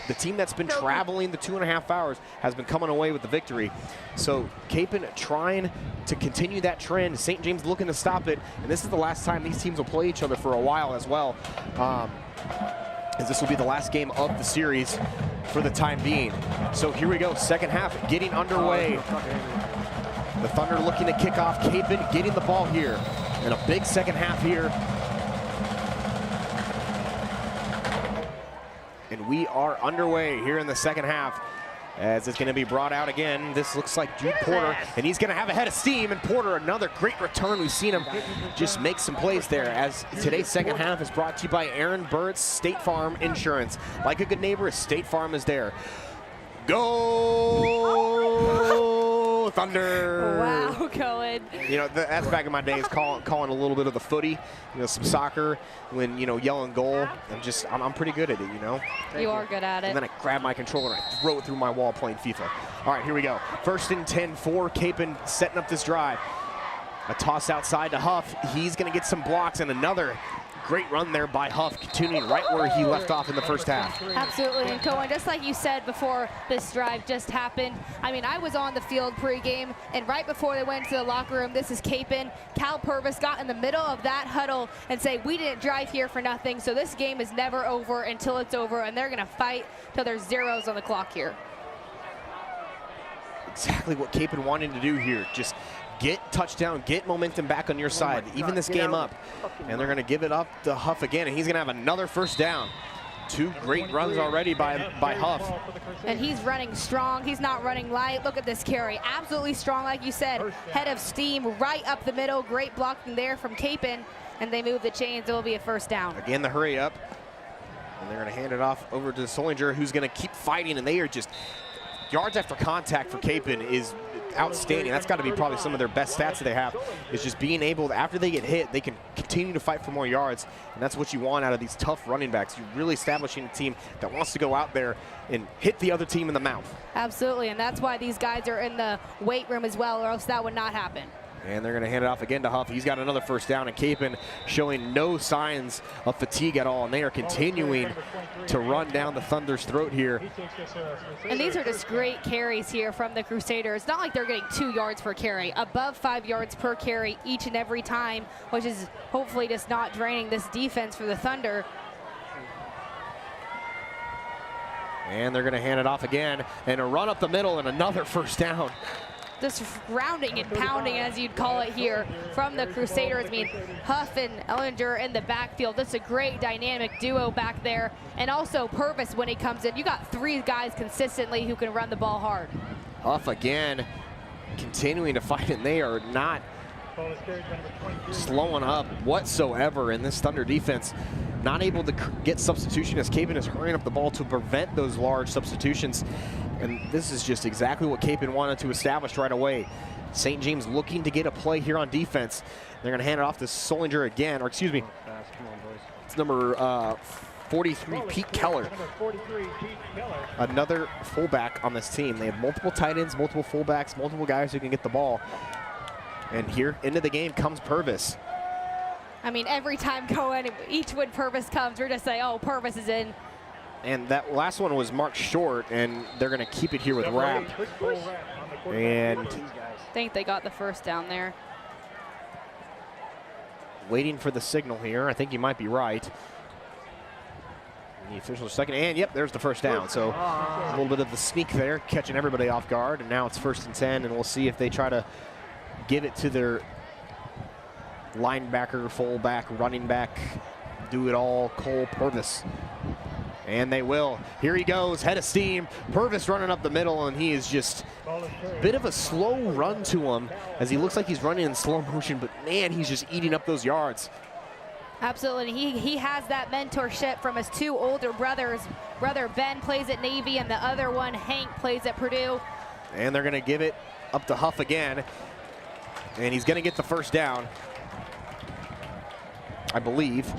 the team that's been traveling the 2.5 hours has been coming away with the victory. So Kapaun trying to continue that trend. St. James looking to stop it. And this is the last time these teams will play each other for a while as well. As this will be the last game of the series for the time being. So here we go, second half getting underway. The Thunder looking to kick off. Kapaun getting the ball here. And a big second half here. And we are underway here in the second half. As it's going to be brought out again. This looks like Jude Porter, and he's going to have a head of steam. And Porter, another great return. We've seen him just make some plays there. As today's second half is brought to you by Aaron Burt's State Farm Insurance. Like a good neighbor, State Farm is there. Go Thunder.
Wow, Cohen.
You know, that's back in my days, calling a little bit of the footy, you know, some soccer, when, you know, yelling goal. I'm pretty good at it, you know.
You are good at it.
And then I grab my controller and I throw it through my wall playing FIFA. All right, here we go. 1st and 10 for Kapaun, setting up this drive. A toss outside to Huff. He's going to get some blocks, and another great run there by Huff, continuing right where he left off in the first half.
Absolutely, and Cohen, just like you said before this drive just happened, I mean, I was on the field pregame, and right before they went to the locker room, this is Kapaun. Cal Purvis got in the middle of that huddle and say, we didn't drive here for nothing, so this game is never over until it's over, and they're going to fight till there's zeros on the clock here.
Exactly what Kapaun wanted to do here. Just get touchdown, get momentum back on your side, even this game up. And they're going to give it up to Huff again, and he's going to have another first down. 2 great runs already by Huff.
And he's running strong. He's not running light. Look at this carry. Absolutely strong, like you said. Head of steam right up the middle. Great blocking there from Kapaun. And they move the chains. It will be a first down.
Again, the hurry up. And they're going to hand it off over to Solinger, who's going to keep fighting. And they are just yards after contact for Kapaun is outstanding. That's got to be probably some of their best stats that they have, is just being able to, after they get hit, they can continue to fight for more yards, and that's what you want out of these tough running backs. You're really establishing a team that wants to go out there and hit the other team in the mouth.
Absolutely, and that's why these guys are in the weight room as well, or else that would not happen.
And they're going to hand it off again to Huff. He's got another first down, and Kapaun showing no signs of fatigue at all, and they are continuing to run down the Thunder's throat here.
And these are just great carries here from the Crusaders. It's not like they're getting 2 yards per carry, above 5 yards per carry each and every time, which is hopefully just not draining this defense for the Thunder.
And they're going to hand it off again, and a run up the middle and another first down.
Just rounding and pounding, as you'd call it here, from the Crusaders. I mean, Huff and Ellinger in the backfield. That's a great dynamic duo back there. And also Purvis when he comes in. You got 3 guys consistently who can run the ball hard.
Huff again, continuing to fight, and they are not slowing up whatsoever in this Thunder defense. Not able to get substitution as Kapaun is hurrying up the ball to prevent those large substitutions. And this is just exactly what Kapaun wanted to establish right away. St. James looking to get a play here on defense. They're going to hand it off to Solinger again, or excuse me, it's number 43, Pete Keller. Another fullback on this team. They have multiple tight ends, multiple fullbacks, multiple guys who can get the ball. And here into the game comes Purvis.
I mean, every time Cohen, each when Purvis comes, we're just like, oh, Purvis is in.
And that last one was marked short, and they're going to keep it here with Rapp. And
I think they got the first down there.
Waiting for the signal here. I think you might be right. The official second, and yep, there's the first down. So a little bit of the sneak there, catching everybody off guard. And now it's 1st and 10, and we'll see if they try to give it to their linebacker, fullback, running back, do it all, Cole Purvis. And they will. Here he goes, head of steam. Purvis running up the middle, and he is just a bit of a slow run to him as he looks like he's running in slow motion, but man, he's just eating up those yards.
Absolutely. He has that mentorship from his 2 older brothers. Brother Ben plays at Navy, and the other one, Hank, plays at Purdue.
And they're going to give it up to Huff again, and he's going to get the first down, I believe.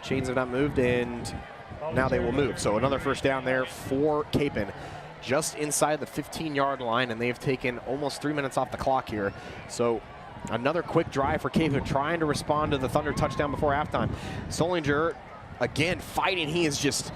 Chains have not moved, and now they will move. So another first down there for Kapaun, just inside the 15-yard line, and they've taken almost 3 minutes off the clock here. So another quick drive for Kapaun, trying to respond to the Thunder touchdown before halftime. Solinger, again, fighting. He is just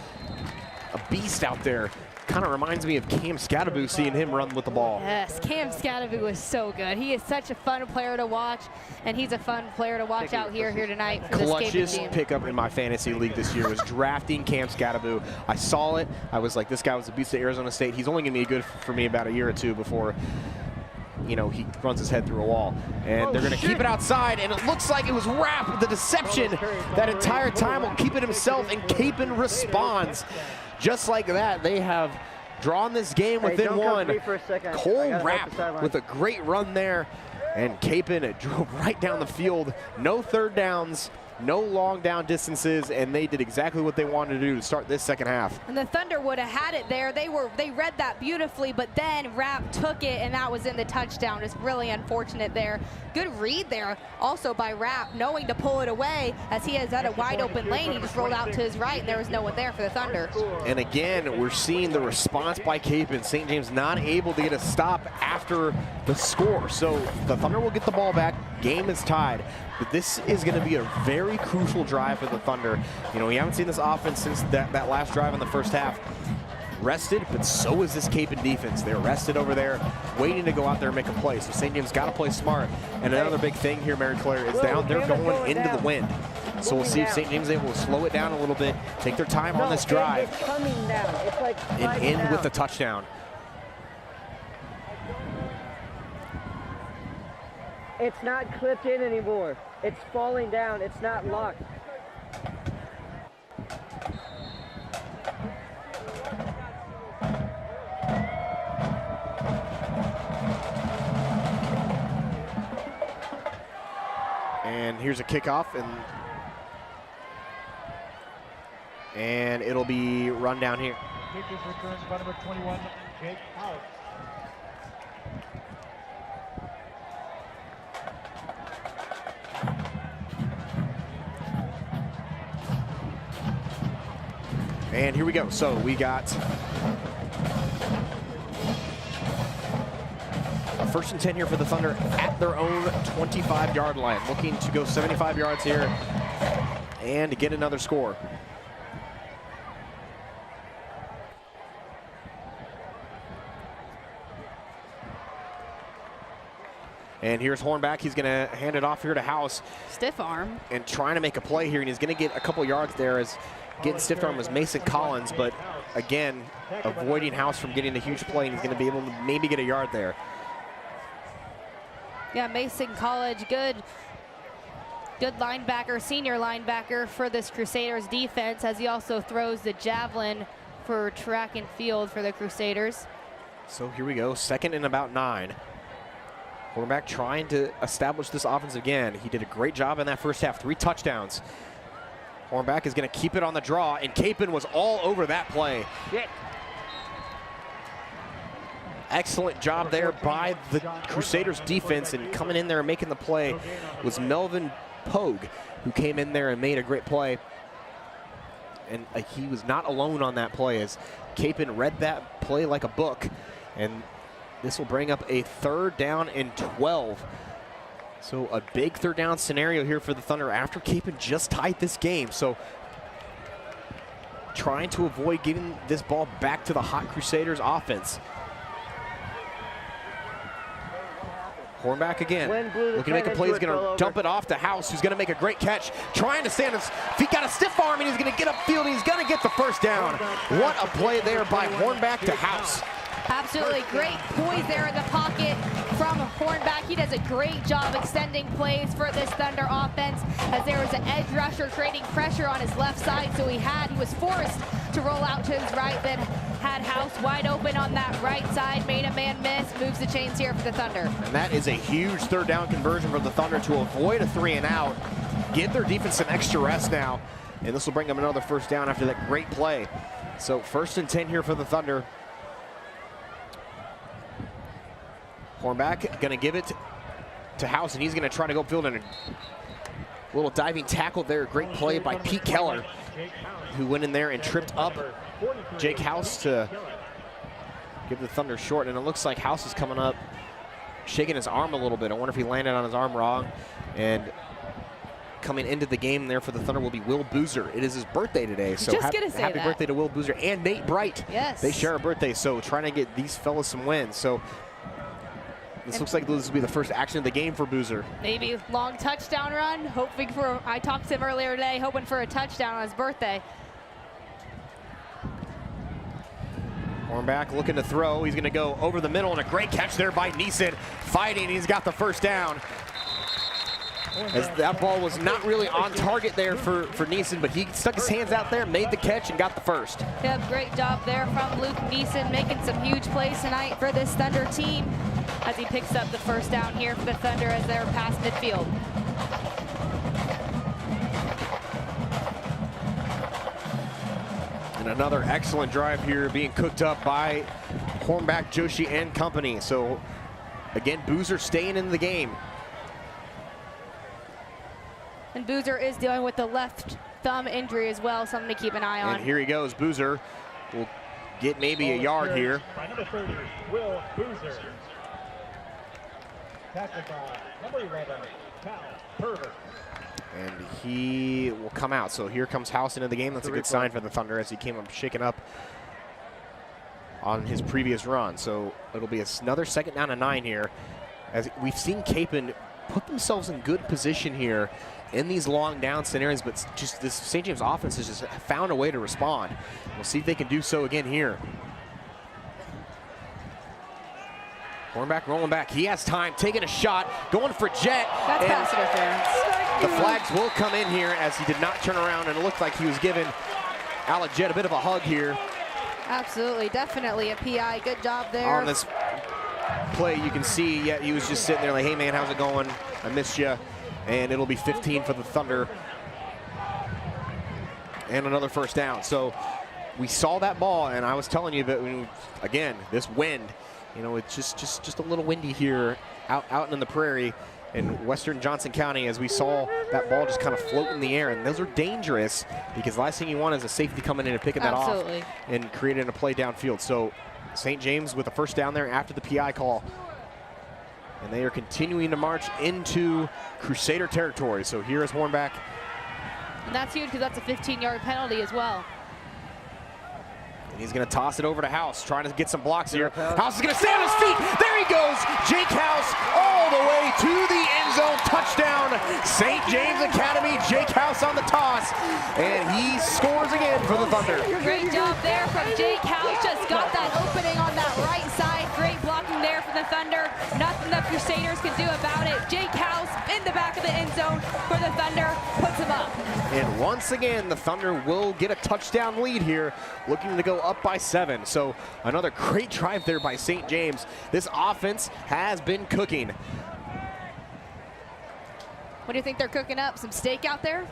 a beast out there. Kind of reminds me of Cam Scattaboo, seeing him run with the ball.
Yes, Cam Scattaboo is so good. He is such a fun player to watch, and he's a fun player to watch out here tonight for this
Clutchest
team.
pickup in my fantasy league this year was drafting Cam Scattaboo. I saw it. I was like, this guy was a beast at Arizona State. He's only going to be good for me about a year or two before, you know, he runs his head through a wall. And they're going to keep it outside, and it looks like it was Rapp with the deception that entire time. Will keep it himself, and Kapaun responds. Just like that, they have drawn this game within one. Cole Rapp with a great run there, and Kapaun drove right down the field. No third downs No long down distances, and they did exactly what they wanted to do to start this second half.
And the Thunder would have had it there. They read that beautifully, but then Rapp took it, and that was in the touchdown. It's really unfortunate there. Good read there also by Rapp, knowing to pull it away as he has had a wide open lane. He just rolled out to his right, and there was no one there for the Thunder.
And again, we're seeing the response by Kapaun. St. James not able to get a stop after the score. So the Thunder will get the ball back. Game is tied. But this is going to be a very crucial drive for the Thunder. You know, we haven't seen this offense since that last drive in the first half. Rested, but so is this Kapaun defense. They're rested over there, waiting to go out there and make a play. So St. James got to play smart. And another big thing here, Mary Claire, is down there going into the wind. So we'll see if St. James is able to slow it down a little bit, take their time on this drive,
It's coming down. It's like
and end with the touchdown.
It's not clipped in anymore. It's falling down. It's not locked.
And here's a kickoff, and it'll be run down here.
Kick is returned by number 21, Jake House.
And here we go. So we got a 1st and 10 here for the Thunder at their own 25-yard line. Looking to go 75 yards here and to get another score. And here's Hornback. He's going to hand it off here to House.
Stiff arm.
And trying to make a play here, and he's going to get a couple yards there. As getting stiff arm was Mason Collins, but again, avoiding House from getting a huge play, and he's going to be able to maybe get a yard there.
Yeah, Mason College, good linebacker, senior linebacker for this Crusaders defense, as he also throws the javelin for track and field for the Crusaders.
So here we go, 2nd and about 9. Hornback trying to establish this offense again. He did a great job in that first half, 3 touchdowns. Hornback is going to keep it on the draw, and Kapaun was all over that play. Excellent job there by the Crusaders defense, and coming in there and making the play was Melvin Pogue, who came in there and made a great play. And he was not alone on that play, as Kapaun read that play like a book. And this will bring up a 3rd down and 12. So a big 3rd down scenario here for the Thunder after Kapaun just tied this game. So trying to avoid giving this ball back to the hot Crusaders offense. Hornback again, looking to make a play. He's going to dump it off to House, who's going to make a great catch. Trying to stand his feet, got a stiff arm, and he's going to get upfield, and he's going to get the 1st down. What a play there by Hornback to House.
Absolutely great poise there in the pocket from Hornback. He does a great job extending plays for this Thunder offense, as there was an edge rusher creating pressure on his left side, so he was forced to roll out to his right, then had House wide open on that right side, made a man miss, moves the chains here for the Thunder.
And that is a huge 3rd down conversion for the Thunder to avoid a 3 and out, give their defense some extra rest now, and this will bring them another 1st down after that great play. So 1st and 10 here for the Thunder. Hornback going to give it to House, and he's going to try to go upfield, and a little diving tackle there. Great play by Pete Keller, who went in there and tripped up Jake House to give the Thunder short. And it looks like House is coming up, shaking his arm a little bit. I wonder if he landed on his arm wrong. And coming into the game there for the Thunder will be Will Boozer. It is his birthday today, so happy birthday to Will Boozer and Nate Bright.
Yes.
They share a birthday, so trying to get these fellas some wins. So this looks like this will be the first action of the game for Boozer.
Maybe long touchdown run, hoping for, I talked to him earlier today, hoping for a touchdown on his birthday.
Hornback looking to throw. He's going to go over the middle, and a great catch there by Neeson. Fighting, he's got the 1st down. As that ball was not really on target there for Neeson, but he stuck his hands out there, made the catch, and got the 1st.
Yeah, great job there from Luke Neeson, making some huge plays tonight for this Thunder team, as he picks up the 1st down here for the Thunder as they're past midfield.
Another excellent drive here being cooked up by Hornback, Joshi, and company. So again, Boozer staying in the game.
And Boozer is dealing with the left thumb injury as well, something to keep an eye on.
And here he goes. Boozer will get maybe a yard here.
By number 30, Will Boozer. Tackled by number 11, Cal Perver.
And he will come out. So here comes House into the game. That's a good sign for the Thunder as he came up shaken up on his previous run. So it'll be another 2nd down and 9 here. As we've seen Kapaun put themselves in good position here in these long down scenarios, but just this St. James offense has just found a way to respond. We'll see if they can do so again here. Hornback rolling back. He has time, taking a shot, going for Jet.
That's pass interference.
The flags will come in here as he did not turn around, and it looked like he was giving Alec Jet a bit of a hug here.
Absolutely, definitely a PI. Good job there.
On this play, you can see, yeah, he was just sitting there like, hey man, how's it going? I missed you. And it'll be 15 for the Thunder. And another 1st down. So we saw that ball, and I was telling you that, again, this wind, you know, it's just a little windy here out in the prairie in western Johnson County as we saw that ball just kind of float in the air. And those are dangerous because the last thing you want is a safety coming in and picking that off and creating a play downfield. So St. James with the 1st down there after the PI call. And they are continuing to march into Crusader territory. So here is Hornback.
And that's huge because that's a 15-yard penalty as well.
And he's going to toss it over to House, trying to get some blocks here. House is going to stay on his feet. There he goes. Jake House all the way to the end zone. Touchdown, St. James Academy. Jake House on the toss. And he scores again for the Thunder.
Great job there from Jake House. Just got that opening on that right side. Great blocking there for the Thunder. Nothing the Crusaders can do about it. Jake House in the back of the end zone for the Thunder. Puts him up.
And once again, the Thunder will get a touchdown lead here, looking to go up by 7. So another great drive there by St. James. This offense has been cooking.
What do you think they're cooking up? Some steak out there?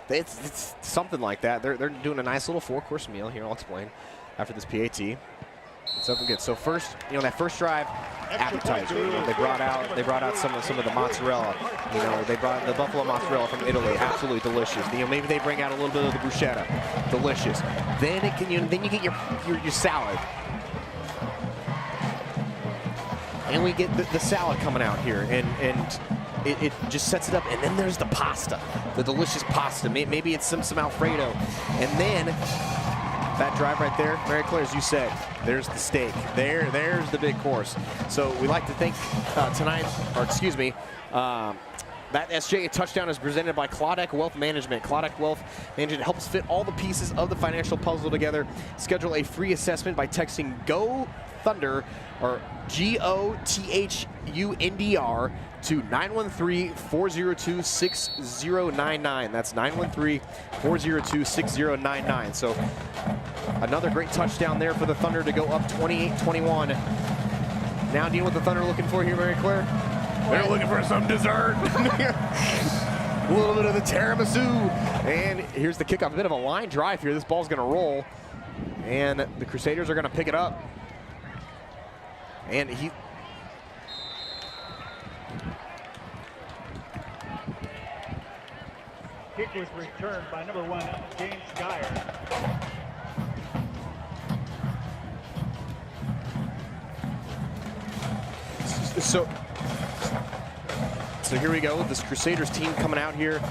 It's something like that. They're doing a nice little 4-course meal here. I'll explain after this PAT. It's something good. So first, you know, that first drive, appetizer. You know, they brought out some of the mozzarella. You know, they brought the buffalo mozzarella from Italy. Absolutely delicious. You know, maybe they bring out a little bit of the bruschetta. Delicious. Then then you get your salad. And we get the salad coming out here, and it just sets it up. And then there's the pasta, the delicious pasta. Maybe it's some Alfredo. And then that drive right there, Mary Claire, as you said, there's the steak. There's the big course. So we like to think that SJ touchdown is presented by Claudec Wealth Management. Claudec Wealth Management helps fit all the pieces of the financial puzzle together. Schedule a free assessment by texting GO Thunder or GOTHUNDR to 913-402-6099. That's 913-402-6099. So another great touchdown there for the Thunder to go up 28-21. Now dealing with the Thunder looking for here, Mary Claire? They're looking for some dessert. A little bit of the tiramisu. And here's the kickoff. A bit of a line drive here. This ball's going to roll. And the Crusaders are going to pick it up. And he...
Kick was returned by number 1, James Geyer.
So here we go. This Crusaders team coming out here.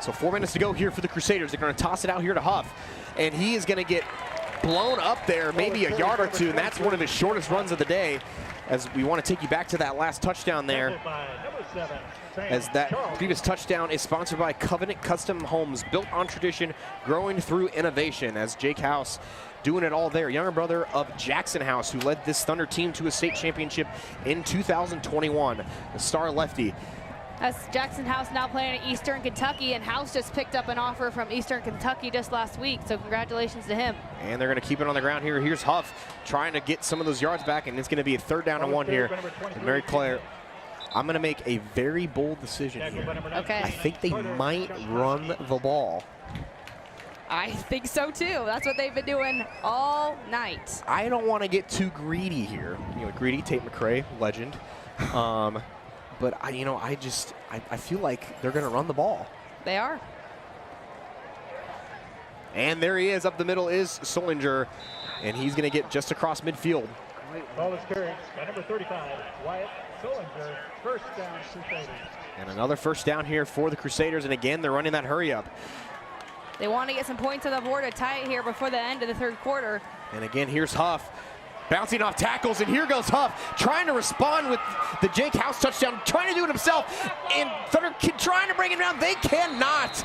So 4 minutes to go here for the Crusaders. They're going to toss it out here to Huff. And he is going to get blown up there, maybe a yard or two. And that's one of his shortest runs of the day. As we want to take you back to that last touchdown there. As that previous touchdown is sponsored by Covenant Custom Homes, built on tradition, growing through innovation. As Jake House doing it all there, younger brother of Jackson House, who led this Thunder team to a state championship in 2021, the star lefty.
As Jackson House now playing at Eastern Kentucky, and House just picked up an offer from Eastern Kentucky just last week, so congratulations to him.
And they're going to keep it on the ground here. Here's Huff trying to get some of those yards back, and it's going to be a 3rd down and 1 here. And Mary Claire, I'm going to make a very bold decision here.
Okay.
I think they might run the ball.
I think so too. That's what they've been doing all night.
I don't want to get too greedy here. You know, greedy Tate McRae, legend. But I feel like they're going to run the ball.
They are.
And there he is. Up the middle is Solinger, and he's going to get just across midfield.
Ball is carried by number 35, Wyatt Solinger. First down, Crusaders.
And another first down here for the Crusaders, and again, they're running that hurry up.
They want to get some points on the board to tie it here before the end of the third quarter.
And again, here's Huff. Bouncing off tackles, and here goes Huff, trying to respond with the Jake House touchdown, trying to do it himself, and Thunder trying to bring him down. They cannot.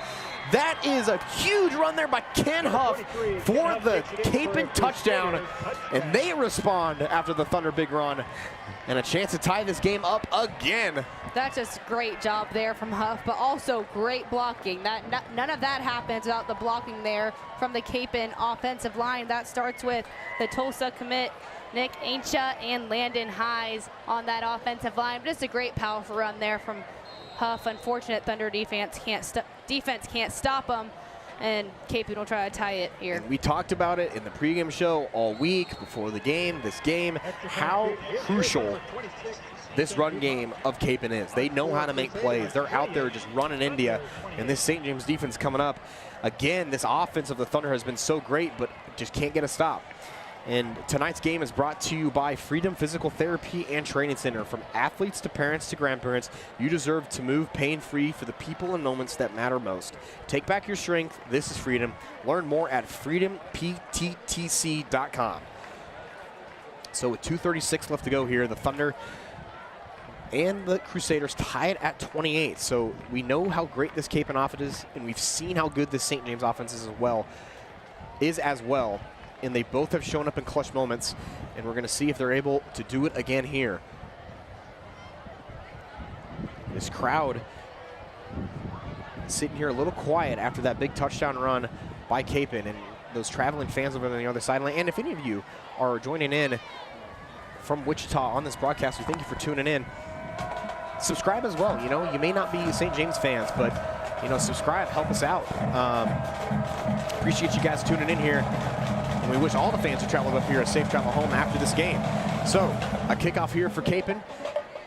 That is a huge run there by Ken Huff for the Kapaun touchdown, and they respond after the Thunder big run, and a chance to tie this game up again.
That's just great job there from Huff, but also great blocking. None of that happens without the blocking there from the Kapaun offensive line. That starts with the Tulsa commit, Nick Aincha and Landon Highs on that offensive line. Just a great powerful run there from Huff. Unfortunate Thunder defense can't stop them, and Kapaun will try to tie it here.
And we talked about it in the pregame show all week before the game, this game, how crucial this run game of Kapaun is. They know how to make plays. They're out there just running India, and this St. James defense coming up. Again, this offense of the Thunder has been so great, but just can't get a stop. And tonight's game is brought to you by Freedom Physical Therapy and Training Center. From athletes to parents to grandparents, you deserve to move pain-free for the people and moments that matter most. Take back your strength. This is freedom. Learn more at freedompttc.com. So with 2:36 left to go here, the Thunder and the Crusaders tied at 28. So we know how great this Kapaun offense is, and we've seen how good this St. James offense is as well. And they both have shown up in clutch moments, and we're going to see if they're able to do it again here. This crowd sitting here a little quiet after that big touchdown run by Kapaun, and those traveling fans over on the other sideline. And if any of you are joining in from Wichita on this broadcast, we thank you for tuning in. Subscribe as well. You know, you may not be St. James fans, but you know, subscribe, help us out. Appreciate you guys tuning in here. And we wish all the fans who traveled up here a safe travel home after this game. So, a kickoff here for Kapaun,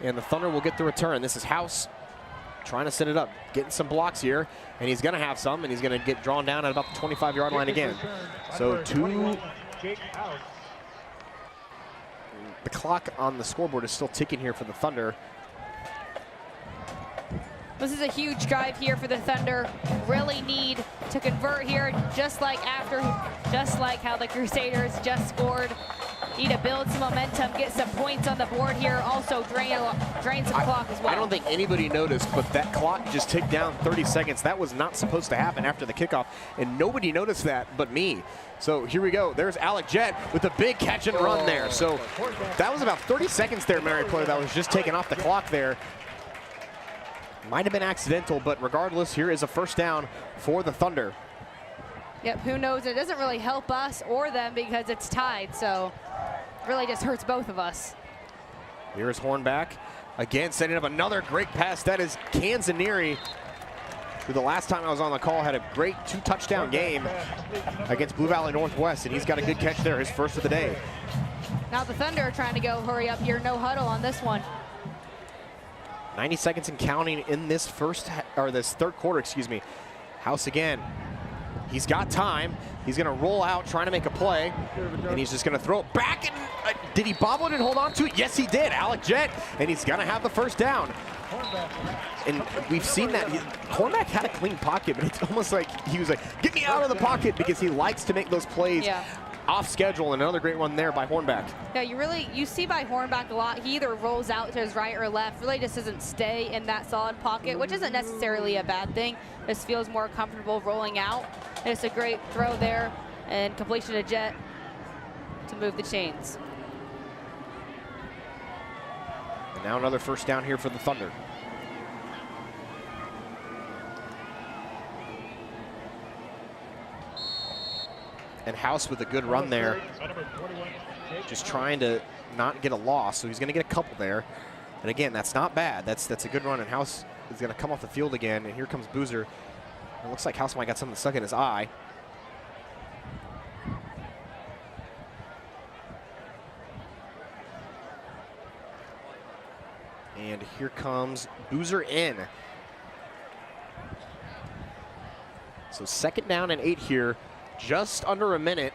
and the Thunder will get the return. This is House trying to set it up, getting some blocks here, and he's going to have some, and he's going to get drawn down at about the 25-yard line again. So, the clock on the scoreboard is still ticking here for the Thunder.
This is a huge drive here for the Thunder. Really need to convert here, just like how the Crusaders just scored. Need to build some momentum, get some points on the board here. Also drain some clock as well.
I don't think anybody noticed, but that clock just ticked down 30 seconds. That was not supposed to happen after the kickoff, and nobody noticed that but me. So here we go. There's Alec Jett with a big catch and run there. So that was about 30 seconds there, Mary Claire, that was just taken off the clock there. Might have been accidental, but regardless, here is a first down for the Thunder.
Yep, who knows? It doesn't really help us or them because it's tied, so it really just hurts both of us.
Here's Hornback, again setting up another great pass. That is Canzanieri, who the last time I was on the call had a great 2-touchdown game against Blue Valley Northwest, and he's got a good catch there, his first of the day.
Now the Thunder are trying to go hurry up here, no huddle on this one.
90 seconds and counting in this this third quarter, excuse me. House again. He's got time. He's going to roll out, trying to make a play, and he's just going to throw it back. And did he bobble it and hold on to it? Yes, he did. Alec Jett, and he's going to have the first down. And we've seen that. Hornback had a clean pocket, but it's almost like he was like, get me out of the pocket, because he likes to make those plays off schedule. And another great one there by Hornback.
Yeah, you see by Hornback a lot. He either rolls out to his right or left, really just doesn't stay in that solid pocket, which isn't necessarily a bad thing. Just feels more comfortable rolling out. And it's a great throw there and completion to Jett to move the chains.
And now another first down here for the Thunder. And House with a good run there. Just trying to not get a loss, so he's going to get a couple there. And again, that's not bad. That's a good run, and House is going to come off the field again, and here comes Boozer. It looks like House might got something stuck in his eye. And here comes Boozer in. So 2nd down and 8 here, just under a minute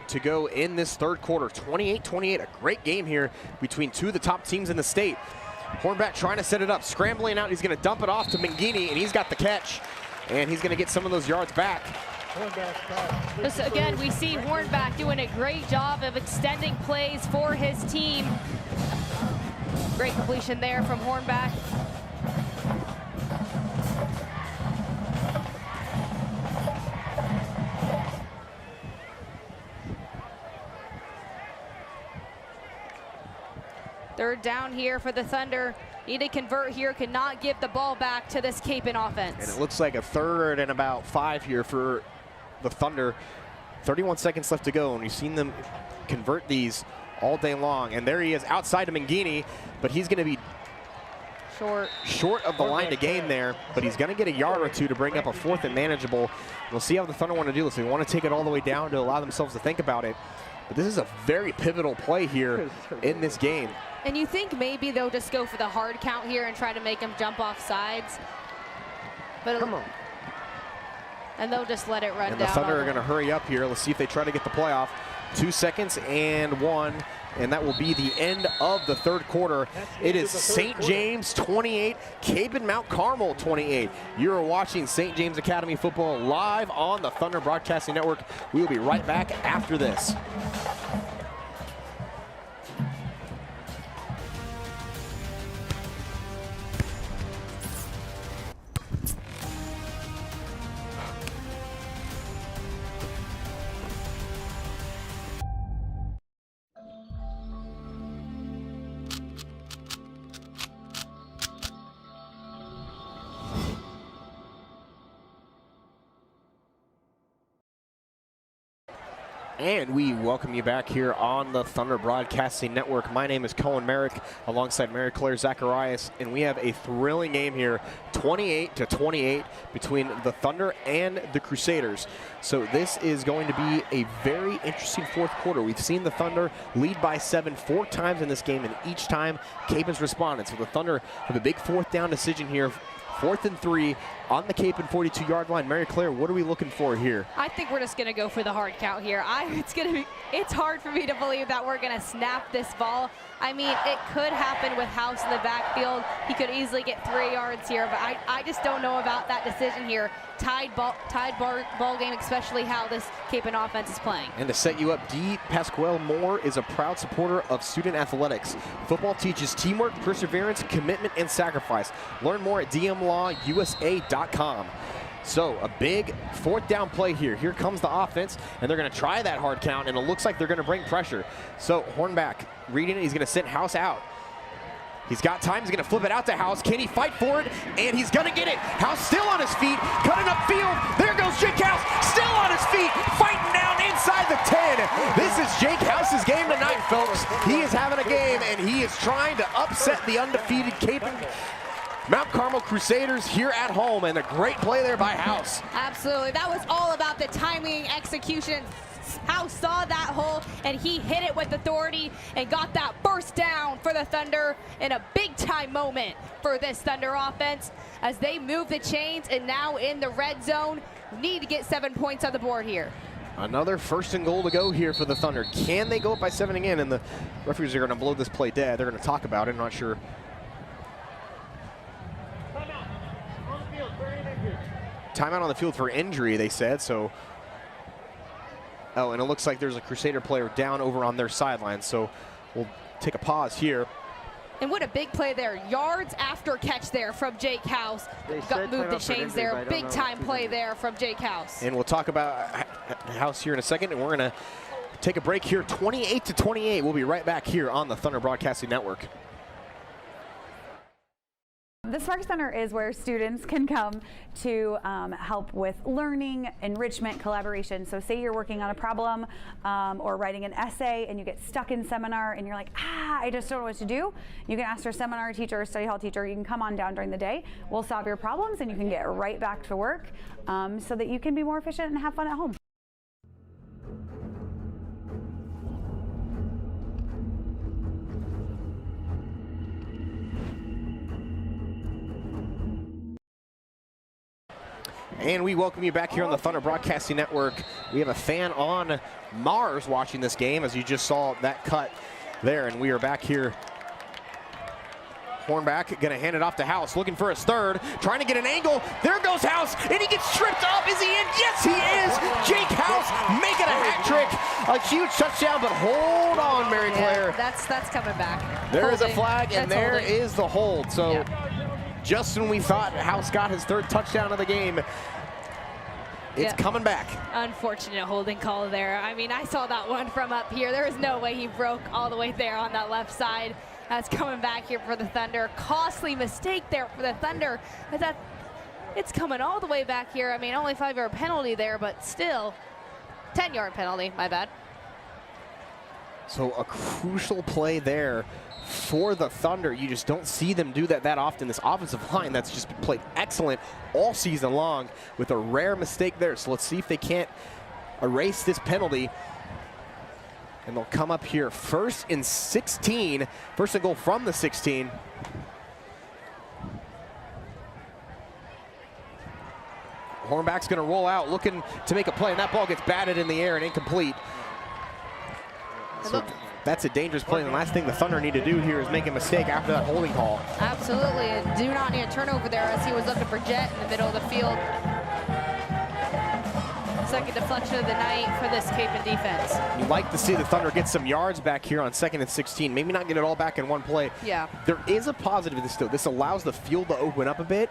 to go in this third quarter. 28-28, a great game here between two of the top teams in the state. Hornback trying to set it up, scrambling out. He's going to dump it off to Mangini, and he's got the catch. And he's going to get some of those yards back.
Just again, we see Hornback doing a great job of extending plays for his team. Great completion there from Hornback. Third down here for the Thunder. Need to convert here, cannot give the ball back to this Kapaun offense.
And it looks like a 3rd and about 5 here for the Thunder. 31 seconds left to go, and we've seen them convert these all day long. And there he is outside of Mangini, but he's going to be short of the line to gain there, but he's going to get a yard or two to bring up a 4th and manageable. We'll see how the Thunder want to do this. They want to take it all the way down to allow themselves to think about it. But this is a very pivotal play here in this game.
And you think maybe they'll just go for the hard count here and try to make him jump off sides. But come on. And they'll just let it run down.
And the Thunder are going to hurry up here. Let's see if they try to get the playoff. 2 seconds and 1. And that will be the end of the third quarter. It is St. James 28, Kapaun Mount Carmel 28. You are watching St. James Academy football live on the Thunder Broadcasting Network. We will be right back after this. And we welcome you back here on the Thunder Broadcasting Network. My name is Cohen Merrick, alongside Mary Claire Zacharias, and we have a thrilling game here, 28-28 between the Thunder and the Crusaders. So this is going to be a very interesting fourth quarter. We've seen the Thunder lead by 7 4 times in this game, and each time Kapaun's responded. So the Thunder have a big 4th down decision here. 4th and 3 on the Kapaun 42-yard line. Mary Claire, what are we looking for here?
I think we're just going to go for the hard count here. It's hard for me to believe that we're going to snap this ball. I mean, it could happen with House in the backfield. He could easily get 3 yards here, but I just don't know about that decision here. Tied ball game, especially how this Kapaun offense is playing.
And to set you up, D. Pasquale Moore is a proud supporter of student athletics. Football teaches teamwork, perseverance, commitment, and sacrifice. Learn more at dmlawusa.com. So a big 4th down play here. Here comes the offense, and they're going to try that hard count, and it looks like they're going to bring pressure. So Hornback reading it, he's going to send House out. He's got time, he's going to flip it out to House. Can he fight for it? And he's going to get it. House still on his feet, cutting upfield. There goes Jake House, still on his feet, fighting down inside the 10. This is Jake House's game tonight, folks. He is having a game, and he is trying to upset the undefeated Kapaun Mount Carmel Crusaders here at home, and a great play there by House.
Absolutely, that was all about the timing and execution. House saw that hole, and he hit it with authority and got that first down for the Thunder in a big-time moment for this Thunder offense as they move the chains and now in the red zone. Need to get 7 points on the board here.
Another 1st and goal to go here for the Thunder. Can they go up by 7 again? And the referees are going to blow this play dead. They're going to talk about it. I'm not sure. Timeout on the field for injury, they said. So, oh, and it looks like there's a Crusader player down over on their sideline. So we'll take a pause here.
And what a big play there. Yards after catch there from Jake House. Got moved the chains there. Big time play there from Jake House.
And we'll talk about House here in a second. And we're going to take a break here. 28-28. We'll be right back here on the Thunder Broadcasting Network.
The Spark Center is where students can come to help with learning, enrichment, collaboration. So say you're working on a problem or writing an essay and you get stuck in seminar and you're like, I just don't know what to do. You can ask your seminar teacher or study hall teacher. You can come on down during the day. We'll solve your problems and you can get right back to work so that you can be more efficient and have fun at home.
And we welcome you back here on the Thunder Broadcasting Network. We have a fan on Mars watching this game, as you just saw that cut there, and we are back here. Hornback gonna hand it off to House, looking for his third, trying to get an angle. There goes House, and he gets stripped up. Is he in? Yes, he is. Jake House making a hat trick. A huge touchdown, but hold on, Mary Claire.
Yeah, that's coming back.
There is a flag, and there is the hold. So
Yeah.
just when we thought House got his third touchdown of the game, it's coming back.
Unfortunate holding call there. I mean, I saw that one from up here. There was no way he broke all the way there on that left side. That's coming back here for the Thunder. Costly mistake there for the Thunder. But it's coming all the way back here. I mean, only 5-yard penalty there, but still 10-yard penalty, my bad.
So a crucial play there for the Thunder. You just don't see them do that often. This offensive line that's just been played excellent all season long with a rare mistake there. So let's see if they can't erase this penalty. And they'll come up here first and 16. First and goal from the 16. Hornback's gonna roll out, looking to make a play, and that ball gets batted in the air and incomplete. So that's a dangerous play, and the last thing the Thunder need to do here is make a mistake after that holding call.
Absolutely, and do not need a turnover there as he was looking for Jet in the middle of the field. Second deflection of the night for this Kapaun defense.
You'd like to see the Thunder get some yards back here on 2nd and 16. Maybe not get it all back in one play.
Yeah.
There is a positive to this though. This allows the field to open up a bit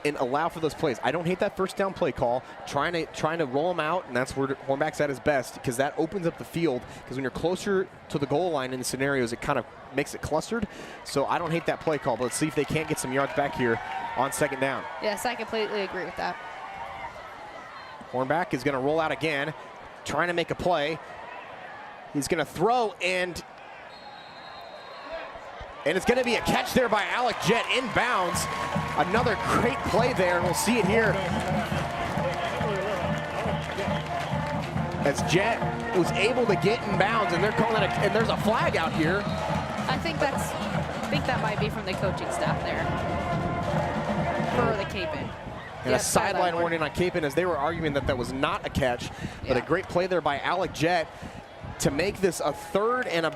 and allow for those plays. I don't hate that first down play call, trying to roll them out, and that's where Hornback's at his best, because that opens up the field, because when you're closer to the goal line in the scenarios, it kind of makes it clustered. So I don't hate that play call, but let's see if they can't get some yards back here on 2nd down.
Yes, I completely agree with that.
Hornback is going to roll out again, trying to make a play. He's going to throw, and it's going to be a catch there by Alec Jett inbounds. Another great play there, and we'll see it here. As Jett was able to get in bounds, and they're calling it, and there's a flag out here.
I think that might be from the coaching staff there for the Kapaun.
And a sideline warning on Kapaun as they were arguing that that was not a catch, but a great play there by Alec Jett to make this a third and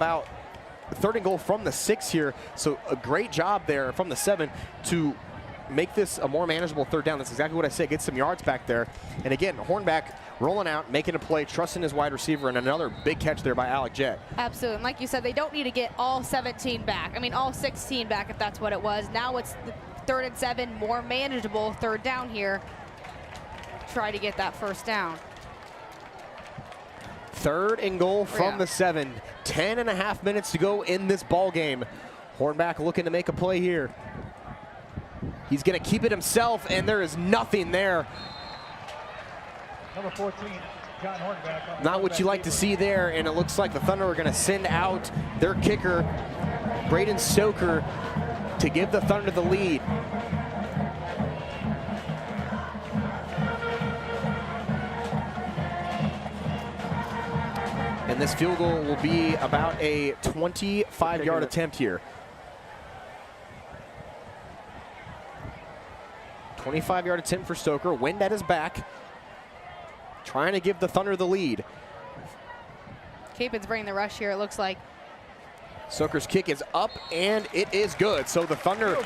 goal from the 6 here. So a great job there from the 7 to make this a more manageable 3rd down. That's exactly what I said. Get some yards back there. And again, Hornback rolling out, making a play, trusting his wide receiver, and another big catch there by Alec Jett.
Absolutely. And like you said, they don't need to get all 17 back. I mean, all 16 back if that's what it was. Now it's the 3rd and 7, more manageable 3rd down here. Try to get that 1st down.
3rd and goal from the 7. 10.5 minutes to go in this ball game. Hornback looking to make a play here. He's going to keep it himself, and there is nothing there.
Number 14, John Hornback.
Not what you like to see there, and it looks like the Thunder are going to send out their kicker, Braden Stoker, to give the Thunder the lead. And this field goal will be about a 25-yard attempt here. 25-yard attempt for Stoker. Wind at his back, trying to give the Thunder the lead.
Kapaun's bringing the rush here, it looks like.
Stoker's kick is up, and it is good. So the Thunder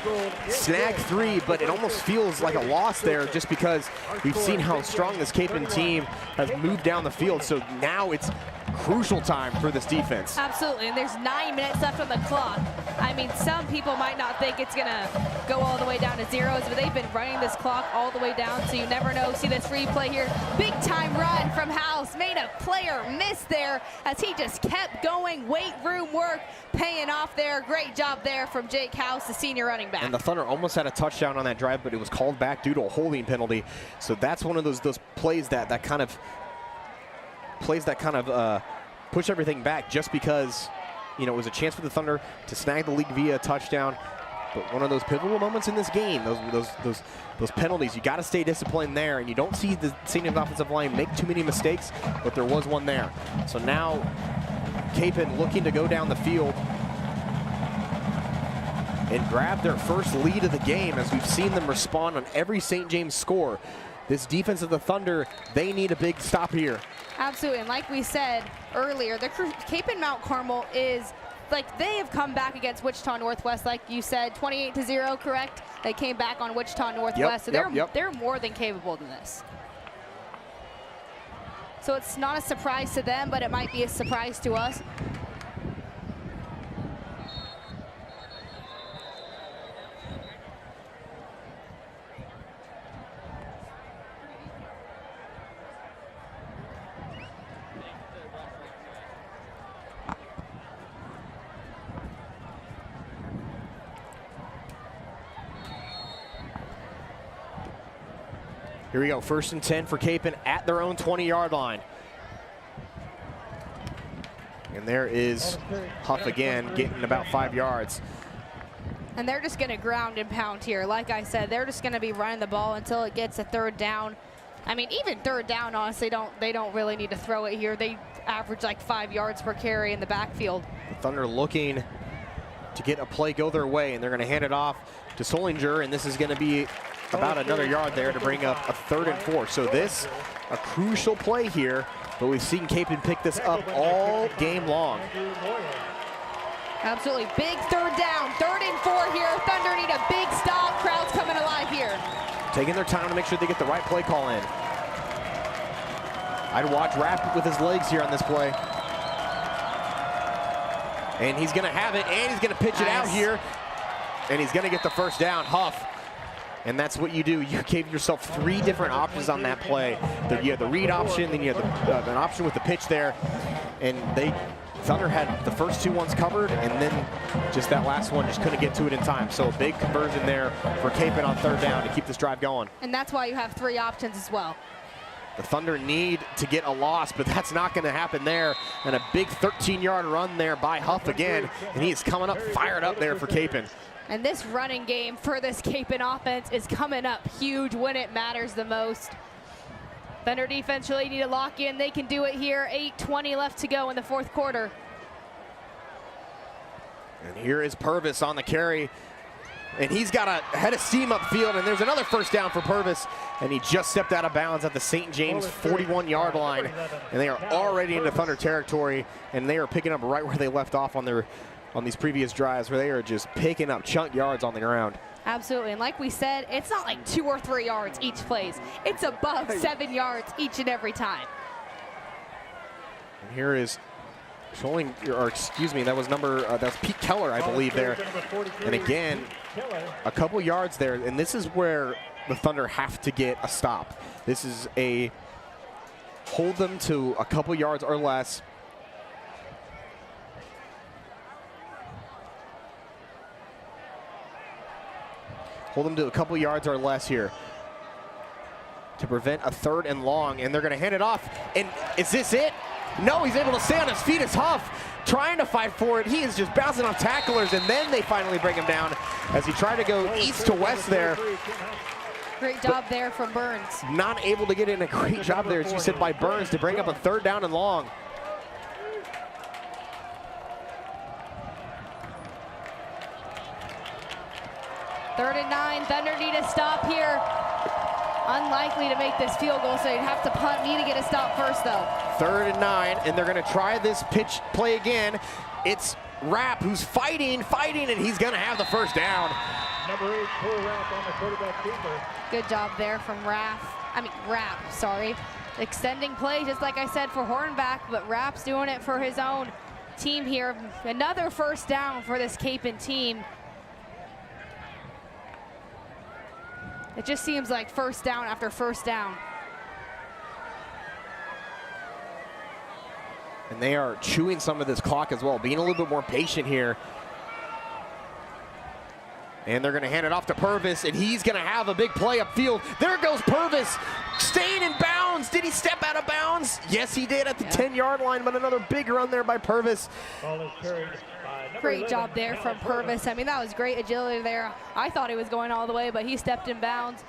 snag 3, but it almost feels like a loss there just because we've seen how strong this Kapaun team has moved down the field. So now it's crucial time for this defense.
Absolutely, and there's 9 minutes left on the clock. I I mean, some people might not think it's going to go all the way down to zeros, but they've been running this clock all the way down, so you never know. See this replay here. Big time run from House. Made a player miss there as he just kept going. Weight room work paying off there. Great job there from Jake House, the senior running back.
And the Thunder almost had a touchdown on that drive, but it was called back due to a holding penalty. So that's one of those plays that kind of push everything back, just because, you know, it was a chance for the Thunder to snag the lead via a touchdown. But one of those pivotal moments in this game, those penalties, you got to stay disciplined there, and you don't see the St. James offensive line make too many mistakes, but there was one there. So now Kapaun looking to go down the field and grab their first lead of the game, as we've seen them respond on every St. James score. This defense of the Thunder, they need a big stop here.
Absolutely, and like we said earlier, the Kapaun Mount Carmel is, like, they have come back against Wichita Northwest, like you said, 28-0, correct? They came back on Wichita Northwest, so they're more than capable than this. So it's not a surprise to them, but it might be a surprise to us.
Here we go, 1st and 10 for Kapaun at their own 20-yard line. And there is Huff again, getting about 5 yards.
And they're just going to ground and pound here. Like I said, they're just going to be running the ball until it gets a 3rd down. I mean, even 3rd down, honestly, they don't really need to throw it here. They average like 5 yards per carry in the backfield.
The Thunder looking to get a play go their way, and they're going to hand it off to Solinger, and this is going to be about another yard there to bring up a 3rd and 4. So this, a crucial play here, but we've seen Kapaun pick this up all game long.
Absolutely, big 3rd down, 3rd and 4 here. Thunder need a big stop. Crowd's coming alive here.
Taking their time to make sure they get the right play call in. I'd watch Rapp with his legs here on this play. And he's gonna have it, and he's gonna pitch it out here, and he's gonna get the 1st down. Huff. And that's what you do. You gave yourself 3 different options on that play. You had the read option, then you had an option with the pitch there. And Thunder had the first 2 ones covered, and then just that last one just couldn't get to it in time. So a big conversion there for Kapaun on 3rd down to keep this drive going.
And that's why you have 3 options as well.
The Thunder need to get a loss, but that's not going to happen there. And a big 13-yard run there by Huff again. And he is coming up fired up there for Kapaun.
And this running game for this Kapaun offense is coming up huge when it matters the most. Thunder defense really need to lock in. They can do it here. 8:20 left to go in the 4th quarter.
And here is Purvis on the carry. And he's got a head of steam upfield, and there's another 1st down for Purvis. And he just stepped out of bounds at the St. James 41-yard line. And they are already into Thunder territory, and they are picking up right where they left off on these previous drives, where they are just picking up chunk yards on the ground.
Absolutely, and like we said, it's not like 2 or 3 yards each plays. It's above 7 yards each and every time.
And here is that was Pete Keller, I believe, there. And again, a couple yards there, and this is where the Thunder have to get a stop. This is a hold them to a couple yards or less. Hold them to a couple yards or less here to prevent a 3rd and long, and they're going to hand it off. And is this it? No, he's able to stay on his feet as Huff trying to fight for it. He is just bouncing off tacklers, and then they finally bring him down as he tried to go east to west there.
Great job there from Burns.
Not able to get in. A great job there, as you said, by Burns to bring up a 3rd down and long.
Third and 9, Thunder need a stop here. Unlikely to make this field goal, so they'd have to punt. Need to get a stop first, though. 3rd
and 9, and they're going to try this pitch play again. It's Rapp who's fighting, and he's going to have the 1st down.
Number 8, Cole Rapp on the quarterback keeper.
Good job there from Rapp, sorry. Extending play, just like I said, for Hornback, but Rapp's doing it for his own. team here. Another first down for this Kapaun team. It just seems like first down after first down.
And they are chewing some of this clock as well, being a little bit more patient here. And they're going to hand it off to Purvis, and he's going to have a big play upfield. There goes Purvis, staying in bounds. Did he step out of bounds? Yes, he did at the 10-yard line, but another big run there by Purvis.
Great job there from Purvis. I mean, that was great agility there. I thought he was going all the way, but he stepped in bounds.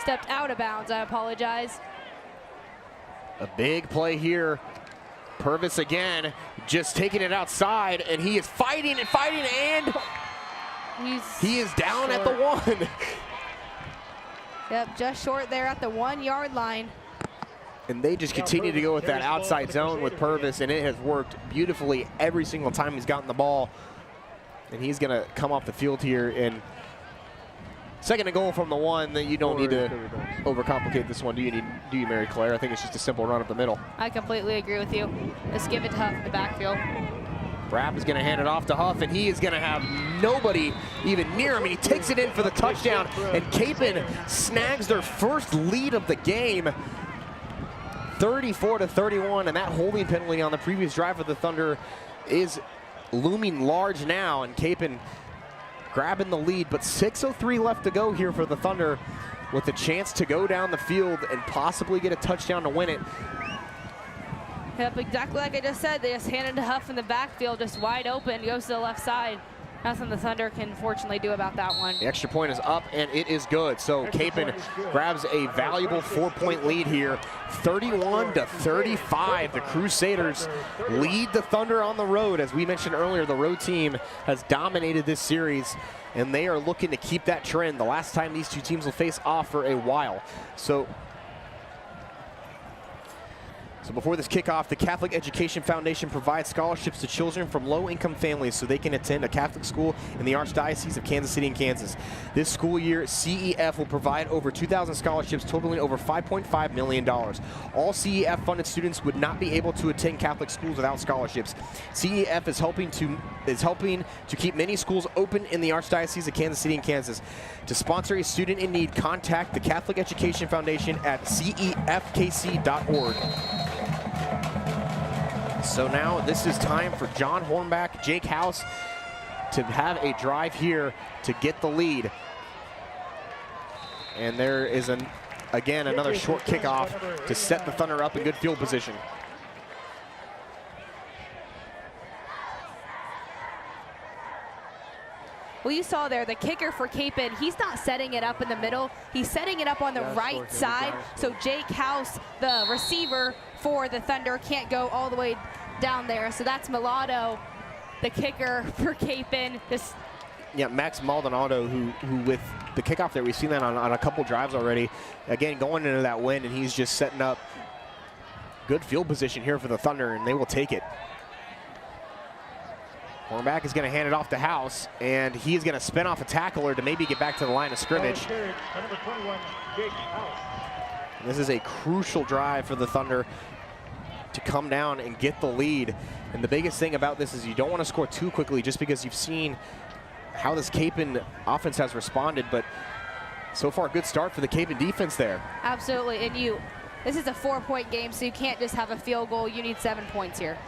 Stepped out of bounds, I apologize.
A big play here. Purvis again, just taking it outside, and he is fighting and fighting, and he is down at the 1.
Yep, just short there at the 1-yard line.
And they just continue to go with that outside zone with Purvis, and it has worked beautifully every single time he's gotten the ball. And he's going to come off the field here. And second and goal from the 1, that you don't need to overcomplicate this one, do you, Mary Claire? I think it's just a simple run up the middle.
I completely agree with you. Let's give it to Huff in the backfield.
Rapp is going to hand it off to Huff, and he is going to have nobody even near him, and he takes it in for the touchdown, and Kapaun snags their first lead of the game, 34-31, and that holding penalty on the previous drive of the Thunder is looming large now, and Kapaun grabbing the lead, but 6:03 left to go here for the Thunder with a chance to go down the field and possibly get a touchdown to win it.
Yep, exactly like I just said. They just handed to Huff in the backfield, just wide open, goes to the left side. Nothing the Thunder can fortunately do about that one.
The extra point is up, and it is good. So Kapaun grabs a valuable 4-point lead here, 31-35. The Crusaders lead the Thunder on the road. As we mentioned earlier, the road team has dominated this series, and they are looking to keep that trend. The last time these two teams will face off for a while. So before this kickoff, the Catholic Education Foundation provides scholarships to children from low-income families so they can attend a Catholic school in the Archdiocese of Kansas City and Kansas. This school year, CEF will provide over 2,000 scholarships totaling over $5.5 million. All CEF-funded students would not be able to attend Catholic schools without scholarships. CEF is helping to keep many schools open in the Archdiocese of Kansas City and Kansas. To sponsor a student in need, contact the Catholic Education Foundation at cefkc.org. So now this is time for John Hornback, Jake House to have a drive here to get the lead. And there is, again, another short kickoff to set the Thunder up in good field position.
Well, you saw there, the kicker for Kapaun, he's not setting it up in the middle. He's setting it up on the right side. So Jake House, the receiver for the Thunder, can't go all the way down there. So that's Mulatto, the kicker for Kapaun.
Yeah, Max Maldonado, who with the kickoff there, we've seen that on a couple drives already. Again, going into that win, and he's just setting up good field position here for the Thunder, and they will take it. Hornback is going to hand it off to House, and he's going to spin off a tackler to maybe get back to the line of scrimmage.
Number 21, Jake House.
This is a crucial drive for the Thunder to come down and get the lead. And the biggest thing about this is you don't want to score too quickly, just because you've seen how this Kapaun offense has responded. But so far, good start for the Kapaun defense there.
Absolutely, and this is a 4-point game, so you can't just have a field goal. You need 7 points here.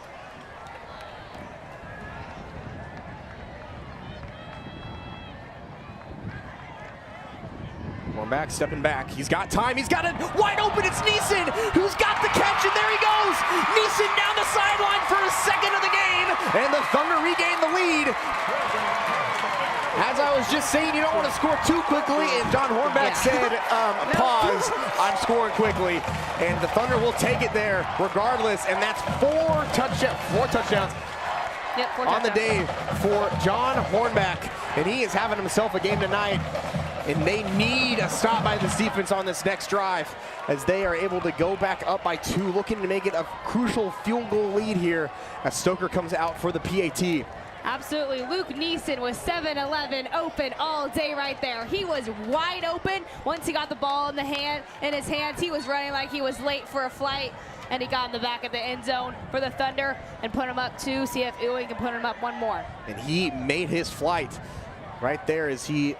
Hornback stepping back. He's got time. He's got it wide open. It's Neeson who's got the catch, and there he goes. Neeson down the sideline for a second of the game, and the Thunder regain the lead. As I was just saying, you don't want to score too quickly, and John Hornback said, pause, I'm scoring quickly. And the Thunder will take it there regardless, and that's 4 touchdowns.
Yep,
on the day for John Hornback, and he is having himself a game tonight. And they need a stop by this defense on this next drive, as they are able to go back up by 2, looking to make it a crucial field goal lead here as Stoker comes out for the PAT.
Absolutely. Luke Neeson was 7-11 open all day right there. He was wide open. Once he got the ball in his hands, he was running like he was late for a flight. and he got in the back of the end zone for the Thunder and put him up 2. See if Ewing can put him up 1 more.
And he made his flight right there as he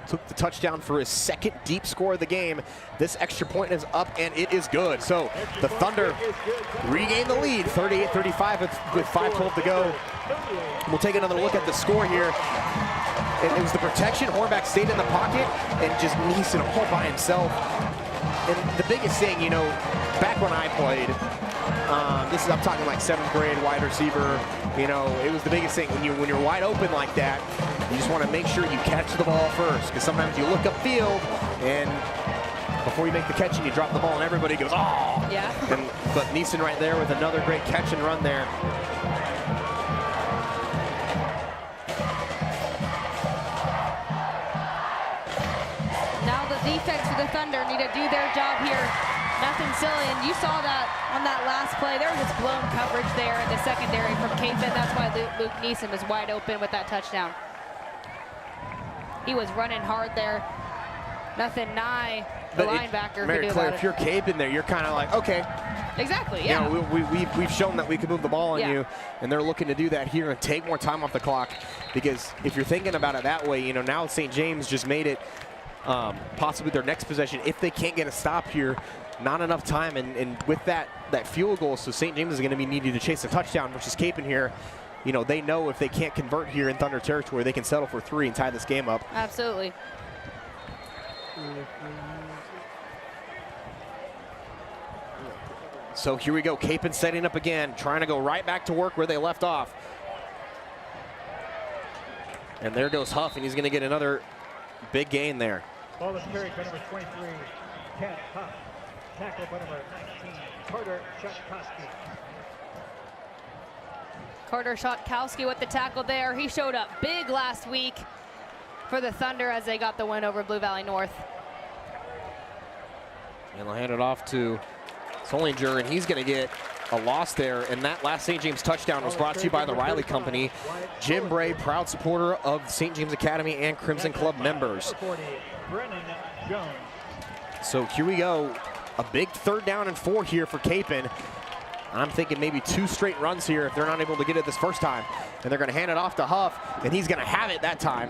took the touchdown for his 2nd deep score of the game. This extra point is up, and it is good. So the Thunder regain the lead, 38-35 with 5:12 to go. We'll take another look at the score here. And it was the protection. Hornback stayed in the pocket, and just Neeson all by himself. And the biggest thing, you know, back when I played, I'm talking like 7th grade wide receiver. You know, it was the biggest thing when you're wide open like that. You just want to make sure you catch the ball first, because sometimes you look upfield and before you make the catch and you drop the ball and everybody goes, oh!
Yeah.
But Neeson right there with another great catch and run there.
Now the defense for the Thunder need to do their job here. Nothing silly, and you saw that on that last play. There was blown coverage there in the secondary from Kapaun. That's why Luke Neeson was wide open with that touchdown. He was running hard there. Nothing nigh the linebacker could do about it.
If you're Kapaun there, you're kind of like, okay.
Exactly, yeah.
You know, we've shown that we can move the ball on
Yeah.
you, and they're looking to do that here and take more time off the clock, because if you're thinking about it that way, you know, now St. James just made it possibly their next possession. If they can't get a stop here, not enough time, and with that field goal, so St. James is going to be needing to chase a touchdown versus Kapaun here. You know, they know if they can't convert here in Thunder territory, they can settle for 3 and tie this game up.
Absolutely.
So here we go, Kapaun setting up again, trying to go right back to work where they left off. And there goes Huff, and he's going to get another big gain there.
Ball is carried by number 23, Ken Huff. Tackle by number 19, Carter Shutkowski.
Carter Shutkowski with the tackle there. He showed up big last week for the Thunder as they got the win over Blue Valley North.
And they'll hand it off to Solinger, and he's going to get a loss there. And that last St. James touchdown was brought to you by the Riley Company. Jim Bray, proud supporter of St. James Academy and Crimson Club members. So here we go. A big 3rd down and 4 here for Kapaun. I'm thinking maybe 2 straight runs here if they're not able to get it this first time. And they're going to hand it off to Huff, and he's going to have it that time.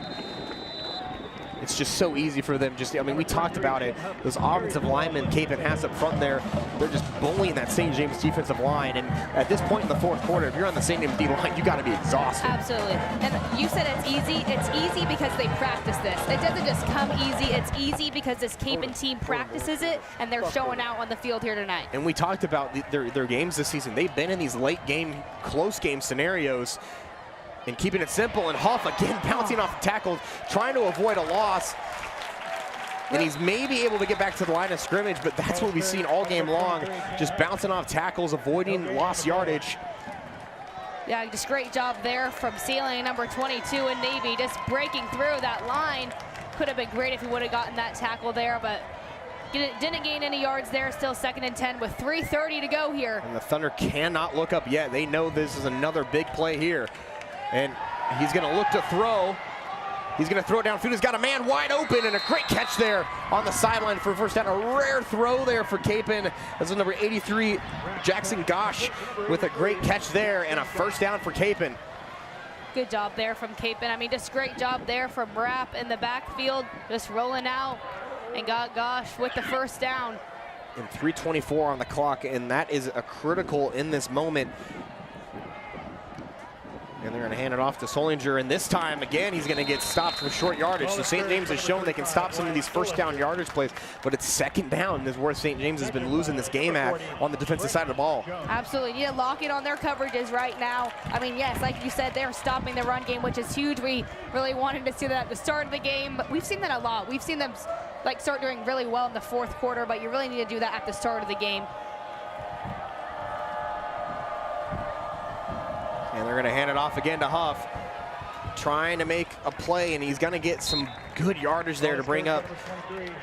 It's just so easy for them. I mean, we talked about it. Those offensive linemen Kapaun has up front there, they're just bullying that St. James defensive line. And at this point in the 4th quarter, if you're on the St. James D line, you got to be exhausted.
Absolutely. And you said it's easy. It's easy because they practice this. It doesn't just come easy. It's easy because this Kapaun team practices it, and they're showing out on the field here tonight.
And we talked about their games this season. They've been in these late game, close game scenarios and keeping it simple. And Huff again bouncing off the tackles, trying to avoid a loss. And he's maybe able to get back to the line of scrimmage, but that's what we've seen all game long, just bouncing off tackles, avoiding lost yardage.
Yeah, just great job there from ceiling number 22 in Navy, just breaking through that line. Could have been great if he would have gotten that tackle there, but didn't gain any yards there. Still 2nd and 10 with 3:30 to go here.
And the Thunder cannot look up yet. They know this is another big play here. And he's going to look to throw. He's going to throw it downfield. He's got a man wide open, and a great catch there on the sideline for first down. A rare throw there for Kapaun. That's number 83, Jackson Gosh, with a great catch there, and a first down for Kapaun.
Good job there from Kapaun. I mean, just great job there from Rapp in the backfield, just rolling out, and got Gosh with the first down.
And 3:24 on the clock, and that is a critical in this moment. And they're going to hand it off to Solinger, and this time, again, he's going to get stopped with short yardage. So St. James has shown they can stop some of these first down yardage plays, but it's 2nd down is where St. James has been losing this game at on the defensive side of the ball.
Absolutely, need to lock in on their coverages right now. I mean, yes, like you said, they're stopping the run game, which is huge. We really wanted to see that at the start of the game, but we've seen that a lot. We've seen them start doing really well in the 4th quarter, but you really need to do that at the start of the game.
And they're going to hand it off again to Huff, trying to make a play, and he's going to get some good yardage there to bring up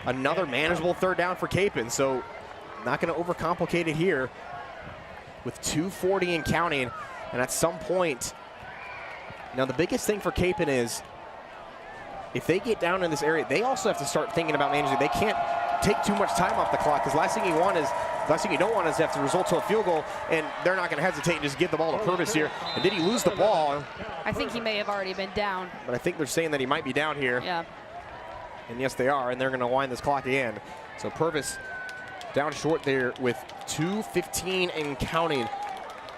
another manageable 3rd down for Kapaun. So not going to overcomplicate it here with 2:40 and counting. And at some point, now the biggest thing for Kapaun is if they get down in this area, they also have to start thinking about managing. They can't take too much time off the clock, because last thing you want is last thing you don't want is to have to result to a field goal, and they're not going to hesitate and just give the ball to Purvis here. And did he lose the ball?
I think he may have already been down.
But I think they're saying that he might be down here.
Yeah.
And yes, they are, and they're going to wind this clock again. So Purvis down short there with 2:15 and counting.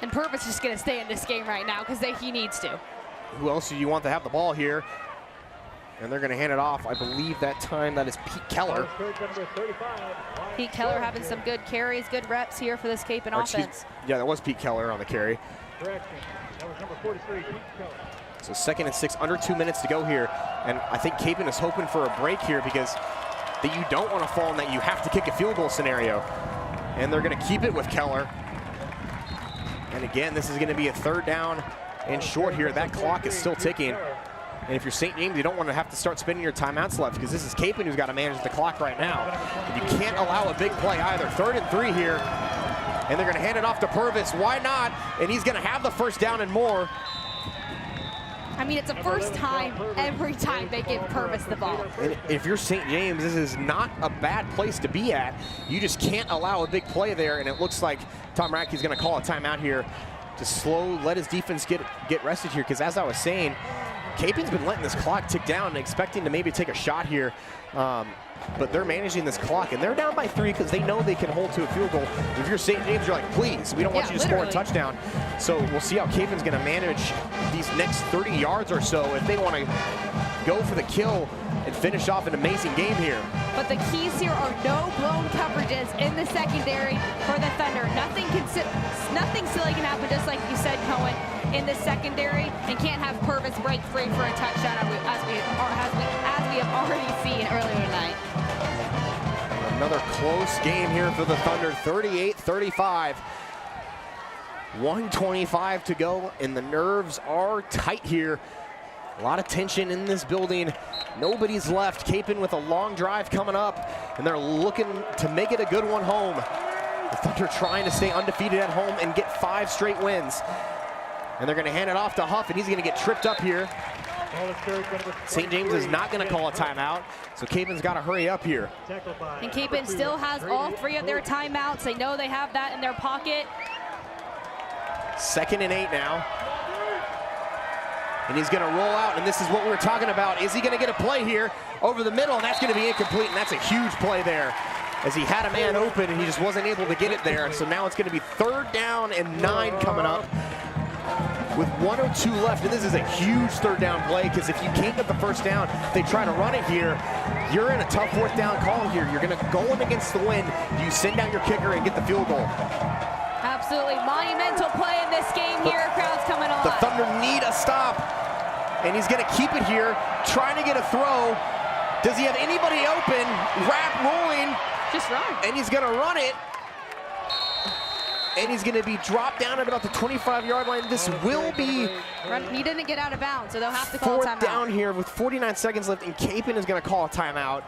And Purvis is just going to stay in this game right now because he needs to.
Who else do you want to have the ball here? And they're going to hand it off. I believe that time that is Pete Keller.
Pete Keller having some good carries, good reps here for this Kapaun offense.
Yeah, that was Pete Keller on the carry.
Correction. That was number 43, Pete Keller.
So 2nd and 6, under 2 minutes to go here. And I think Kapaun is hoping for a break here because that you don't want to fall in that you have to kick a field goal scenario. And they're going to keep it with Keller. And again, this is going to be a 3rd down and short here. That clock is still ticking. And if you're St. James, you don't want to have to start spending your timeouts left because this is Kapaun who's got to manage the clock right now. And you can't allow a big play either. 3rd and 3 here. And they're going to hand it off to Purvis. Why not? And he's going to have the 1st down and more.
I mean, it's the first time every time they give Purvis the ball.
And if you're St. James, this is not a bad place to be at. You just can't allow a big play there, and it looks like Tom Radke's going to call a timeout here to let his defense get rested here, because as I was saying, Kapaun's been letting this clock tick down and expecting to maybe take a shot here. But they're managing this clock, and they're down by 3 because they know they can hold to a field goal. If you're St. James, you're like, please, we don't want you to score a touchdown. So we'll see how Kapaun's going to manage these next 30 yards or so if they want to go for the kill and finish off an amazing game here.
But the keys here are no blown coverages in the secondary for the Thunder. Nothing silly can happen, just like you said, Cohen, in the secondary, and can't have Purvis break free for a touchdown as we have already seen earlier tonight.
Another close game here for the Thunder, 38-35. 1:25 to go, and the nerves are tight here. A lot of tension in this building. Nobody's left. Kapaun with a long drive coming up, and they're looking to make it a good one home. The Thunder trying to stay undefeated at home and get 5 straight wins. And they're going to hand it off to Huff, and he's going to get tripped up here. St. James is not going to call a timeout, so Kapaun's got to hurry up here.
And Kapaun still has all 3 of their timeouts. They know they have that in their pocket.
2nd and 8 now. And he's going to roll out, and this is what we were talking about. Is he going to get a play here over the middle? And that's going to be incomplete, and that's a huge play there, as he had a man open, and he just wasn't able to get it there. So now it's going to be 3rd down and 9 coming up with 1:02 left. And this is a huge 3rd down play, because if you can't get the 1st down, if they try to run it here, you're in a tough 4th down call here. You're going to go in against the wind. Do you send out your kicker and get the field goal?
Absolutely monumental play in this game here. Crowd's coming alive.
The Thunder need a stop, and he's going to keep it here, trying to get a throw. Does he have anybody open? Wrap rolling.
Just run.
And he's going to run it. And he's going to be dropped down at about the 25-yard line. This will be...
He didn't get out of bounds, so they'll have to call a timeout.
4th down here with 49 seconds left, and Kapaun is going to call a timeout.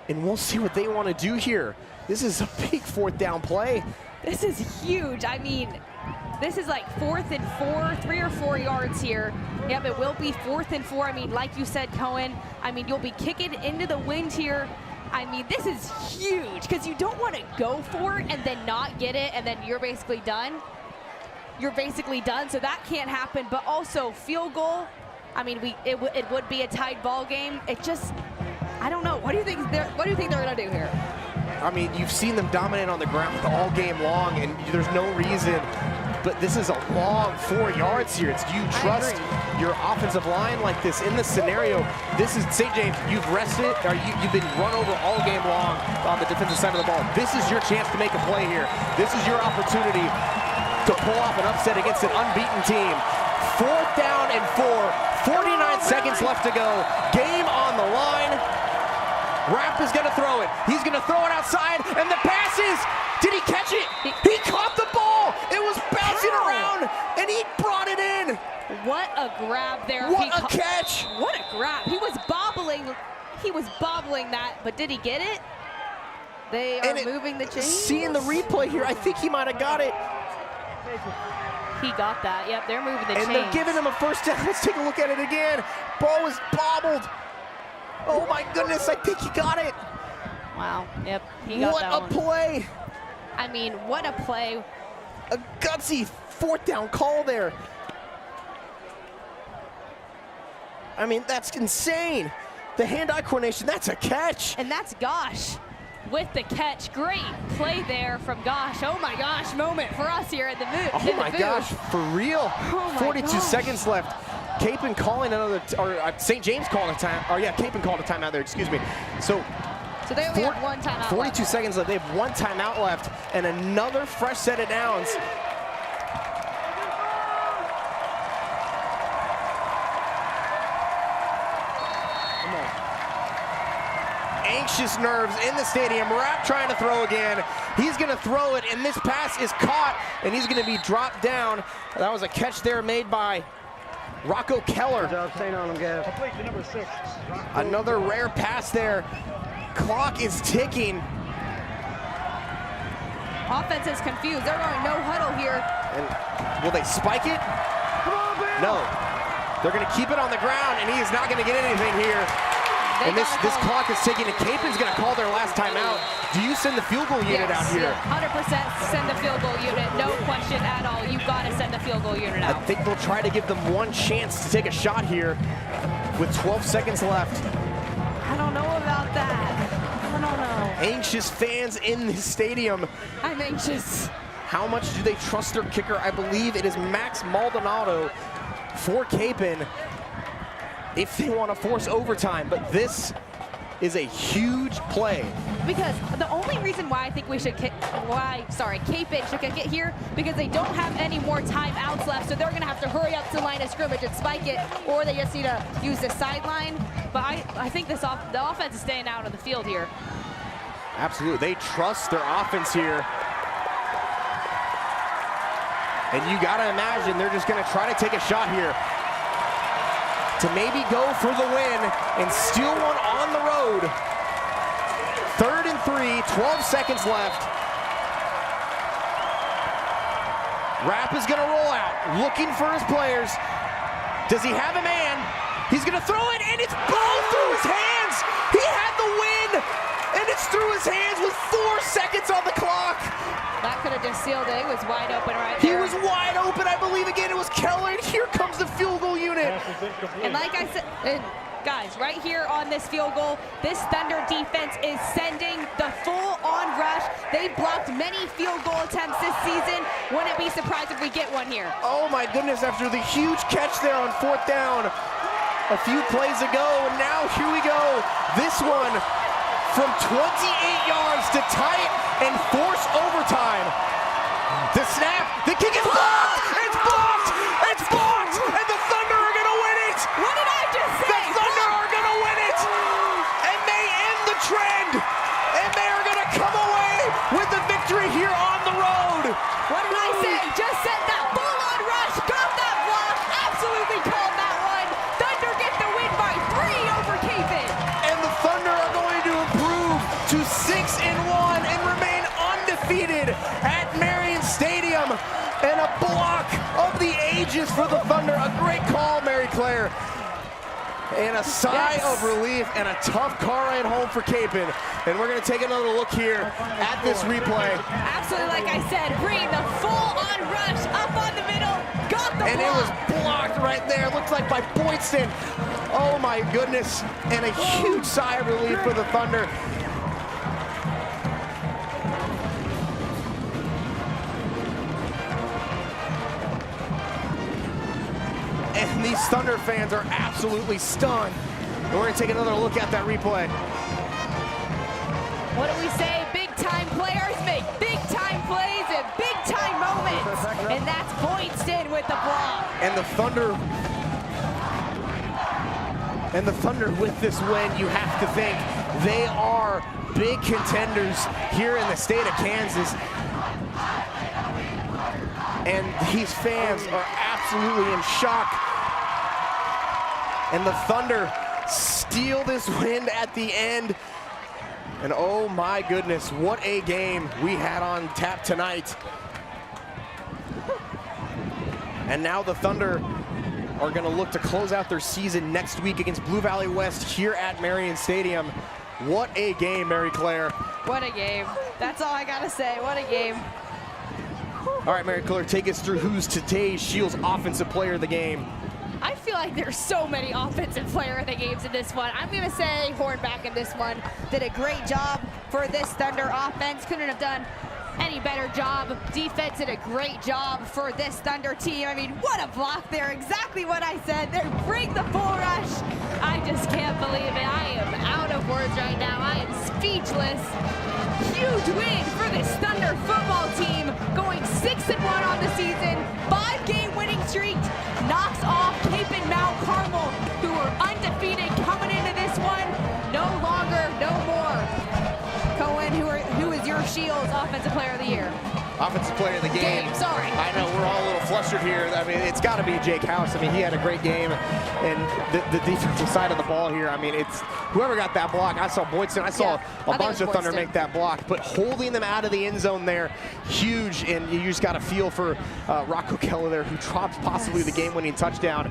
And we'll see what they want to do here. This is a big 4th down play.
This is huge. I mean, this is like 4th and 4, 3 or 4 yards here. Yep, it will be 4th and 4. I mean, like you said, Cohen, I mean, you'll be kicking into the wind here. I mean, this is huge because you don't want to go for it and then not get it, and then you're basically done. You're basically done, so that can't happen. But also, field goal, I mean, it would be a tied ball game. It just, I don't know. What do you think they're going to do here?
I mean, you've seen them dominate on the ground all game long, and there's no reason. But this is a long 4 yards here. Do you trust your offensive line like this in this scenario? This is St. James. You've rested, or you've been run over all game long on the defensive side of the ball. This is your chance to make a play here. This is your opportunity to pull off an upset against an unbeaten team. 4th down and 4. 49 seconds left to go. Game on the line. Rapp is going to throw it. He's going to throw it outside, and the pass is, did he catch it? He caught the ball. It was bouncing around, and he brought it in.
What a grab there.
What a catch.
What a grab. He was bobbling that, but did he get it? They are moving the chains.
Seeing the replay here, I think he might have got it.
He got that. Yep, they're moving the chains.
And they're giving him a 1st down. Let's take a look at it again. Ball was bobbled. Oh my goodness, I think he got it.
Wow. Yep. He got
What
that
a
one.
play!
I mean, what a play.
A gutsy 4th down call there. I mean, that's insane. The hand-eye coordination, that's a catch.
And that's Gosh with the catch. Great play there from Gosh. Oh my gosh, moment for us here in the booth.
Oh my gosh, for real.
Oh my
42
gosh.
seconds left. Kapaun calling another, St. James calling a time, or yeah, Kapaun called a timeout there, excuse me. So
they only have one timeout
42
left.
seconds left. They have one timeout left and another fresh set of downs. Anxious nerves in the stadium. Rapp trying to throw again. He's going to throw it, and this pass is caught, and he's going to be dropped down. That was a catch there made by Rocco Keller.
Good job staying on him, Gav.
Complete to number 6.
Another rare pass there. Clock is ticking.
Offense is confused. They're going no huddle here.
And will they spike it? No. They're going to keep it on the ground, and he is not going to get anything here. And this clock is ticking, and Kapaun's going to call their last timeout. Do you send the field goal unit out here?
100% send the field goal unit. No question at all. You've got to send the field goal unit out.
I think they'll try to give them one chance to take a shot here with 12 seconds left.
I don't know about that. I don't know.
Anxious fans in the stadium.
I'm anxious.
How much do they trust their kicker? I believe it is Max Maldonado for Kapaun if they want to force overtime, but this is a huge play.
Because the only reason why I think we should Kapaun should kick it here, because they don't have any more timeouts left, so they're going to have to hurry up to the line of scrimmage and spike it, or they just need to use the sideline. But I think the offense is staying out of the field here.
Absolutely, they trust their offense here. And you got to imagine they're just going to try to take a shot here to maybe go for the win and steal one on the road. 3rd and 3, 12 seconds left. Rapp is going to roll out, looking for his players. Does he have a man? He's going to throw it, and it's ball through his hands. He had the win, and it's through his hands with 4 seconds on the clock.
That could have just sealed it. It was wide open right
He
there.
was wide open. I believe again it was Keller, and here comes the field goal unit.
And like I said, guys, right here on this field goal, this Thunder defense is sending the full-on rush. They blocked many field goal attempts this season. Wouldn't be surprised if we get one here.
Oh my goodness, after the huge catch there on 4th down a few plays ago, and now here we go. This one from 28 yards to tie it and force overtime. The snap, the kick is blocked! It's blocked! It's blocked! And the Thunder are gonna win it!
What did I just say?
The Thunder are gonna win it! And they end the trend! And they are gonna come away with the victory here on the road!
What did I say? Just sent that full-on rush, got that block, absolutely called that one. Thunder get the win by 3 over Kapaun.
And the Thunder are going to improve to 6-1 and remain undefeated at Marion Stadium. And a block of the ages for the Thunder. A great call, Mary Claire. And a sigh of relief and a tough car ride home for Kapaun. And we're going to take another look here at this replay.
Absolutely, like I said, bringing the full-on rush up on the middle, got the
And
block.
it was blocked right there. Looks like by Boydston. Oh my goodness. And a huge sigh of relief for the Thunder. And these Thunder fans are absolutely stunned. And we're going to take another look at that replay.
What do we say? Big-time players make big-time plays and big-time moments. And that's Boydston with the block.
And the Thunder with this win, you have to think they are big contenders here in the state of Kansas. And these fans are absolutely in shock. And the Thunder steal this win at the end. And oh my goodness, what a game we had on tap tonight. And now the Thunder are going to look to close out their season next week against Blue Valley West here at Marion Stadium. What a game, Mary Claire.
What a game. That's all I got to say. What a game.
All right, Mary Claire, take us through who's today's Shields Offensive Player of the game.
I feel like there's so many offensive player of the games in this one. I'm going to say Hornback in this one did a great job for this Thunder offense. Couldn't have done any better job. Defense did a great job for this Thunder team. I mean, what a block there. Exactly what I said. They bring the bull rush. I just can't believe it. I am out of words right now. I am speechless. Huge win for this Thunder football team, going 6-1 on the season. 5-game winning streak, knocks off Cape and Mount Carmel, who were undefeated coming into this one. No longer, no more. Cohen, who is your Shields Offensive Player of the Year?
Offensive Player of the game.
Sorry.
I know, we're all a little flustered here. I mean, it's got to be Jake House. I mean, he had a great game. And the defensive side of the ball here, I mean, it's whoever got that block. I saw Boydson. I saw a bunch of Thunder make that block. But holding them out of the end zone there, huge. And you just got a feel for Rocco Keller there, who dropped possibly the game-winning touchdown.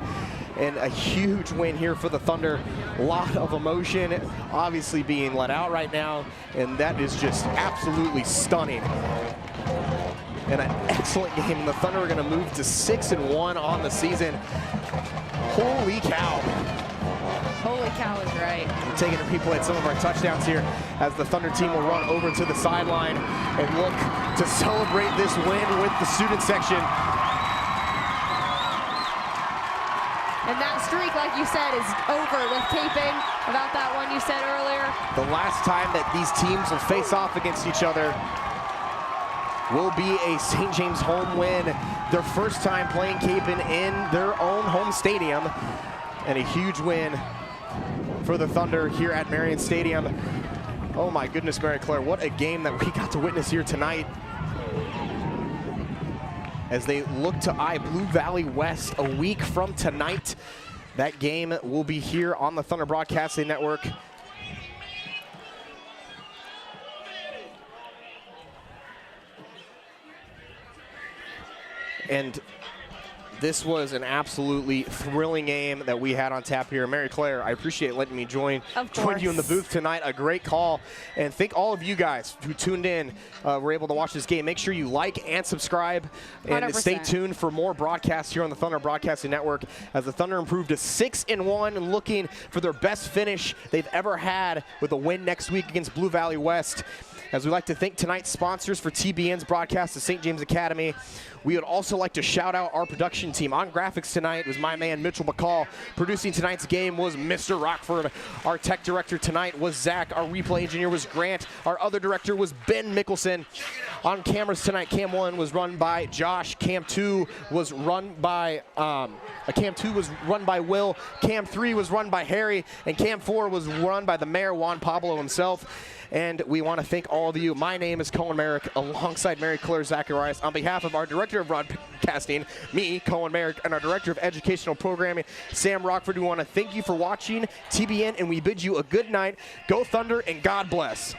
And a huge win here for the Thunder. A lot of emotion obviously being let out right now, and that is just absolutely stunning. And an excellent game, and the Thunder are going to move to 6-1 on the season. Holy cow.
Holy cow is right.
We're taking a replay at some of our touchdowns here as the Thunder team will run over to the sideline and look to celebrate this win with the student section.
And that streak, like you said, is over with Caping. About that one you said earlier.
The last time that these teams will face off against each other will be a St. James home win. Their first time playing Caping in their own home stadium. And a huge win for the Thunder here at Marion Stadium. Oh my goodness, Mary Claire, what a game that we got to witness here tonight, as they look to eye Blue Valley West a week from tonight. That game will be here on the Thunder Broadcasting Network. And this was an absolutely thrilling game that we had on tap here. Mary Claire, I appreciate letting me join you in the booth tonight. A great call. And thank all of you guys who tuned in, were able to watch this game. Make sure you like and subscribe. And
100%.
stay tuned for more broadcasts here on the Thunder Broadcasting Network, as the Thunder improved to 6-1 and looking for their best finish they've ever had with a win next week against Blue Valley West. As we'd like to thank tonight's sponsors for TBN's broadcast of St. James Academy. We would also like to shout out our production team. On graphics tonight was my man Mitchell McCall. Producing tonight's game was Mr. Rockford. Our tech director tonight was Zach. Our replay engineer was Grant. Our other director was Ben Mickelson. On cameras tonight, Cam 1 was run by Josh. Cam 2 was run by Will. Cam 3 was run by Harry. And Cam 4 was run by the mayor, Juan Pablo himself. And we want to thank all of you. My name is Cohen Merrick, alongside Mary Claire Zacharias. On behalf of our Director of Broadcasting, me, Cohen Merrick, and our Director of Educational Programming, Sam Rockford, we want to thank you for watching TBN, and we bid you a good night. Go Thunder, and God bless.